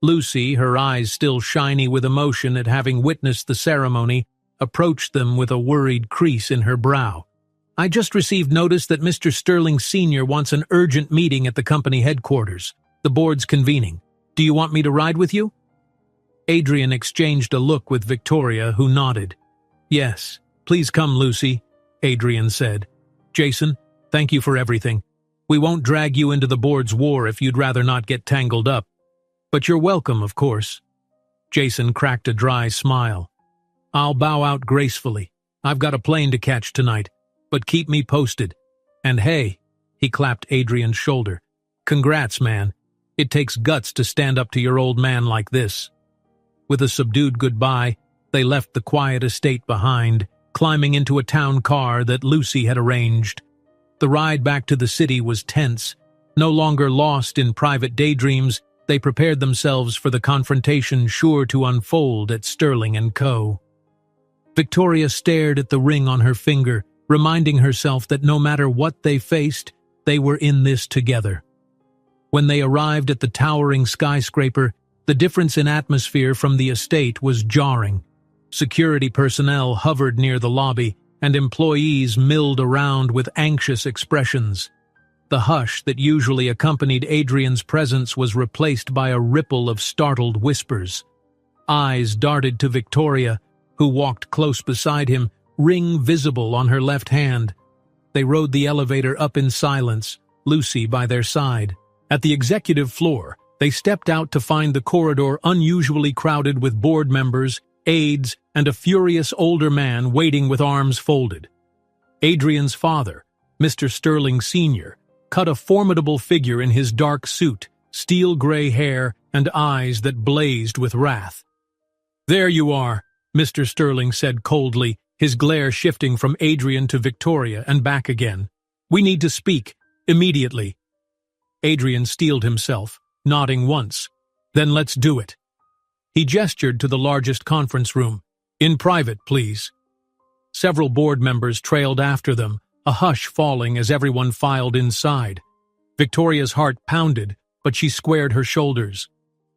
Lucy, her eyes still shiny with emotion at having witnessed the ceremony, approached them with a worried crease in her brow. "I just received notice that Mr. Sterling Sr. wants an urgent meeting at the company headquarters. The board's convening. Do you want me to ride with you?" Adrian exchanged a look with Victoria, who nodded. "Yes, please come, Lucy," Adrian said. "Jason, thank you for everything. We won't drag you into the board's war if you'd rather not get tangled up. But you're welcome, of course." Jason cracked a dry smile. "I'll bow out gracefully. I've got a plane to catch tonight, but keep me posted. And hey," he clapped Adrian's shoulder, "congrats, man. It takes guts to stand up to your old man like this." With a subdued goodbye, they left the quiet estate behind, climbing into a town car that Lucy had arranged. The ride back to the city was tense. No longer lost in private daydreams, they prepared themselves for the confrontation sure to unfold at Sterling and Co. Victoria stared at the ring on her finger, reminding herself that no matter what they faced, they were in this together. When they arrived at the towering skyscraper, the difference in atmosphere from the estate was jarring. Security personnel hovered near the lobby, and employees milled around with anxious expressions. The hush that usually accompanied Adrian's presence was replaced by a ripple of startled whispers. Eyes darted to Victoria, who walked close beside him, ring visible on her left hand. They rode the elevator up in silence, Lucy by their side. At the executive floor, they stepped out to find the corridor unusually crowded with board members, aides, and a furious older man waiting with arms folded. Adrian's father, Mr. Sterling Sr., cut a formidable figure in his dark suit, steel-gray hair, and eyes that blazed with wrath. "There you are," Mr. Sterling said coldly, his glare shifting from Adrian to Victoria and back again. "We need to speak, immediately." Adrian steeled himself, nodding once. "Then let's do it." He gestured to the largest conference room. "In private, please." Several board members trailed after them, a hush falling as everyone filed inside. Victoria's heart pounded, but she squared her shoulders.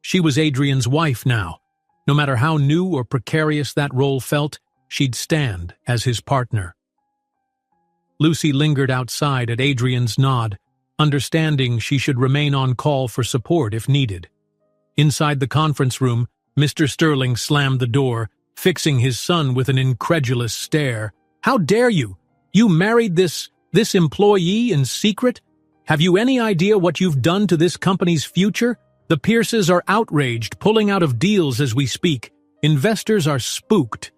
She was Adrian's wife now. No matter how new or precarious that role felt, she'd stand as his partner. Lucy lingered outside at Adrian's nod, understanding she should remain on call for support if needed. Inside the conference room, Mr. Sterling slammed the door, fixing his son with an incredulous stare. "How dare you? You married this employee in secret? Have you any idea what you've done to this company's future? The Pierces are outraged, pulling out of deals as we speak. Investors are spooked."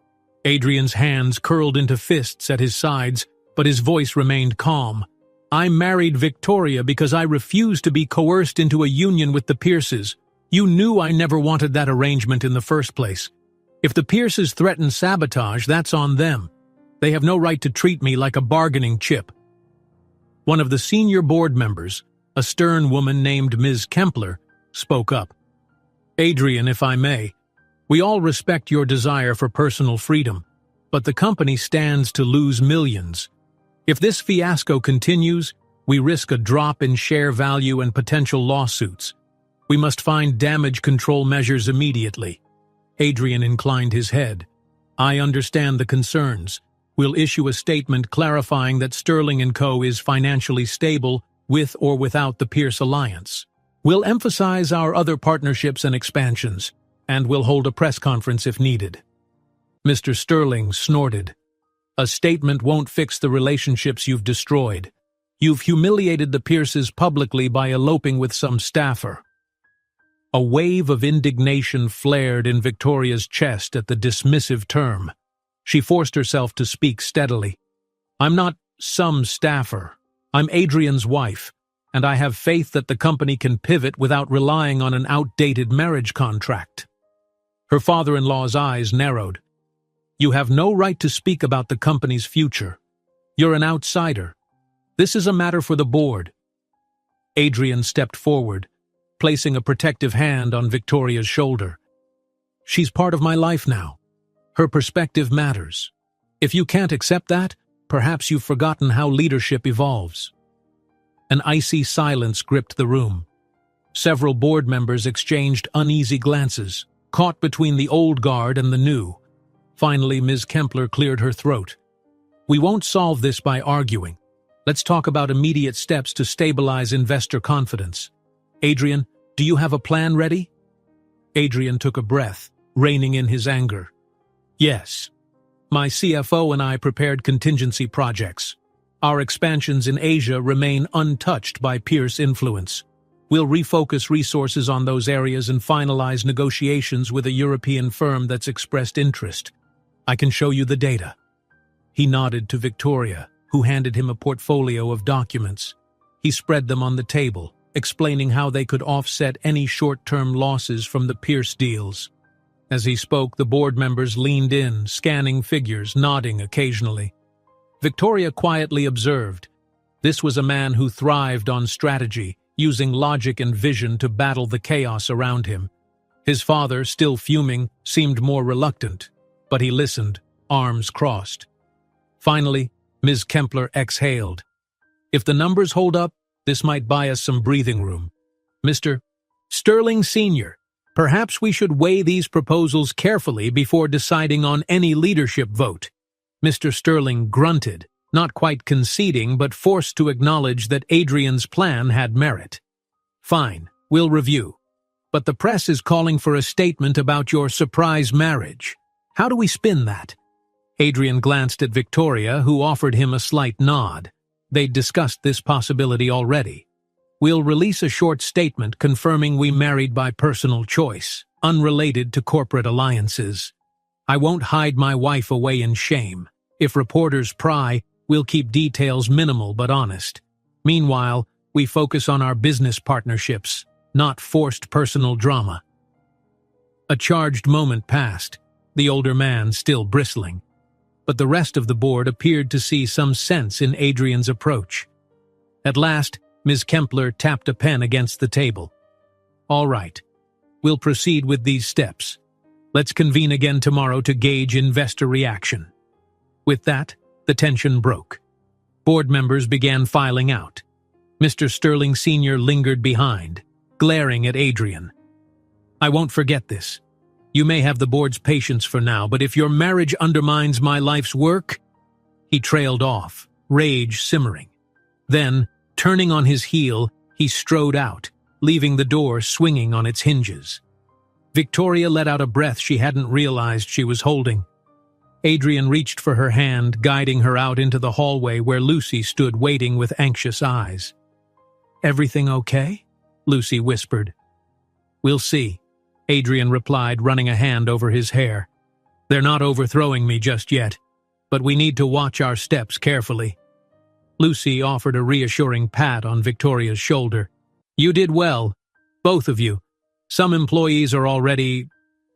Adrian's hands curled into fists at his sides, but his voice remained calm. "I married Victoria because I refused to be coerced into a union with the Pierces. You knew I never wanted that arrangement in the first place. If the Pierces threaten sabotage, that's on them. They have no right to treat me like a bargaining chip." One of the senior board members, a stern woman named Ms. Kempler, spoke up. "Adrian, if I may, we all respect your desire for personal freedom, but the company stands to lose millions. If this fiasco continues, we risk a drop in share value and potential lawsuits. We must find damage control measures immediately." Adrian inclined his head. "I understand the concerns. We'll issue a statement clarifying that Sterling & Co. is financially stable with or without the Pierce Alliance. We'll emphasize our other partnerships and expansions, and we'll hold a press conference if needed." Mr. Sterling snorted. "A statement won't fix the relationships you've destroyed. You've humiliated the Pierces publicly by eloping with some staffer." A wave of indignation flared in Victoria's chest at the dismissive term. She forced herself to speak steadily. "I'm not some staffer. I'm Adrian's wife, and I have faith that the company can pivot without relying on an outdated marriage contract." Her father-in-law's eyes narrowed. "You have no right to speak about the company's future. You're an outsider. This is a matter for the board." Adrian stepped forward, placing a protective hand on Victoria's shoulder. "She's part of my life now. Her perspective matters. If you can't accept that, perhaps you've forgotten how leadership evolves." An icy silence gripped the room. Several board members exchanged uneasy glances, caught between the old guard and the new. Finally, Ms. Kempler cleared her throat. "We won't solve this by arguing. Let's talk about immediate steps to stabilize investor confidence. Adrian, do you have a plan ready?" Adrian took a breath, reining in his anger. "Yes. My CFO and I prepared contingency projects. Our expansions in Asia remain untouched by Pierce influence. We'll refocus resources on those areas and finalize negotiations with a European firm that's expressed interest. I can show you the data." He nodded to Victoria, who handed him a portfolio of documents. He spread them on the table, explaining how they could offset any short-term losses from the Pierce deals. As he spoke, the board members leaned in, scanning figures, nodding occasionally. Victoria quietly observed. This was a man who thrived on strategy, using logic and vision to battle the chaos around him. His father, still fuming, seemed more reluctant, but he listened, arms crossed. Finally, Ms. Kempler exhaled. "If the numbers hold up, this might buy us some breathing room. Mr. Sterling Sr., perhaps we should weigh these proposals carefully before deciding on any leadership vote." Mr. Sterling grunted, not quite conceding but forced to acknowledge that Adrian's plan had merit. "Fine, we'll review. But the press is calling for a statement about your surprise marriage. How do we spin that?" Adrian glanced at Victoria, who offered him a slight nod. They'd discussed this possibility already. "We'll release a short statement confirming we married by personal choice, unrelated to corporate alliances. I won't hide my wife away in shame. If reporters pry, we'll keep details minimal but honest. Meanwhile, we focus on our business partnerships, not forced personal drama." A charged moment passed, the older man still bristling. but the rest of the board appeared to see some sense in Adrian's approach. At last, Ms. Kempler tapped a pen against the table. "All right, we'll proceed with these steps. Let's convene again tomorrow to gauge investor reaction." With that, the tension broke. Board members began filing out. Mr. Sterling Sr. lingered behind, glaring at Adrian. "I won't forget this. You may have the board's patience for now, but if your marriage undermines my life's work—" He trailed off, rage simmering. Then, turning on his heel, he strode out, leaving the door swinging on its hinges. Victoria let out a breath she hadn't realized she was holding. Adrian reached for her hand, guiding her out into the hallway where Lucy stood waiting with anxious eyes. "Everything okay?" Lucy whispered. "We'll see," Adrian replied, running a hand over his hair. "They're not overthrowing me just yet, but we need to watch our steps carefully." Lucy offered a reassuring pat on Victoria's shoulder. "You did well, both of you. Some employees are already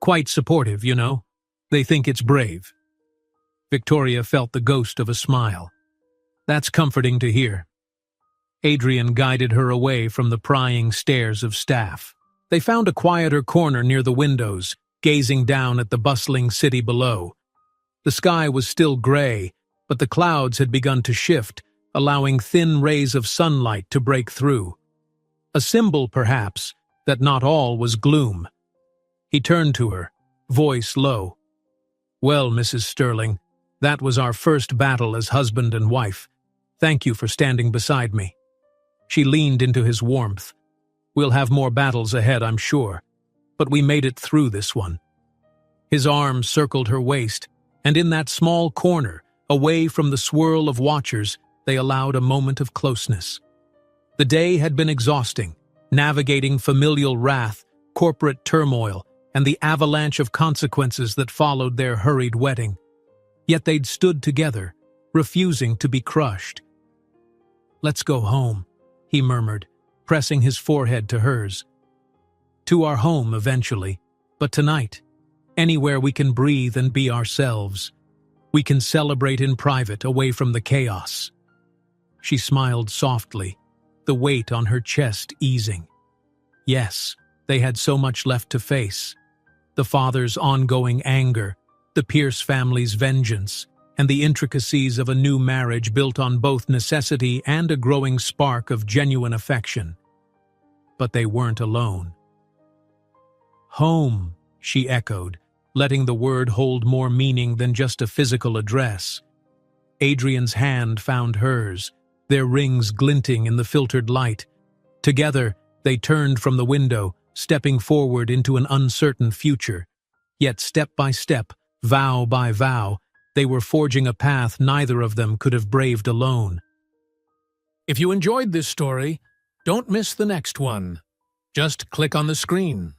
quite supportive, you know. They think it's brave." Victoria felt the ghost of a smile. "That's comforting to hear." Adrian guided her away from the prying stares of staff. They found a quieter corner near the windows, gazing down at the bustling city below. The sky was still gray, but the clouds had begun to shift, allowing thin rays of sunlight to break through. A symbol, perhaps, that not all was gloom. He turned to her, voice low. "Well, Mrs. Sterling, that was our first battle as husband and wife. Thank you for standing beside me." She leaned into his warmth. "We'll have more battles ahead, I'm sure, but we made it through this one." His arm circled her waist, and in that small corner, away from the swirl of watchers, they allowed a moment of closeness. The day had been exhausting, navigating familial wrath, corporate turmoil, and the avalanche of consequences that followed their hurried wedding. Yet they'd stood together, refusing to be crushed. "Let's go home," he murmured, pressing his forehead to hers. "To our home eventually, but tonight, anywhere we can breathe and be ourselves. We can celebrate in private, away from the chaos." She smiled softly, the weight on her chest easing. Yes, they had so much left to face. The father's ongoing anger, the Pierce family's vengeance, and the intricacies of a new marriage built on both necessity and a growing spark of genuine affection. But they weren't alone. "Home," she echoed, letting the word hold more meaning than just a physical address. Adrian's hand found hers, their rings glinting in the filtered light. Together, they turned from the window, stepping forward into an uncertain future. Yet step by step, vow by vow, they were forging a path neither of them could have braved alone. If you enjoyed this story, don't miss the next one. Just click on the screen.